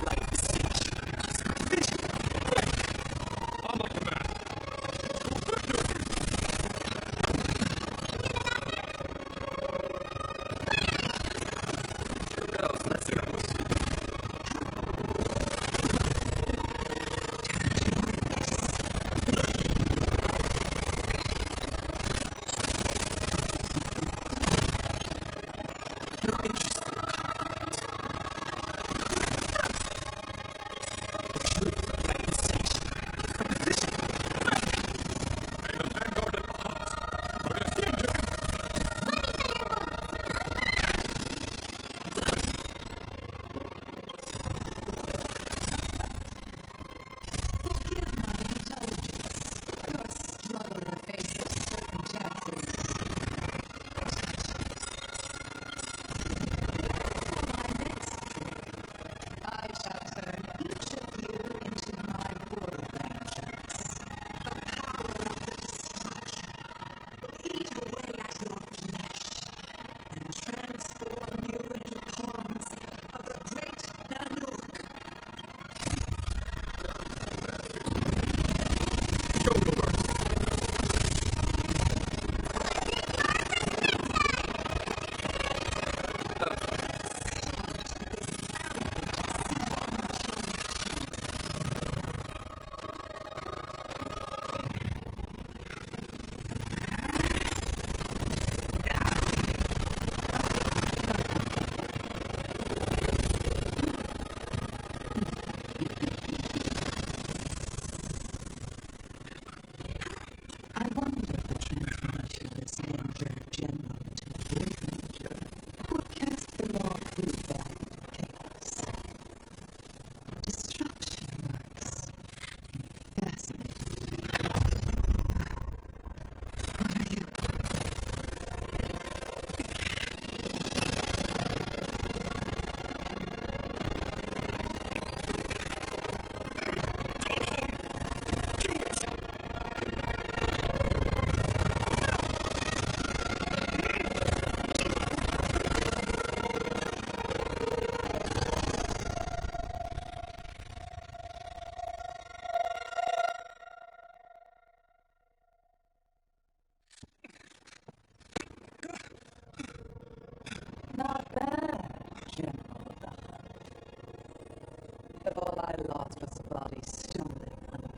If all I lost was a body stolen unaware.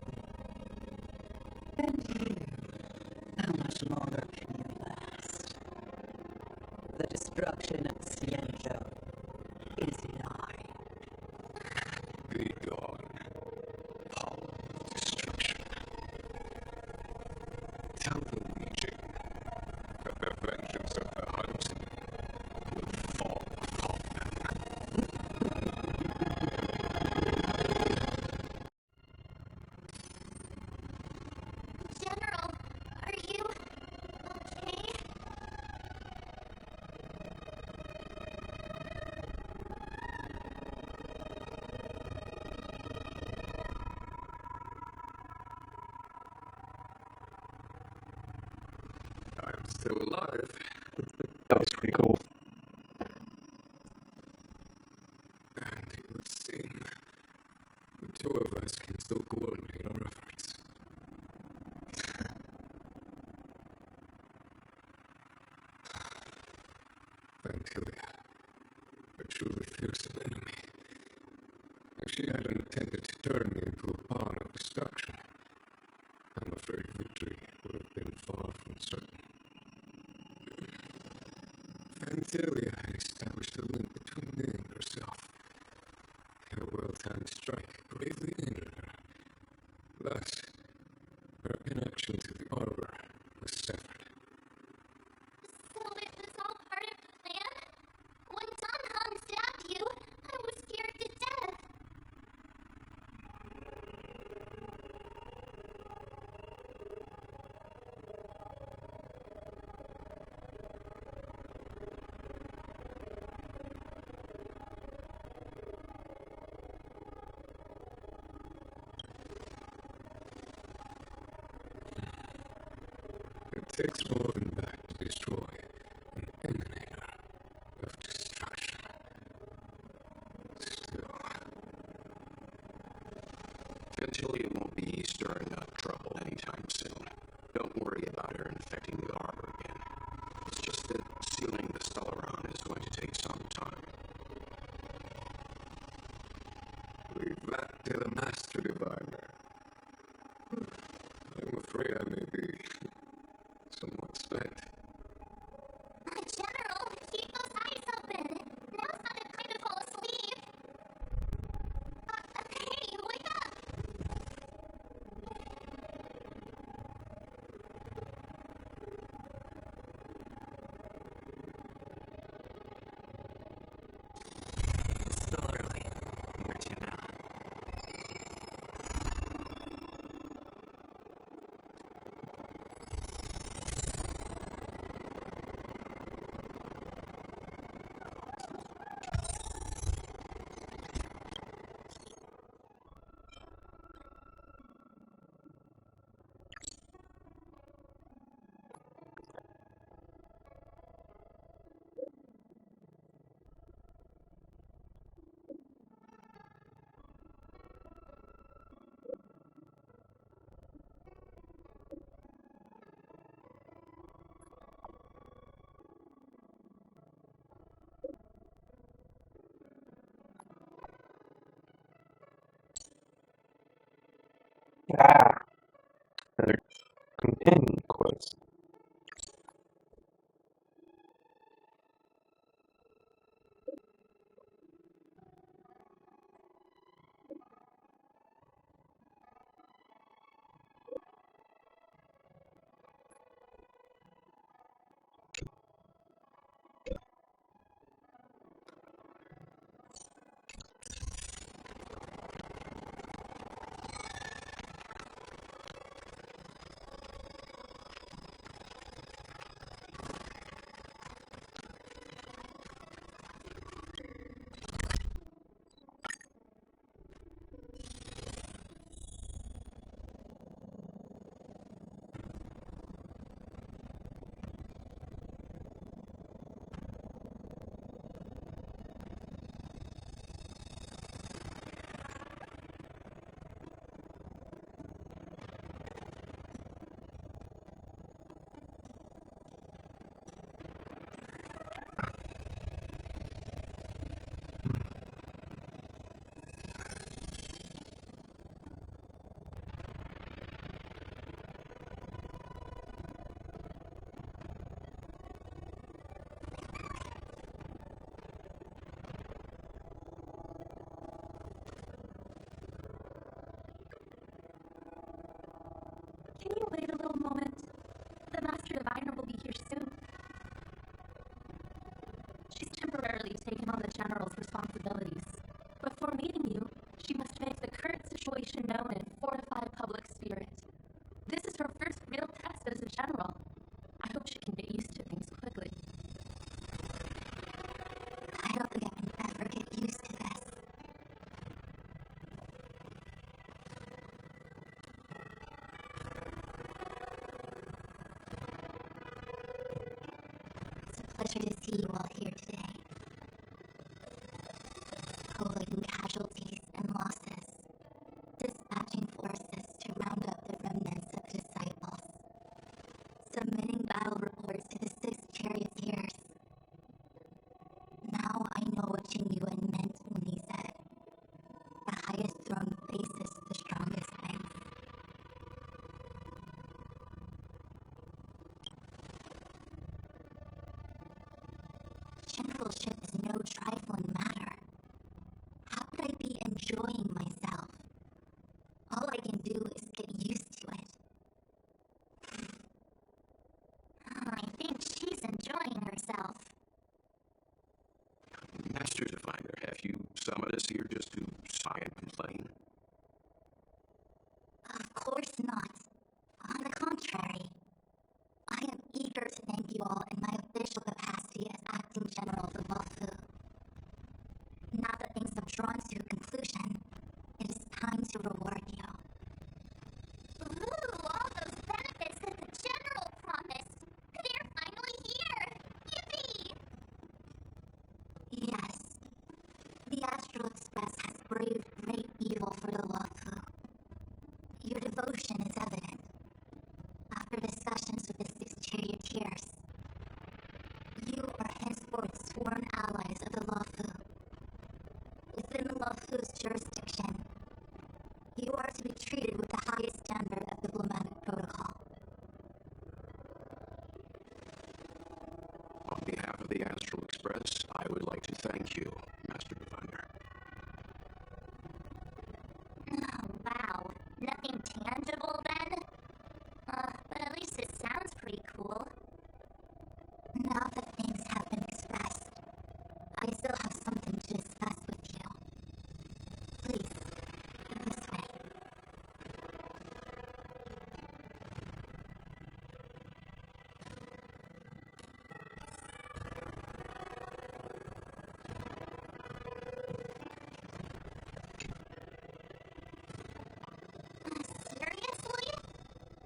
And you, how much longer can you last? The destruction of Xianzhou is nigh. Be gone. Power of destruction. Tell the Legion that the vengeance of the hunt will fall upon them. General, are you okay? I'm still alive. That was pretty cool. And it would seem the two of us can still coordinate our efforts. Vantilia, a truly fearsome enemy. If she hadn't intended to turn me into a pawn of destruction, I'm afraid victory would have been far from certain. Vantilia had established a link between me and herself. Her well-timed strike gravely injured her. Thus, her connection to the arbor was severed. So it was all part of the plan? When Don Hung stabbed you, I was scared to death. It takes more than that to destroy an emanator of destruction. Still, Vantilia won't be stirring up trouble anytime soon. Don't worry about her infecting the arbor again. It's just that sealing the Stellaron is going to take some time. leave that to the Master Diviner. I'm afraid I may be somewhat pleasure to see you all here today. Collating casualties and losses, dispatching forces to round up the remnants of the disciples, submitting battle reports to the 6 charioteers. Now I know what Jingyuan meant when he said, the highest throne faces the strongest things. Generalship is no trifling matter. How could I be enjoying myself? All I can do is get used to it. I think she's enjoying herself. Master Diviner, have you summoned us here just to sigh and complain? Of course not. On the contrary, I am eager to thank you all in my official capacity as acting general of the Wafu. Now that things have drawn to a conclusion, it is time to reward you. Ooh, all those benefits that the General promised! They're finally here! Yippee! Yes, the Astral Express has braved great evil for the Wafu. Your devotion is evident. After discussions with the 6 charioteers, you are henceforth sworn allies of the Wafu. Within the Wafu's jurisdiction, you are to be treated with the highest standard of diplomatic protocol. On behalf of the Astral Express, I would like to thank you, Master Diviner. Oh, wow. Nothing tangible then? But at least it sounds pretty cool. Now that things have been expressed, I still have something to discuss with you. Please, this way. Seriously?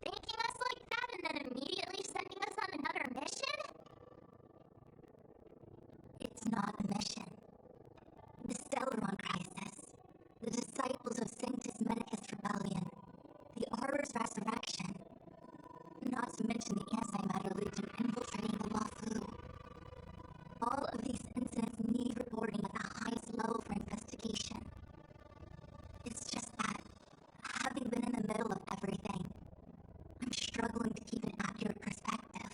Thanking us like that and then immediately sending us on another mission? It's not a mission. The Stellaron crisis, the disciples of Sanctus Medicus rebellion, the Arbor's resurrection, not to mention the Antimatter Legion infiltrating the Wafu. All of these incidents need reporting at the highest level for investigation. It's just that, having been in the middle of everything, I'm struggling to keep an accurate perspective.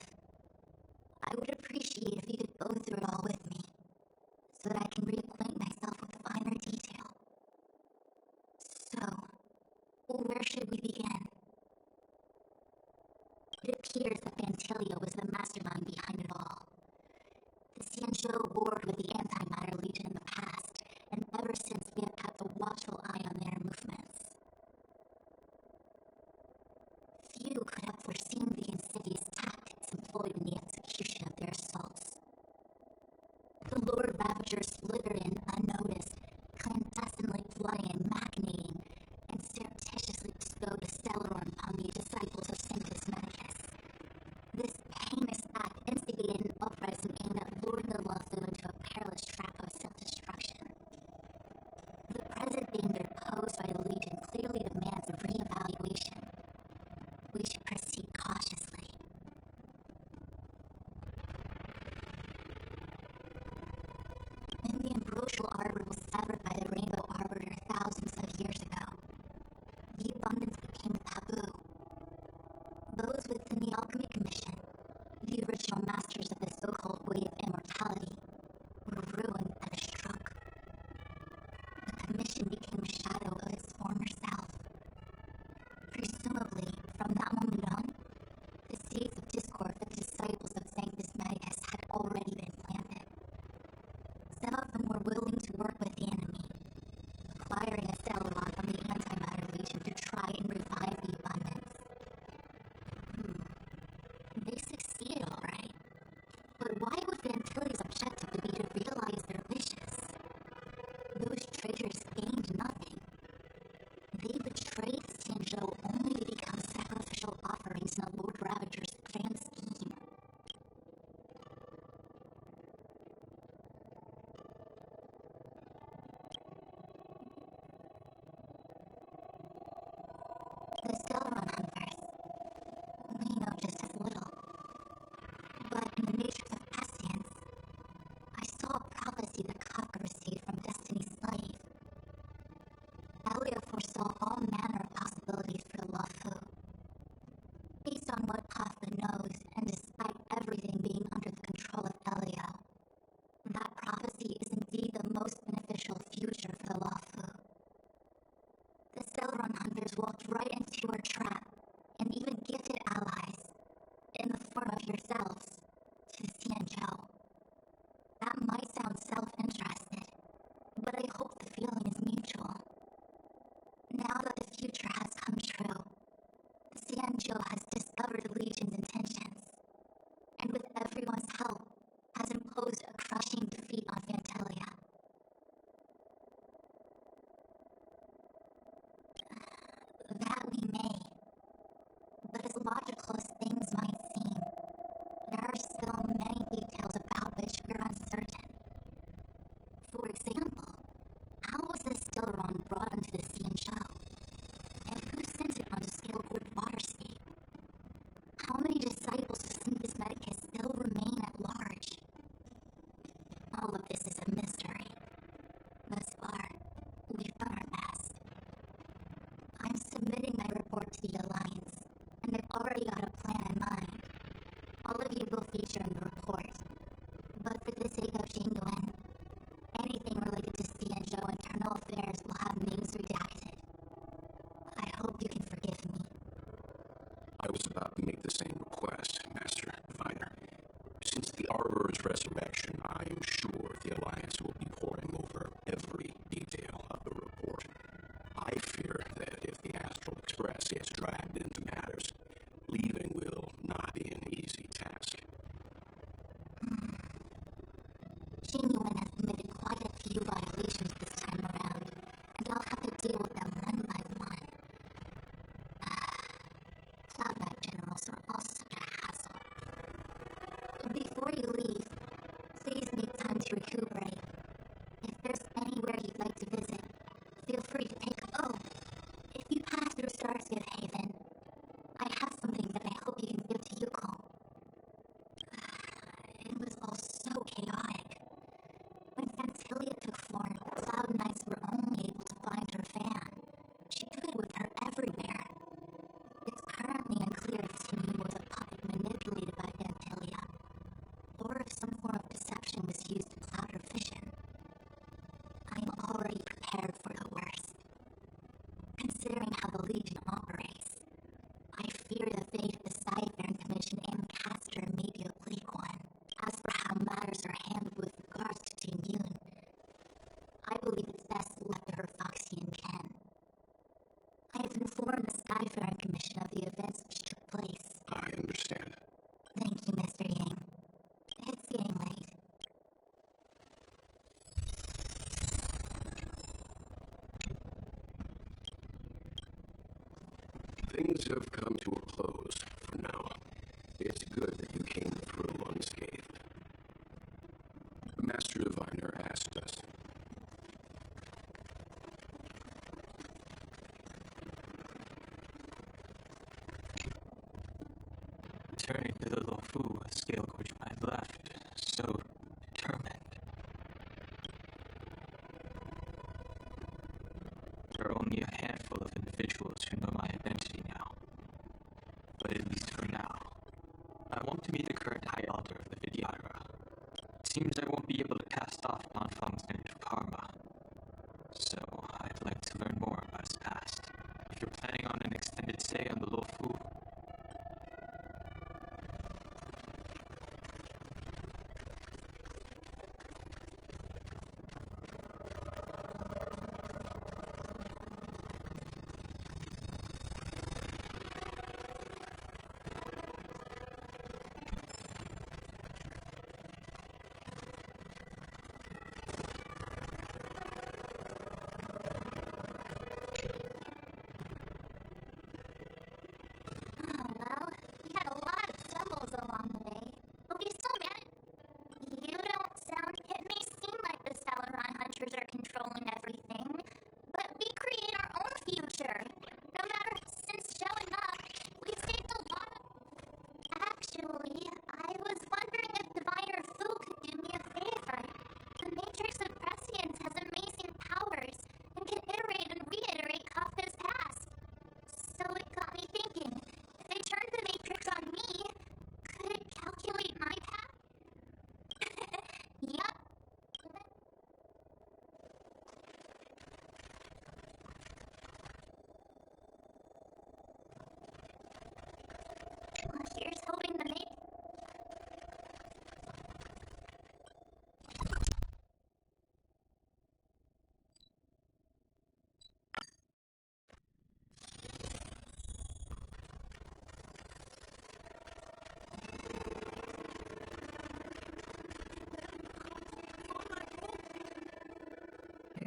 I would appreciate if you could go through it all with me, so that I can reacquaint myself with finer detail. So, where should we begin? It appears that Fantilio was the mastermind behind it all. The Xianzhou warred with the Antimatter Legion in the past, and ever since we have kept a watchful eye on their movements. Few could have foreseen the insidious tactics employed in the execution of their assaults. The Lord Ravager slithered in unnoticed, clandestinely plotting and machinating, and surreptitiously bestowed a Stellaron upon the disciples of Sanctus Medicus. This heinous act instigated an uprising aimed at luring the Wafu into a perilous trap of self-destruction. The present danger posed by the Legion clearly demands a re-evaluation. We should proceed cautiously. everyone's help has imposed a crushing defeat on Fantelia. That we may. But as logical as things might seem, there are still many details about which we're uncertain. For example, how was the Stellaron brought onto the sea and shell? And who sent it onto Scalewood Waterscape? How many disciples of Sanctus Medicus still remain at large? All of this is a mystery. Thus far, we've done our best. I'm submitting my report to the Alliance, and I've already got a plan in mind. All of you will feature in the report. But for the sake of Genuine, anything related to Cianzhou internal affairs will have names redacted. I hope you can forgive me. I was about to make the same request, Master Diviner. Since the Arbor's resurrection, I am sure the Alliance will be poring over every detail of the report. I fear that if the Astral Express gets dragged into matters, leaving will not be an easy task. Genuine has committed quite a few violations this time around, and I'll have to deal with them one by one. Cloud Knight generals are all such a hassle. Before you leave, please make time to recuperate. If there's anywhere you'd like to visit, feel free to take a oh. If you pass through Starscape Haven, I have something that I hope you can give to Yuko. It was all so chaotic. When Fantelia took form, the Cloud Knights were only able to find her fan. She took it with her everywhere. It's currently unclear if Timmy was a puppet manipulated by Fantelia, or if some form of deception was used to cloud her vision. I am already prepared for the worst. Considering how the Legion operates, I fear the fate of the Cypher Commission and Caster may be a bleak one. As for how matters are handled with regards to Team Yun, I believe it's best left to her Foxy and Ken. I have informed the Skyfaring Commission of the events which took place. I understand. Thank you, Mr. Yang. It's getting late. Things have come to a close for now. It's good that you came through unscathed. The Master Diviner asked us. Returning to the Lofu, a scale which I left, so determined. There are only a handful of individuals who know my identity now. But at least for now, I want to meet the current High Elder of the Vidyadhara. It seems I won't be able to cast off Donfang's negative karma. So I'd like to learn more about his past. If you're planning on an extended stay on the Lofu,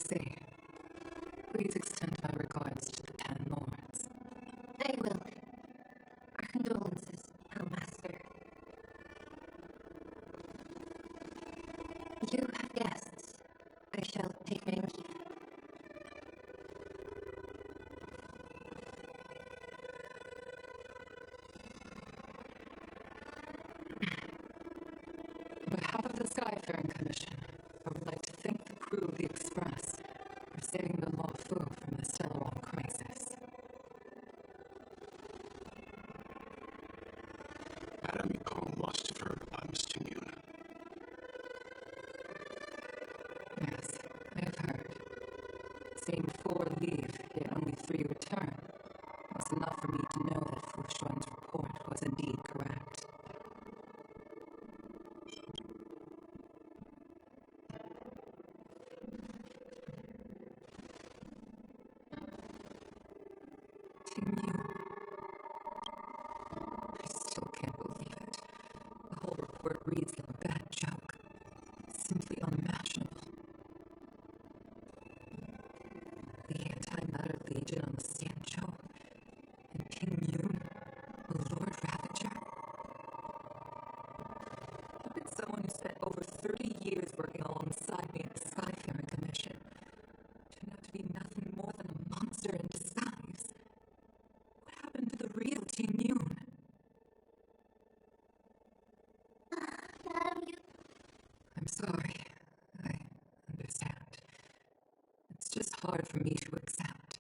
see. Please extend my regards to the 10 lords. I will. Our condolences, Master. You have guests. I shall take my leave. On behalf of the Skyfaring Commission, I would like to thank the crew of the Express for saving the Lawfu from the Stellaron crisis. Madame Yukong must have heard about Miss Tingyun. Yes, I have heard. Seeing 4 leave, yet only 3 return, was enough for me to know that Fu Xuan's report was indeed correct. I still can't believe it. The whole report reads like a bad joke. Simply unimaginable. The anti-matter legion on the Xianzhou, and King Yun, the Lord Ravager. How did someone who spent over 30 years working alongside me at the Skyfaring Commission turn out to be nothing more than a monster in disguise? What happened to the real King Yun? I'm sorry. I understand. It's just hard for me to accept.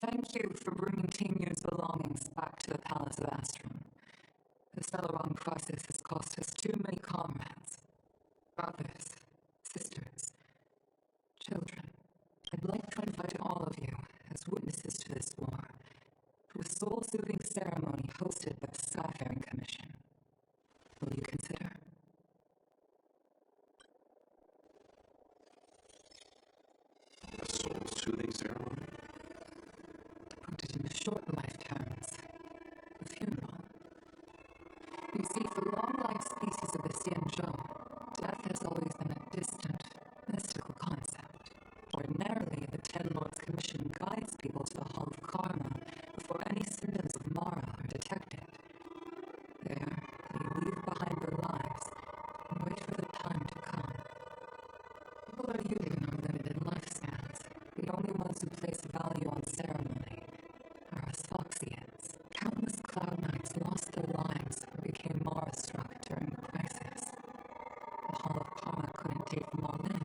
Thank you for bringing Ting Yun's belongings back to the Palace of Astron. The Stellaron crisis has cost us too many comrades. Brothers, sisters, children. I'd like to invite all of you, as witnesses to this war, to a soul-soothing ceremony hosted by the Skyfaring Commission. Will you consider? A soul-soothing ceremony? To put it into short life terms, a funeral. You see, for long-life species of the Xianzhou, death has always been a distant, mystical concept. Ordinarily, the 10 Lords Commission guides people to the Hall of Karma before any symptoms of Mara are detected. There, they leave behind their lives and wait for the time to come. People are using our limited lifespans. The only ones who place value on ceremony are us Foxians. Countless Cloud Knights lost their lives or became Mara-struck during the crisis. The Hall of Karma couldn't take them all in,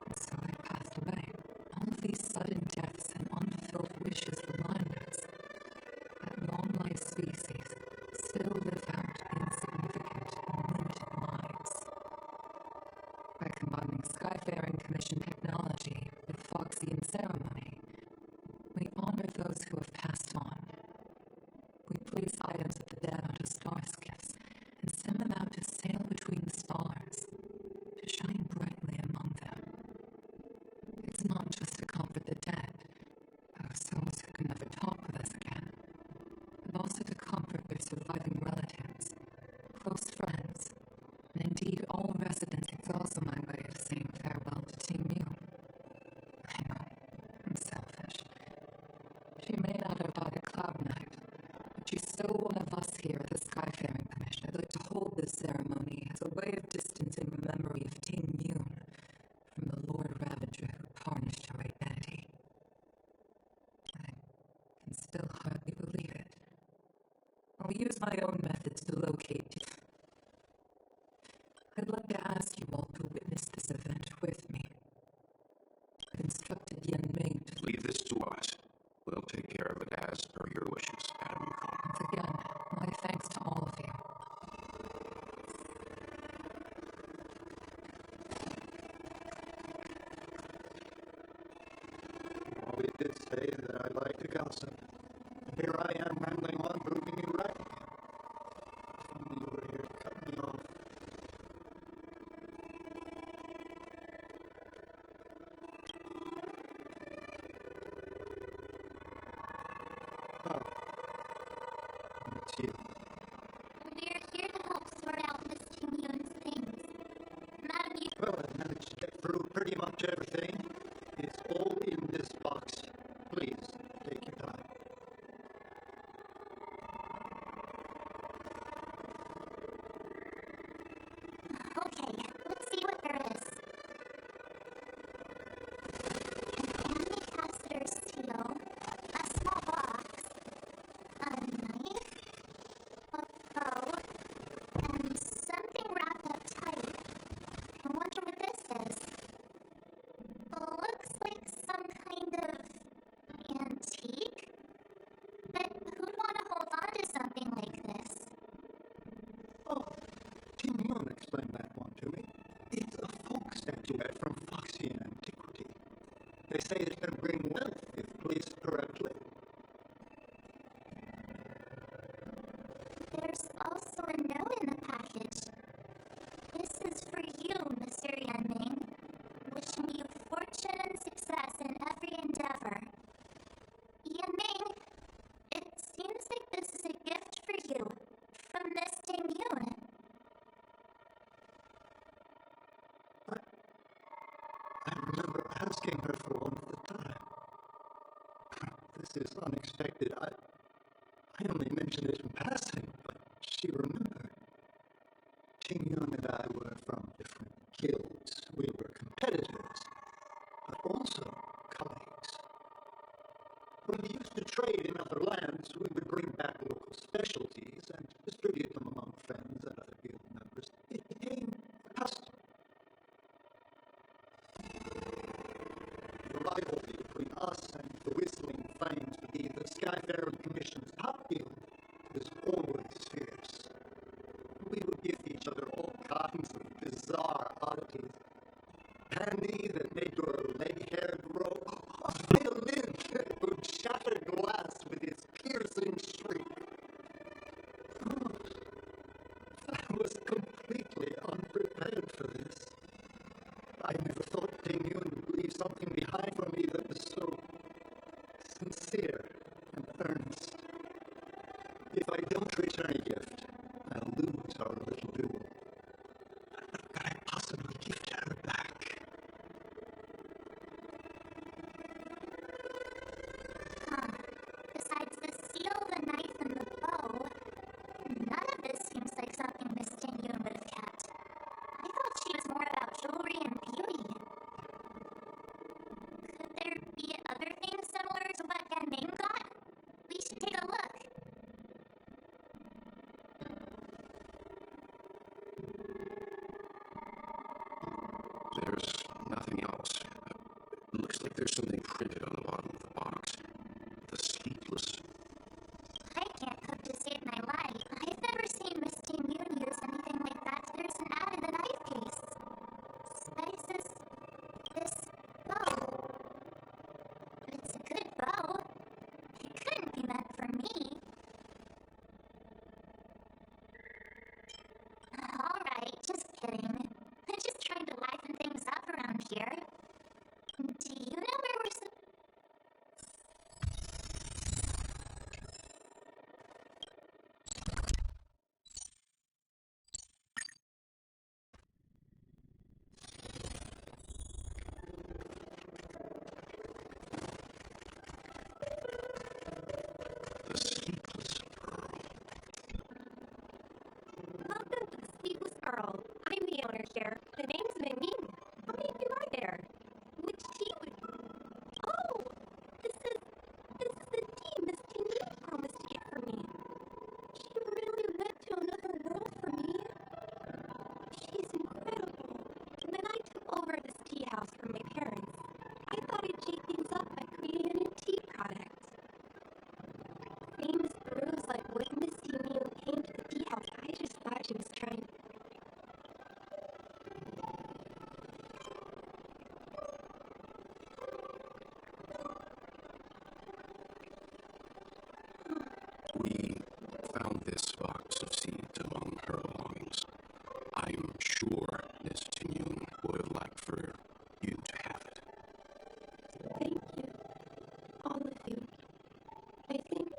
and so they passed away. All of these sudden deaths and unfulfilled wishes remind us that long-life species still live out insignificant and limited lives. By combining Skyfaring Commission technology with Foxian ceremony, we honor those who have passed on. We place items of the dead onto star skiffs and send them out to sail between the stars, to shine brightly among them. It's not just to comfort the dead, those souls who can never talk with us again, but also to comfort their surviving relatives, close friends, and indeed all residents. It's also my way of saying farewell to Ting Yun. I know, I'm selfish. She may not have died a Cloud Knight, but she's still one of us here at the Skyfaring Commission. I'd like to hold this ceremony as a way of distancing the memory of Ting Yun from the Lord Ravager who tarnished her identity. I can still hardly believe it. I'll use my own methods to locate you. I'd like to ask you all to witness this event with me. I've instructed Yan Ming to Leave this to us. We'll take care of it as per your wishes, Madame Yukong. once again, my thanks to all of you. Well, we did say that I'd like to gossip. Here I am rambling on, proving you right. Only you were here to cut me off. Oh. It's you. We're here to help much everything is all in this box. Please, take your time. Okay, let's see what there is. An anticapacitor seal, a small box, a knife, a bow, and something wrapped up tight. I wonder what this is. Looks like some kind of antique? But who'd want to hold on to something like this? Oh, Tim Young explained that one to me. It's a folk statuette from Foxian antiquity. They say it can bring wealth if placed correctly. There's also a note in the package. This is for you, Mr. Yanming. Wishing you fortune and success in every endeavor. Yanming, it seems like this is a gift for you from Miss Ting Yun. I remember asking her for one at the time. This is unexpected. I only mentioned it in passing, but she remembered. Ting Yun and I were from different guilds. We were competitors, but also colleagues. When we used to trade in other lands, we would bring back local specialties and distribute them among friends and other guild members. It became a custom. The rivalry between us and the Whistling Flames to be the Skyfaring Commission's top guild was always fierce. We would give each other all kinds of bizarre oddities. Candy that made your leg hair grow. A violin that would shatter glass with its piercing shriek. Oh, I was completely unprepared for this. I never thought Ting Yun would leave something behind for me that was so sincere and earnest. If I don't return a gift, I'll lose our little duel. Could I possibly gift her back? Besides the seal, the knife, and the bow, none of this seems like something Miss Ting Yun would have kept. I thought she was more about jewelry and beauty. Could there be other things similar to what Yan Ming got? We should take a look. There's nothing else. It looks like there's something printed on the bottom of the box. The sleepless. I can't cook to save my life. I've never seen Miss Ting Yun use anything like that. There's an ad in the knife case. Spices this bow. It's a good bow. It couldn't be meant for me. Alright, just kidding. I'm just trying to liven things up around here. Do you know where we're The sleepless pearl. Welcome to the Sleepless Pearl. I'm the owner here. My name's Ming. How many of you are there? Which tea would you? Oh, this is the tea Miss Ting Yun promised to get for me. She really went to another world for me. She's incredible. When I took over this tea house from my parents, I thought I'd shake things up by creating a new tea product. Famous brews like when Miss Ting Yun came to the tea house, I just thought she was trying. We found this box of seeds among her belongings. I'm sure Miss Ting Yun would have liked for you to have it. Thank you, all of you. I think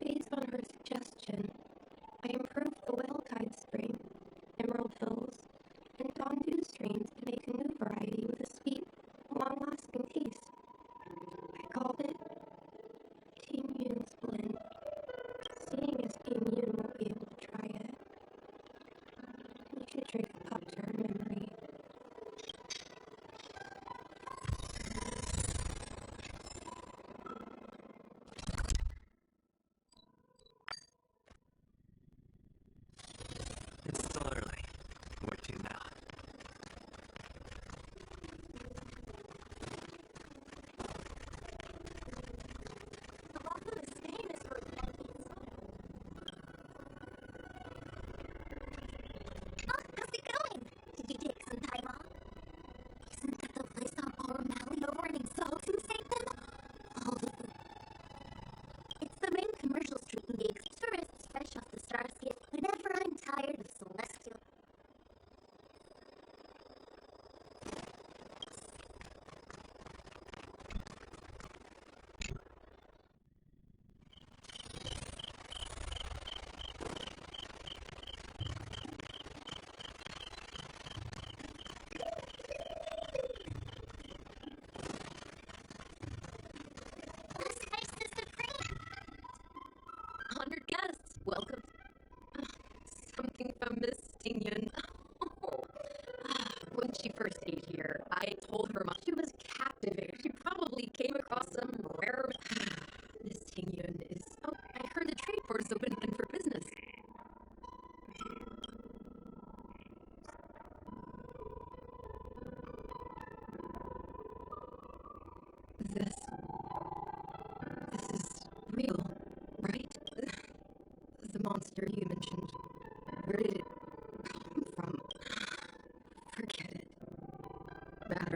based on her suggestion, I improved the well tie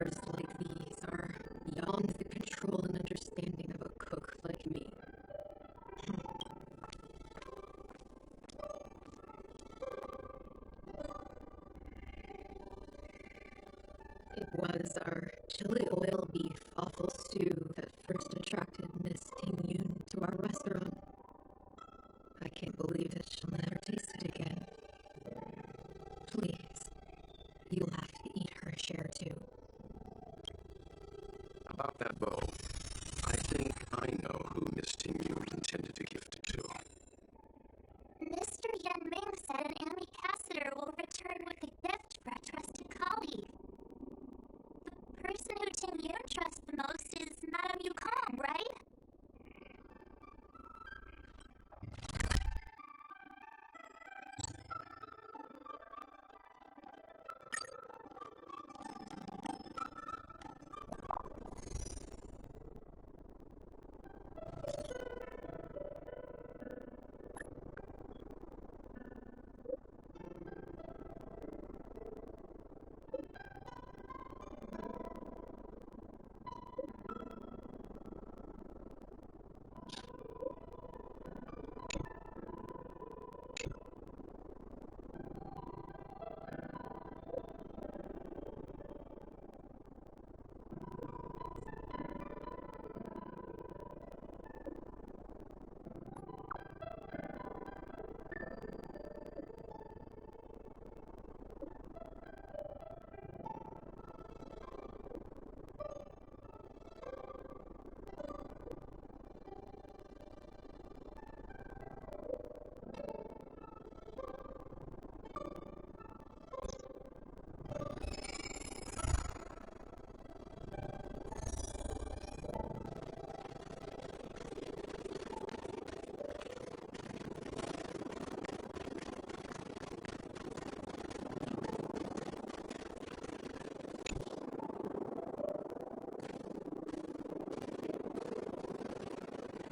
matters like these are beyond the control and understanding of a cook like me. It was our chili oil beef offal stew that first attracted Miss Ting Yun to our restaurant. I can't believe that she'll never taste it again. Please, you'll have to eat her share too. About that bow, I think I know who Miss Ting Yun intended to gift it to. Mr. Yan Ming said an ambassador will return with a gift for a trusted colleague. The person who Ting Yun trusts the most is Madame Yukong, right?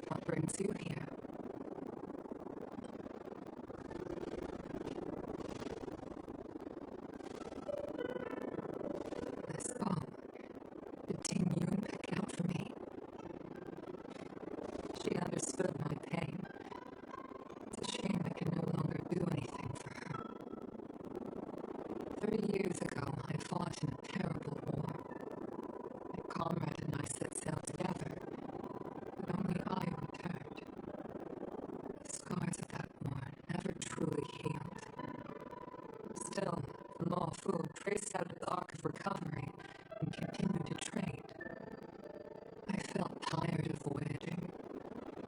What brings you here? This bow, did Ting Yun pick out for me? She understood my pain. It's a shame I can no longer do anything for her. 30 years ago, I fought in a terrible war. My comrade and I set sail together, but only I returned. The scars of that war never truly healed. Still, the Law Fu traced out its arc of recovery and continued to trade. I felt tired of voyaging.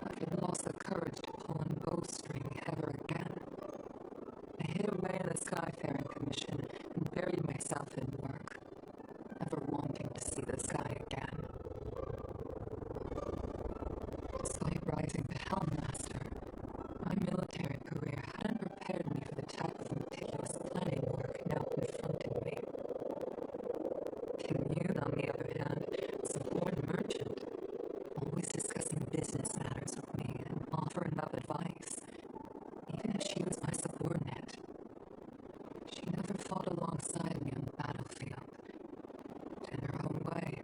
I had lost the courage to pull on bowstring ever again. I hid away in the Skyfaring Commission and buried myself in work, never wanting to see the sky again. Despite rising to Helmmaster, my military career hadn't prepared me for the type of meticulous planning work now confronting me. Ting Yun, on the other hand, was a born merchant, always discussing business matters with me and offering up advice, even if she was my subordinate. She never fought alongside me on the battlefield. In her own way,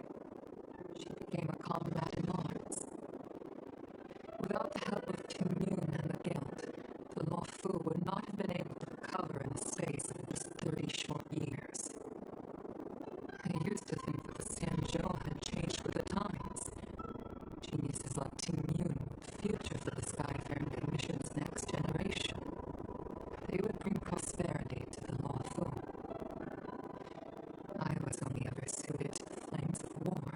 she became a comrade in arms. Without the help of Ting Yun and the Guild, the Law Fu would not have been able to recover in the space of just 30 short years. I used to think that the Xianzhou had changed with the times. Geniuses like Ting Yun were the future for the Skyfaring Commission's next generation. They would bring prosperity to the Law Fu. I was only ever suited to the flames of war.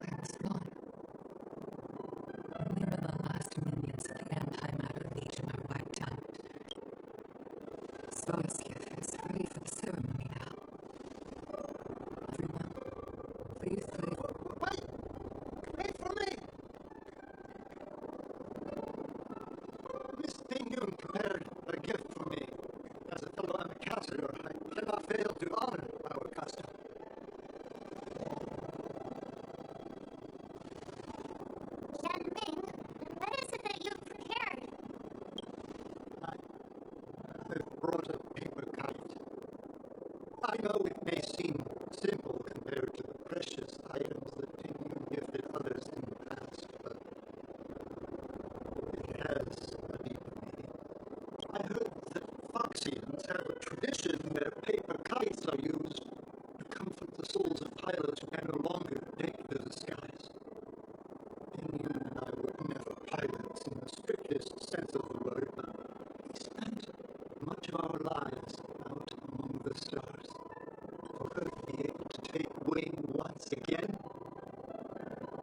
I was wrong. I know it may seem simple compared to the precious items that you gifted others in the past, but it has a deeper meaning. I heard that Foxians have a tradition where paper kites are used to comfort the souls of pilots who can no longer take the skies. You and I were never pilots in the strictest sense of the word, but we spent much of our lives out among the stars. For her to be able to take wing once again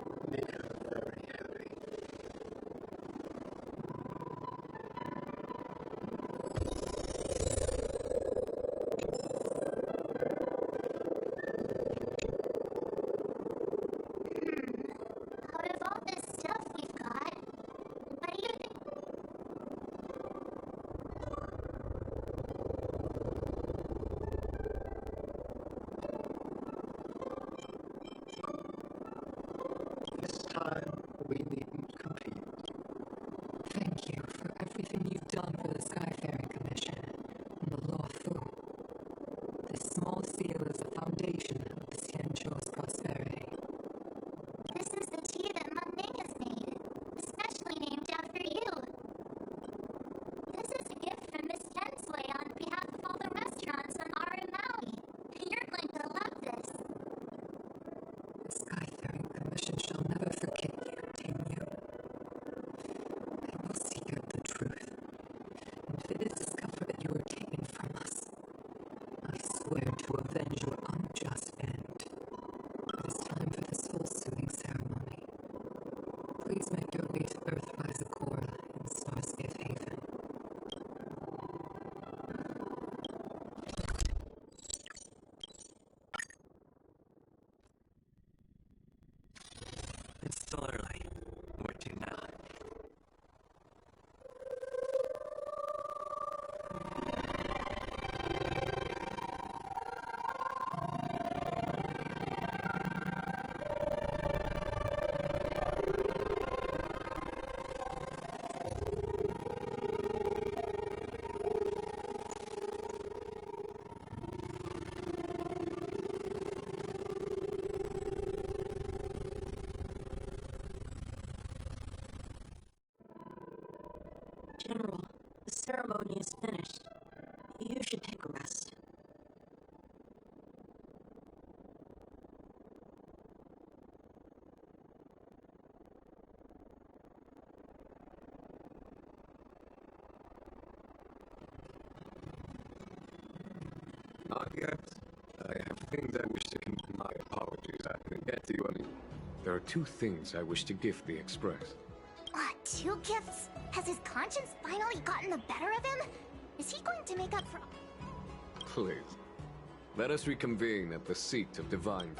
would make her very happy. Out of all this stuff we've got, what do you think? This time we needn't compete. Thank you for everything you've done for the Skyfaring Commission and the Law Fu. This small seal is the foundation of the Xianzhou's prosperity. This is the tea that Meng has made, especially named after you. This is a gift from Miss Tensway on behalf of all the restaurants on Aru Maui. You're going to love this. The Skyfaring Commission shall never forget you, Tenyu. They will seek out the truth. And if it is discovered that you were taken from us, I swear to avenge your unjust end. It is time for the soul-soothing ceremony. Please make your way to Earthrise Akora in Starskiff Haven. It's still early. Where to now? General, the ceremony is finished. You should take a rest. Not yet. I have things I wish to convey. My apologies, I couldn't get to you. There are two things I wish to gift the Express. What, 2 gifts? Has his conscience finally gotten the better of him? Is he going to make up for... Please. Let us reconvene at the seat of divine.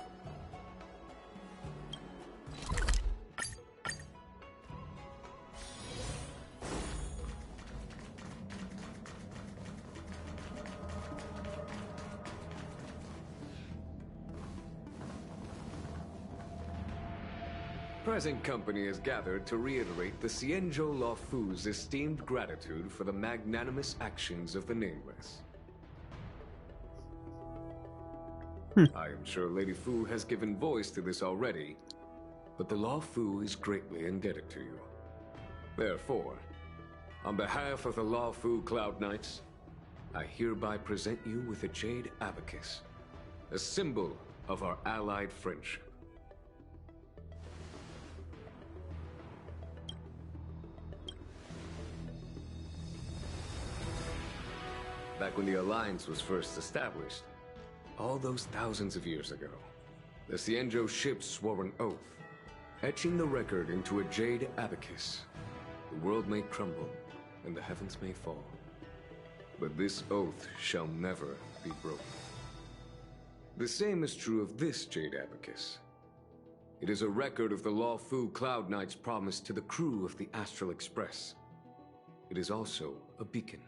Present company is gathered to reiterate the Xianzhou Law Fu's esteemed gratitude for the magnanimous actions of the Nameless. I am sure Lady Fu has given voice to this already, but the Law Fu is greatly indebted to you. Therefore, on behalf of the Law Fu Cloud Knights, I hereby present you with a Jade Abacus, a symbol of our allied friendship. Back when the Alliance was first established, all those thousands of years ago, the Xianzhou ships swore an oath, etching the record into a Jade Abacus. The world may crumble, and the heavens may fall, but this oath shall never be broken. The same is true of this Jade Abacus. It is a record of the Law Fu Cloud Knight's promise to the crew of the Astral Express. It is also a beacon.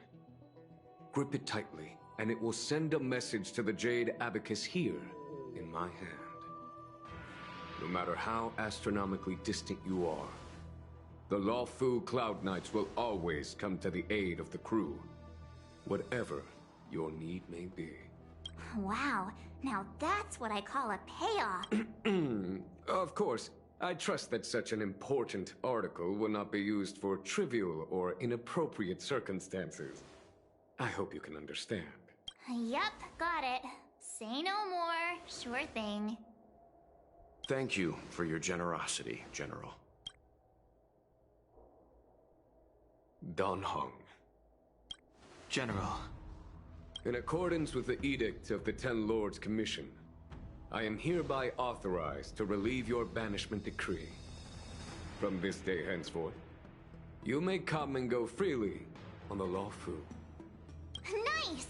Grip it tightly, and it will send a message to the Jade Abacus here, in my hand. No matter how astronomically distant you are, the Law Fu Cloud Knights will always come to the aid of the crew, whatever your need may be. Wow, now that's what I call a payoff. Of course, I trust that such an important article will not be used for trivial or inappropriate circumstances. I hope you can understand. Yep, got it. Say no more. Sure thing. Thank you for your generosity, General. Don Hung. General. In accordance with the Edict of the Ten Lords Commission, I am hereby authorized to relieve your banishment decree. From this day henceforth, you may come and go freely on the Lawfu. Nice!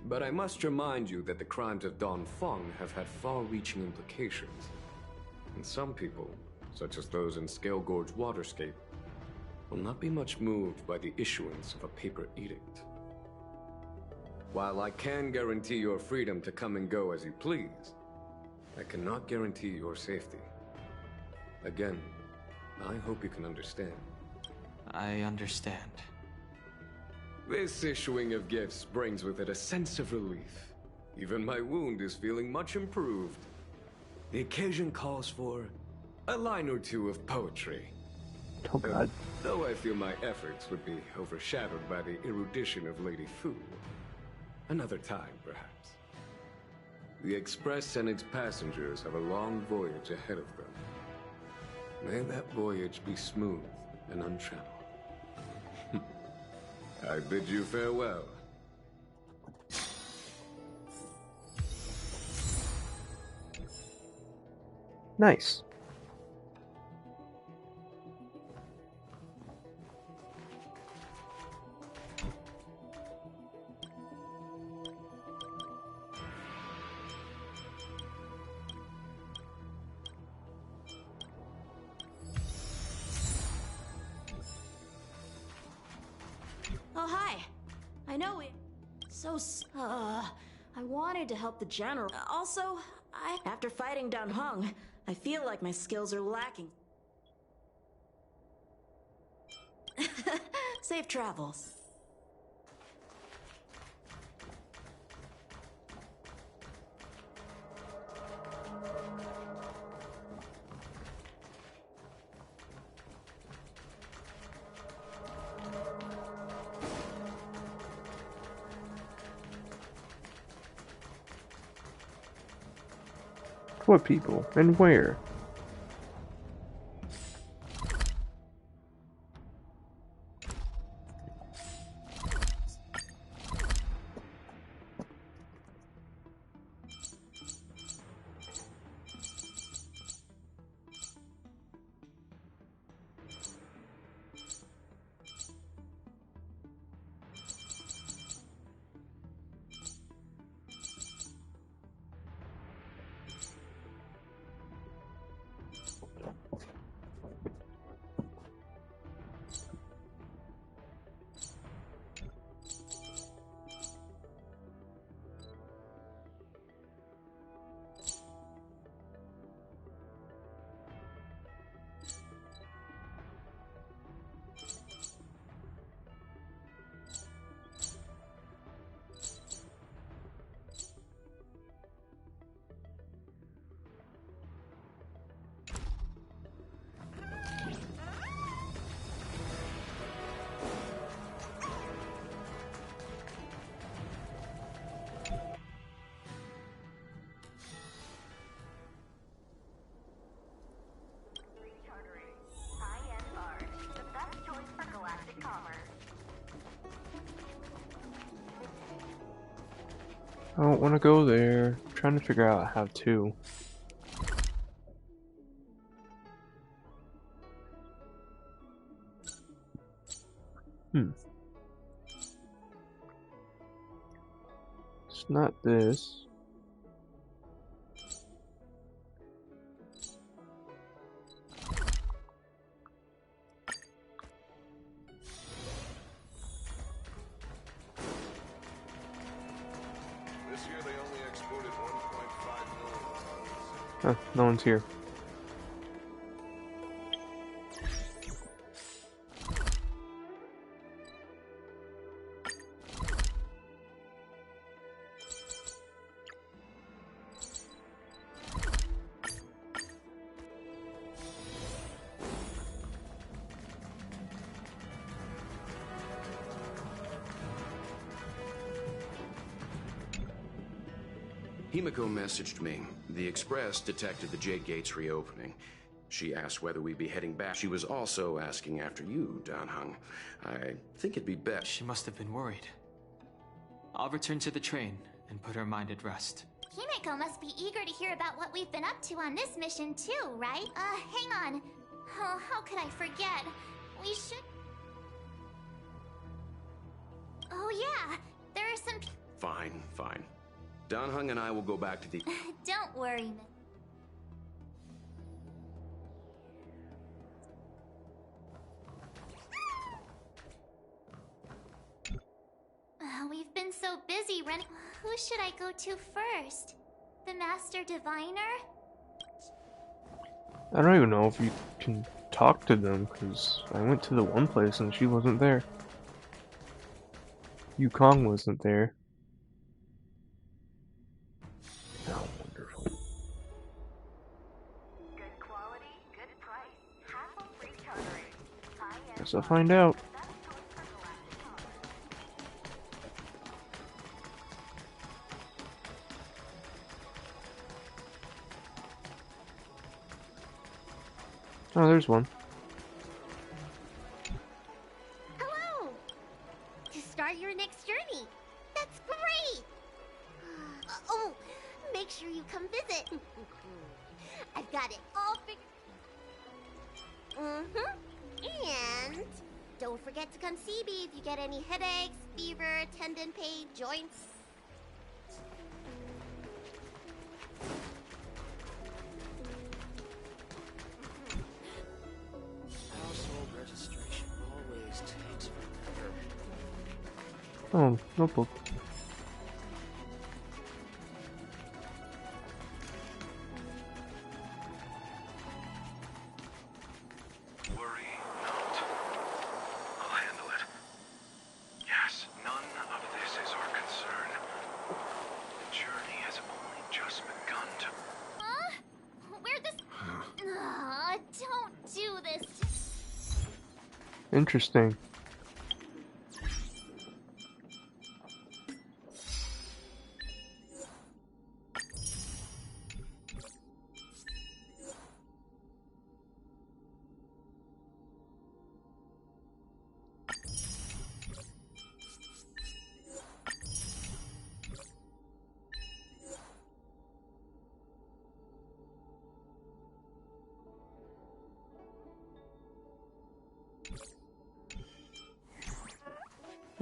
But I must remind you that the crimes of Don Feng have had far-reaching implications. And some people, such as those in Scale Gorge Waterscape, will not be much moved by the issuance of a paper edict. While I can guarantee your freedom to come and go as you please, I cannot guarantee your safety. Again, I hope you can understand. I understand. This issuing of gifts brings with it a sense of relief. Even my wound is feeling much improved. The occasion calls for a line or two of poetry. Oh God. Though I feel my efforts would be overshadowed by the erudition of Lady Fu. Another time, perhaps. The Express and its passengers have a long voyage ahead of them. May that voyage be smooth and untrammeled. I bid you farewell. Nice. Oh, hi. I know it. I wanted to help the general. Also, after fighting Dan Heng, I feel like my skills are lacking. Safe travels. What people? And where? I don't want to go there. I'm trying to figure out how to. It's not this. This year they only exported 1.5 million tons. Huh, no one's here. Himiko messaged me. The Express detected the Jade Gates reopening. She asked whether we'd be heading back. She was also asking after you, Dan Hung. I think it'd be best. She must have been worried. I'll return to the train and put her mind at rest. Himiko must be eager to hear about what we've been up to on this mission too, right? Hang on. Oh, how could I forget? We should... Oh yeah, there are some... Fine, fine. Dan Hung and I will go back to the... Don't worry, Miss. We've been so busy running... Who should I go to first? The Master Diviner? I don't even know if you can talk to them, because I went to the one place and she wasn't there. Yukong wasn't there. Oh, wonderful. Good quality, good price. Hassle-free chartering. Guess I'll find out. Oh, there's one. Hello! To start your next journey. That's great! Oh, make sure you come visit. I've got it all figured... And don't forget to come see me if you get any headaches, fever, tendon pain, joints. Household registration always takes forever. Oh, notebook. Worry not. I'll handle it. Yes, none of this is our concern. The journey has only just begun to... Huh? Where this... don't do this. Interesting.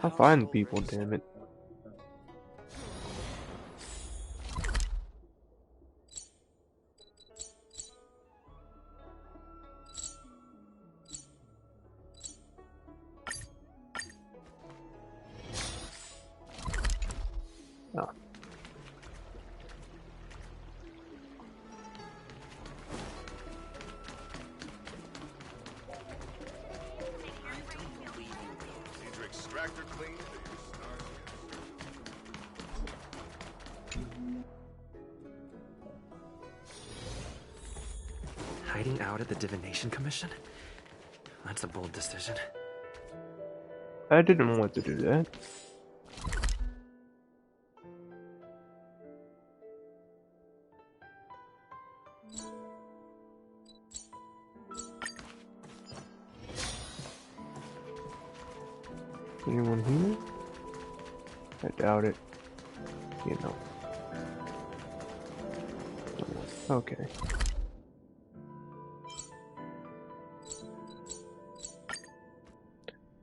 I'll find the people, damn it. Oh. Extractor clean. Hiding out at the Divination Commission? That's a bold decision. I didn't want to do that. Anyone here? I doubt it. You know. Okay.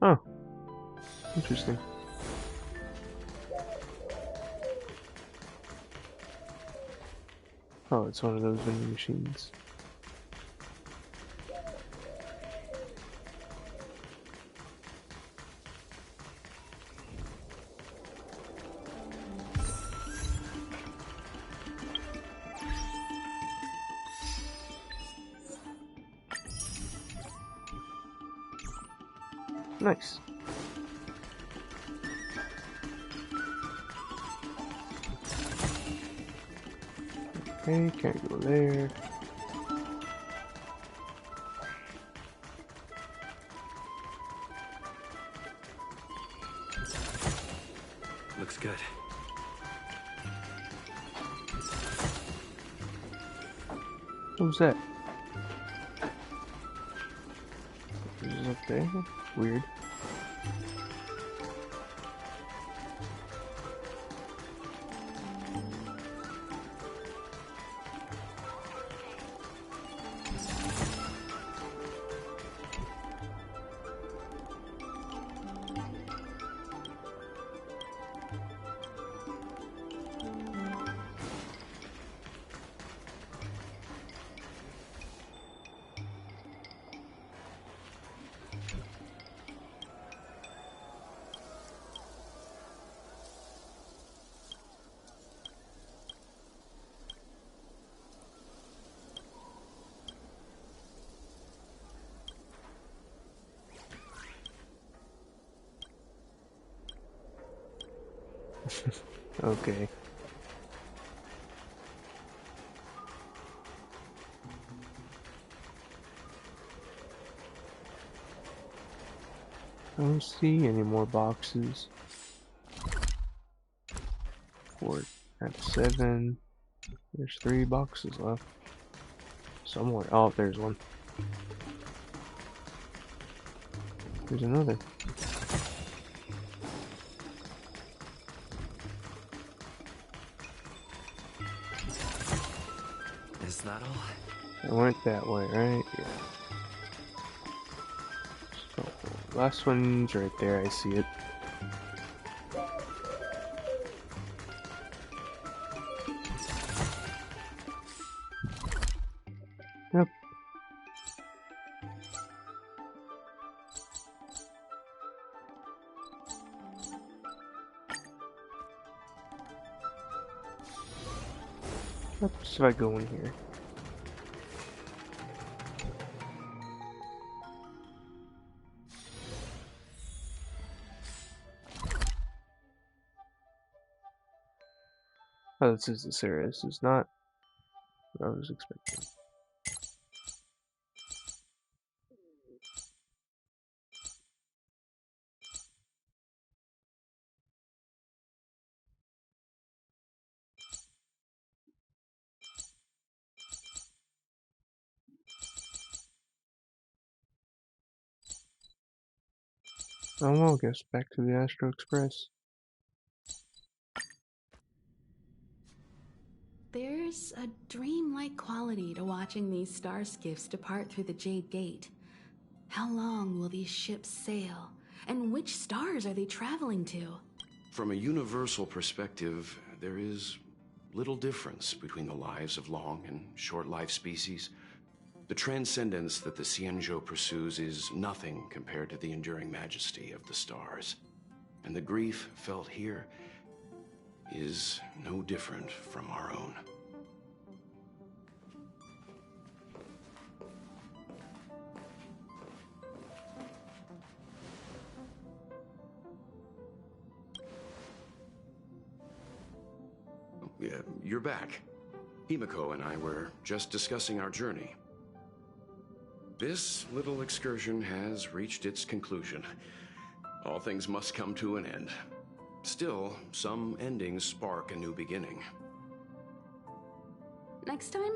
Oh. Interesting. Oh, it's one of those vending machines. Nice. Okay, can't go there. Looks good. What was that? Is it up there? Weird. Okay. I don't see any more boxes. 4 at 7. There's 3 boxes left. Somewhere. Oh, there's one. There's another. Is that all? I went that way, right? Yeah. So, last one's right there. I see it. Yep. Oops, if I go in here. Oh, this is this area. This is not what I was expecting. Oh well, I guess back to the Astro Express. There's a dreamlike quality to watching these star skiffs depart through the Jade Gate. How long will these ships sail? And which stars are they traveling to? From a universal perspective, there is little difference between the lives of long and short-lived species. The transcendence that the Xianzhou pursues is nothing compared to the enduring majesty of the stars. And the grief felt here is no different from our own. Yeah, you're back. Himiko and I were just discussing our journey. This little excursion has reached its conclusion. All things must come to an end. Still, some endings spark a new beginning. Next time,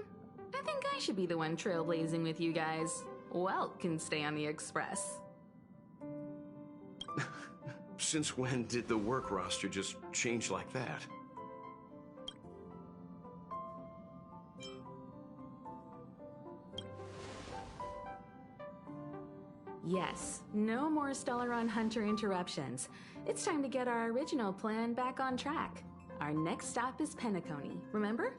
I think I should be the one trailblazing with you guys. Welt can stay on the Express. Since when did the work roster just change like that? Yes, no more Stellaron Hunter interruptions. It's time to get our original plan back on track. Our next stop is Penacony, remember?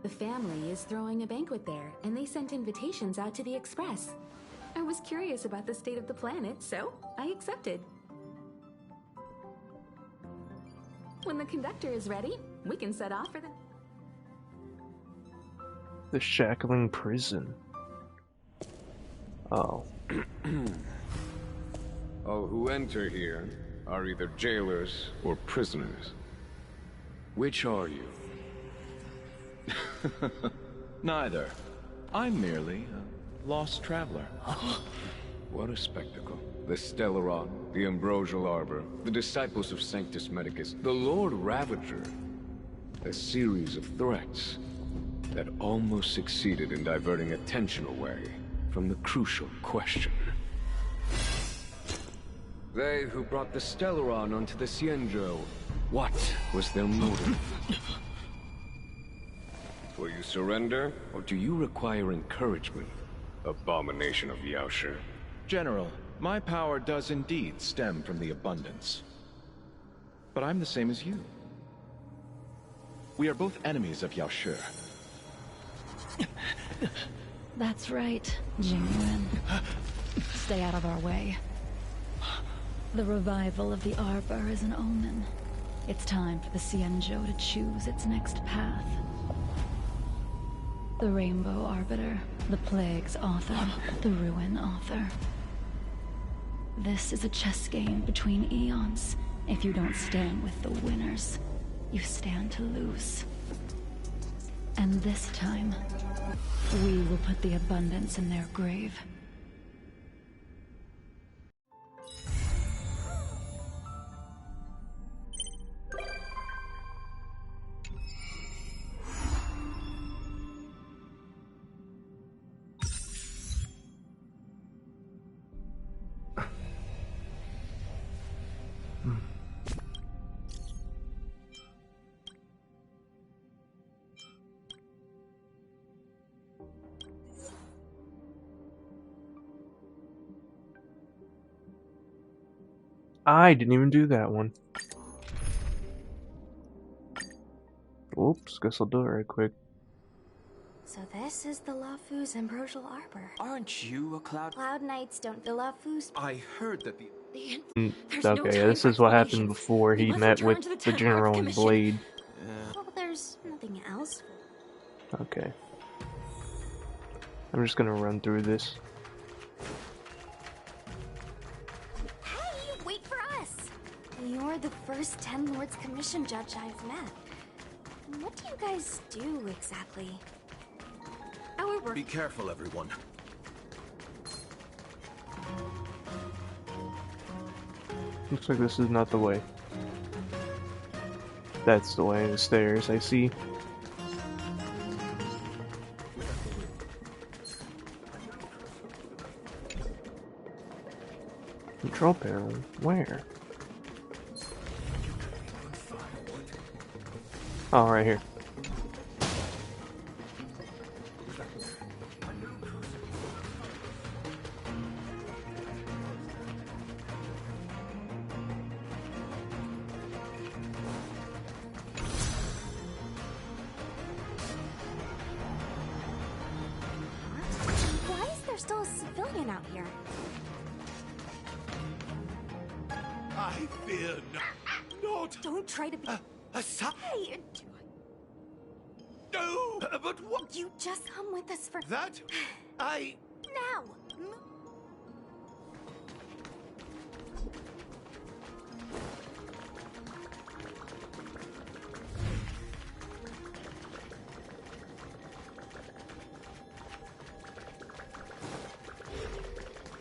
The family is throwing a banquet there, and they sent invitations out to the Express. I was curious about the state of the planet, so I accepted. When the conductor is ready, we can set off for The shackling prison. Oh. All who enter here are either jailers or prisoners. Which are you? Neither. I'm merely a lost traveler. What a spectacle. The Stellaron, the Ambrosial Arbor, the disciples of Sanctus Medicus, the Lord Ravager. A series of threats that almost succeeded in diverting attention away from the crucial question. They who brought the Stellaron onto the Xianzhou, what was their motive? Will you surrender, or do you require encouragement? Abomination of Yaoshi. General, my power does indeed stem from the abundance. But I'm the same as you. We are both enemies of Yaoshi. That's right, Genuine. Stay out of our way. The revival of the Arbor is an omen. It's time for the Xianzhou to choose its next path. The Rainbow Arbiter, the Plague's author, the Ruin author. This is a chess game between eons. If you don't stand with the winners, you stand to lose. And this time, we will put the abundance in their grave. I didn't even do that one. Oops, guess I'll do it right quick. So this is the Luofu's Ambrosial Arbor. Aren't you a Cloud? Cloud Knights don't the Luofu's. I heard that the... Okay, this is what happened before he met with the General and Blade. Well, there's nothing else. Okay. I'm just gonna run through this. Hey, wait for us! You're the first 10 Lords Commission judge I've met. What do you guys do exactly? Our work. Be careful, everyone. Looks like this is not the way. That's the way, the stairs, I see. Control panel? Where? Oh, right here. Why is there still a civilian out here? I fear not. Don't try to be. Hey, No, but what? you just come with us for That? I. now.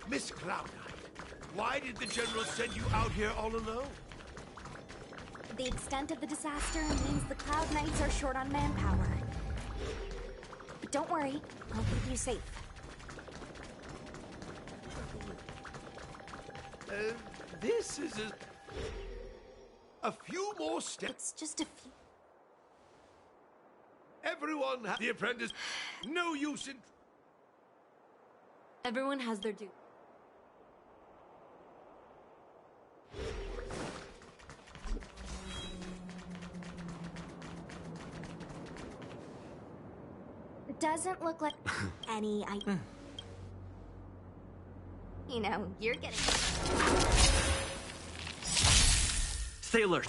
Miss Cloud Knight, why did the General send you out here all alone? The extent of the disaster means the Cloud Knights are short on manpower. But don't worry, I'll keep you safe. This is a few more steps. It's just a few. Everyone, the apprentice, no use in. Everyone has their due. It doesn't look like any You know, you're getting. Stay alert.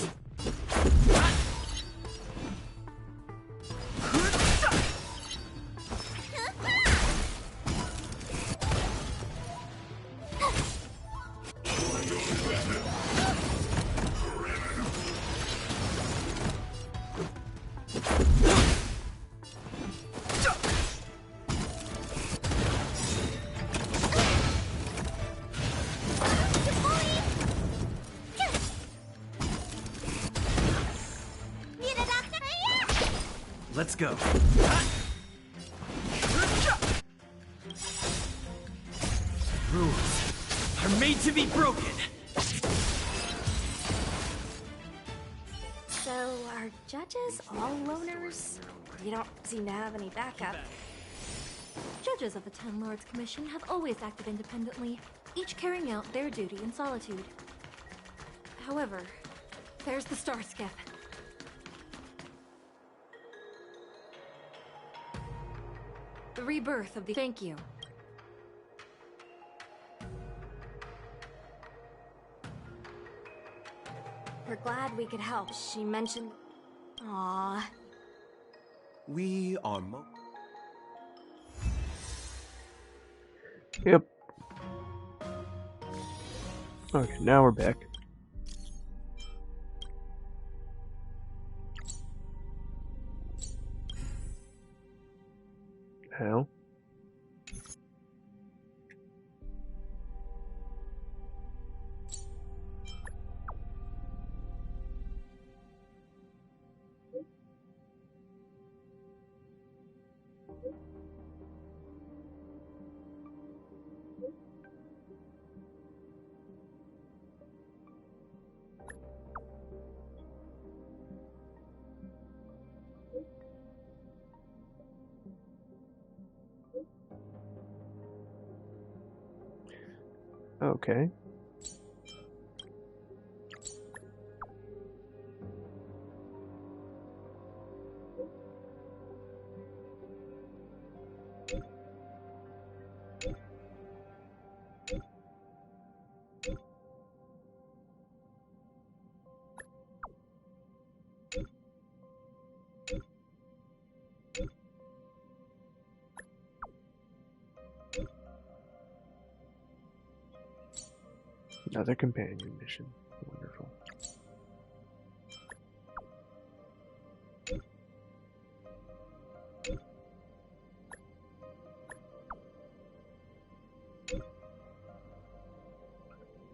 Let's go. Rules are made to be broken. So, are judges all loners? You don't seem to have any backup. Judges of the Ten Lords Commission have always acted independently, each carrying out their duty in solitude. However, there's the star skip. The rebirth of the— Thank you. We're glad we could help. She mentioned... Aww. We are Yep. Okay, now we're back. How? Okay. Another companion mission. Wonderful.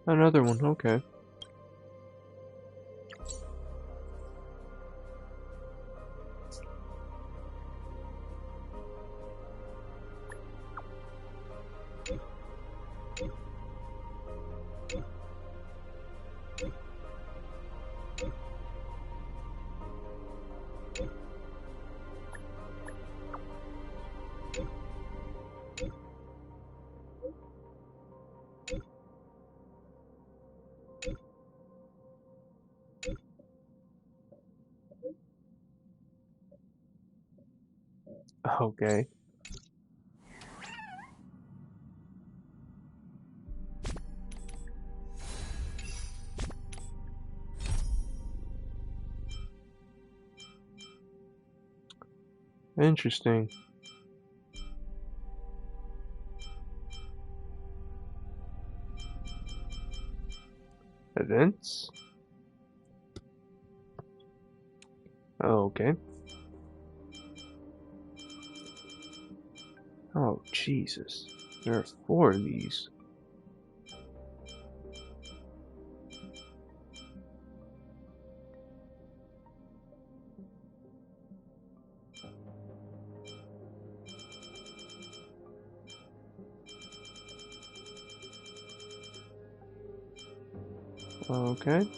Another one, okay. Okay. Interesting. Events? Oh, okay. Oh, Jesus. There are 4 of these. Okay.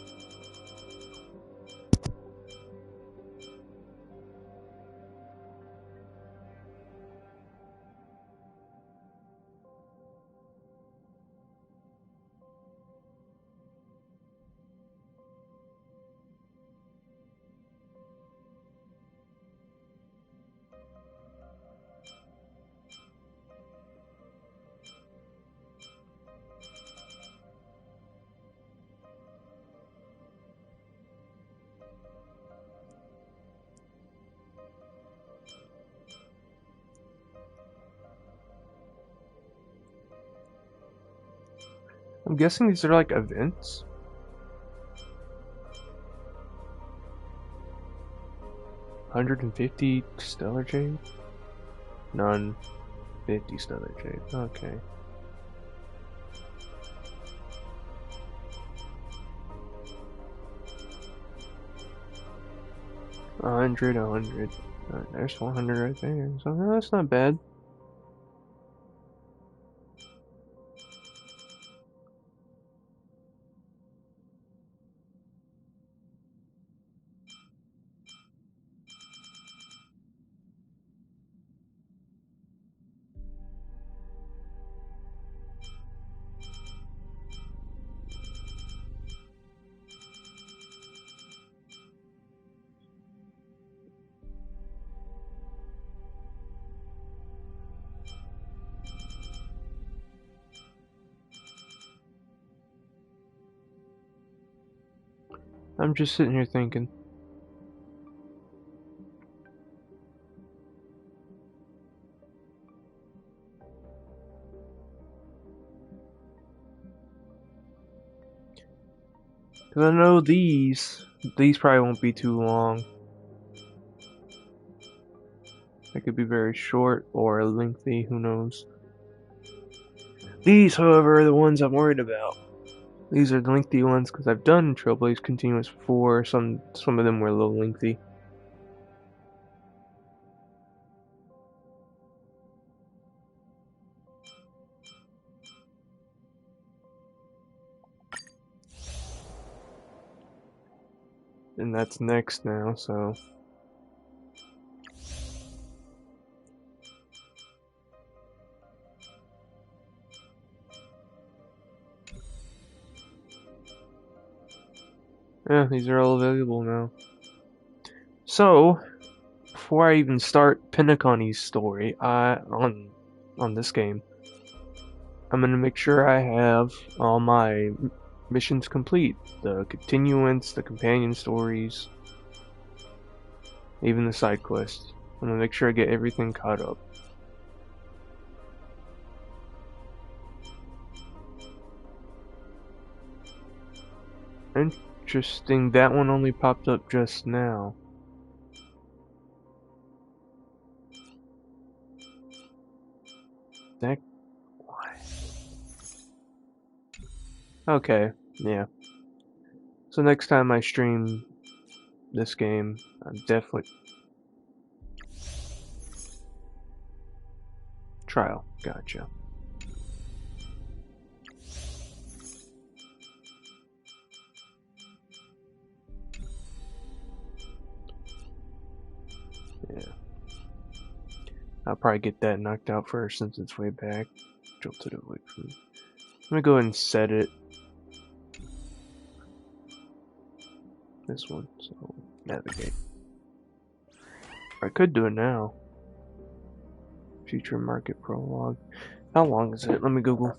I'm guessing these are like events. $150 stellar jade? None. 50 stellar jade. Okay. 100. There's 400 right there, so no, that's not bad. I'm just sitting here thinking. Cause I know these probably won't be too long. They could be very short or lengthy, who knows. These, however, are the ones I'm worried about. These are the lengthy ones because I've done Trailblaze Continuous before. Some of them were a little lengthy. And that's next now, so. Yeah, these are all available now. So, before I even start Penacony's story, on this game, I'm gonna make sure I have all my missions complete. The continuance, the companion stories, even the side quests. I'm gonna make sure I get everything caught up. Interesting, that one only popped up just now. That... why? Okay, yeah. So next time I stream this game, I'm definitely... Trial, gotcha. Yeah. I'll probably get that knocked out first since it's way back. Jolted away from me. I'm gonna go ahead and set it. This one, so navigate. I could do it now. Future market prologue. How long is it? Let me Google.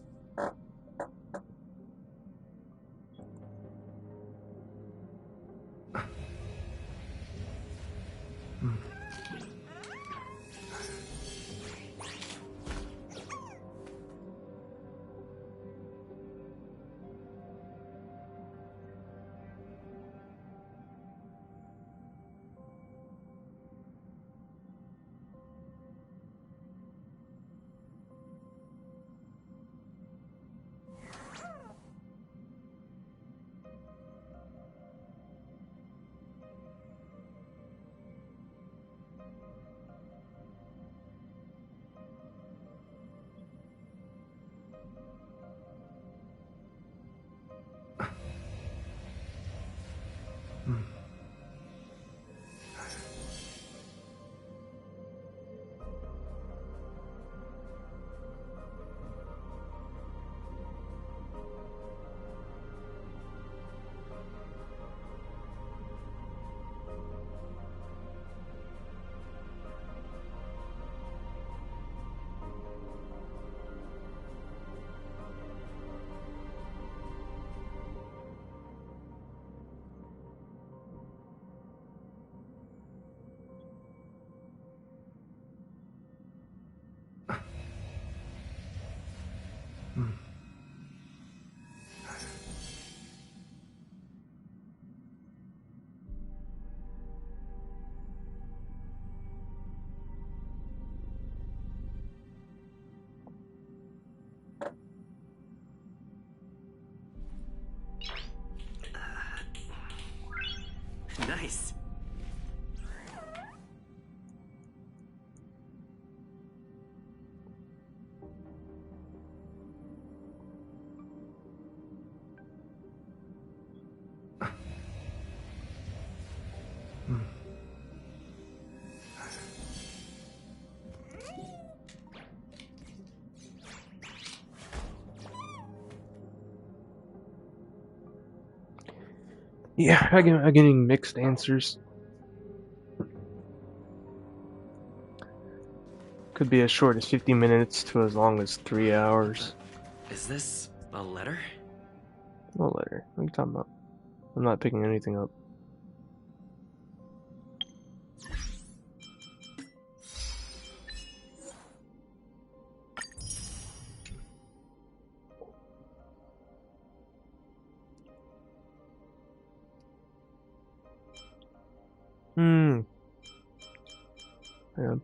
Yeah, I'm getting mixed answers. Could be as short as 50 minutes to as long as 3 hours. Is this a letter? No letter. What are you talking about? I'm not picking anything up. Yeah.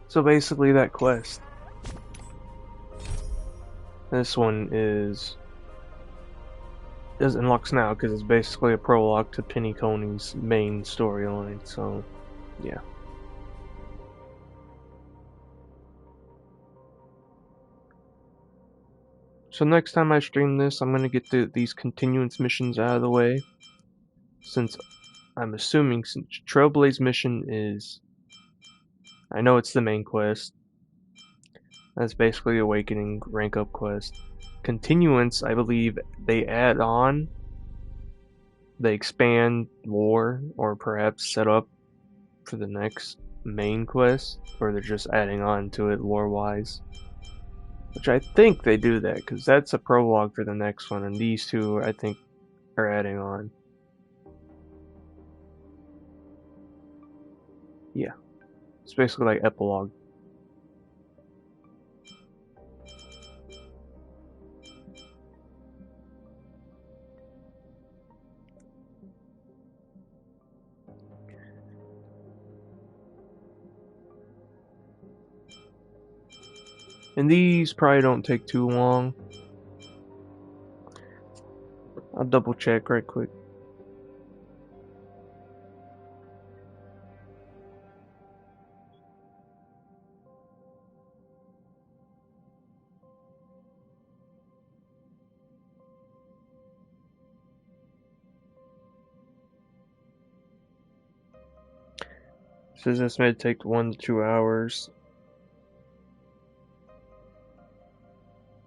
So basically that quest. This one is unlocks now because it's basically a prologue to Penny Coney's main storyline, so yeah. So next time I stream this, I'm gonna get these continuance missions out of the way, since I'm assuming since Trailblaze mission is, I know it's the main quest. That's basically Awakening rank up quest. Continuance, I believe they add on, they expand lore, or perhaps set up for the next main quest, or they're just adding on to it lore-wise. Which I think they do that, because that's a prologue for the next one, and these two, I think, are adding on. Yeah. It's basically like epilogue. And these probably don't take too long. I'll double check right quick. It says this may take 1 to 2 hours.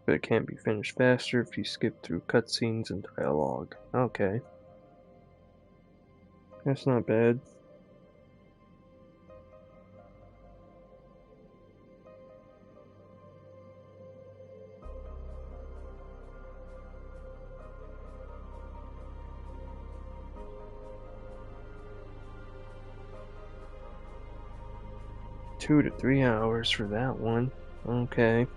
But it can't be finished faster if you skip through cutscenes and dialogue. Okay. That's not bad. Two to 3 hours for that one. Okay.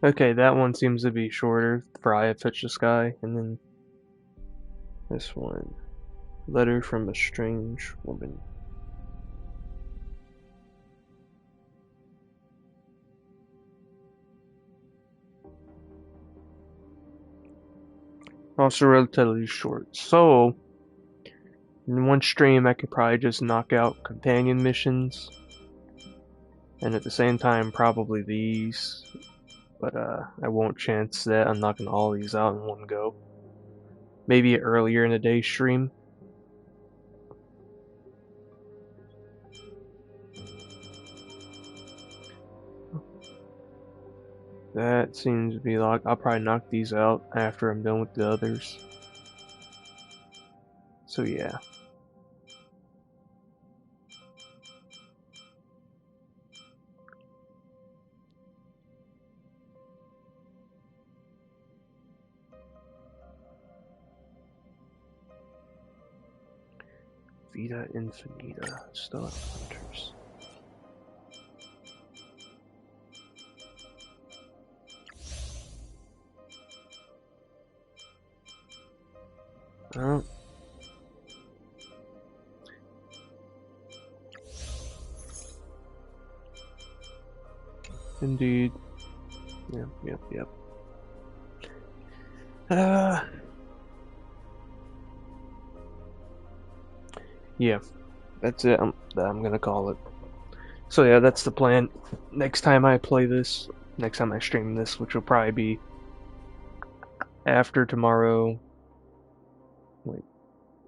Okay, that one seems to be shorter for I Have Touched the Sky, and then this one. Letter from a Strange Woman. Also relatively short. So, in one stream I could probably just knock out companion missions. And at the same time probably these. But I won't chance that. I'm knocking all these out in one go. Maybe earlier in the day stream. That seems to be like, I'll probably knock these out after I'm done with the others. So yeah. Vita Infinita, Star Hunters. Oh. Indeed. Yep. Yeah, that's it. I'm gonna call it. So yeah, that's the plan. Next time I play this, next time I stream this, which will probably be after tomorrow. Wait,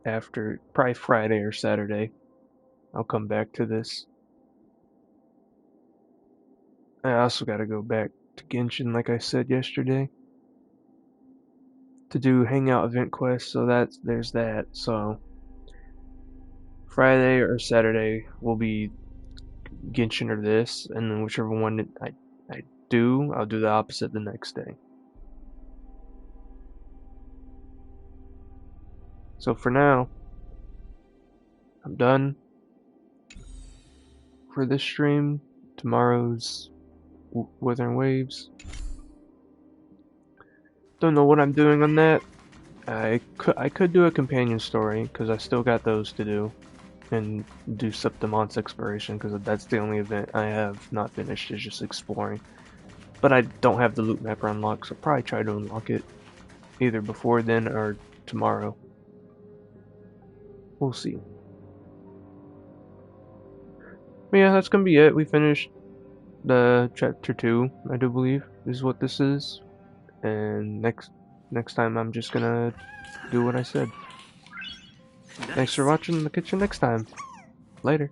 after probably Friday or Saturday. I'll come back to this. I also gotta go back to Genshin, like I said yesterday, to do Hangout event quests. So there's that. So Friday or Saturday will be Genshin or this, and then whichever one I do, I'll do the opposite the next day. So for now, I'm done for this stream. Tomorrow's Wuthering Waves. Don't know what I'm doing on that. I could do a companion story because I still got those to do, and do Septimon's exploration because that's the only event I have not finished is just exploring. But I don't have the loot mapper unlocked, so I'll probably try to unlock it either before then or tomorrow. We'll see. But yeah, that's gonna be it. We finished the chapter 2, I do believe, is what this is. And next time I'm just gonna do what I said. Nice. Thanks for watching. I'll catch you next time. Later.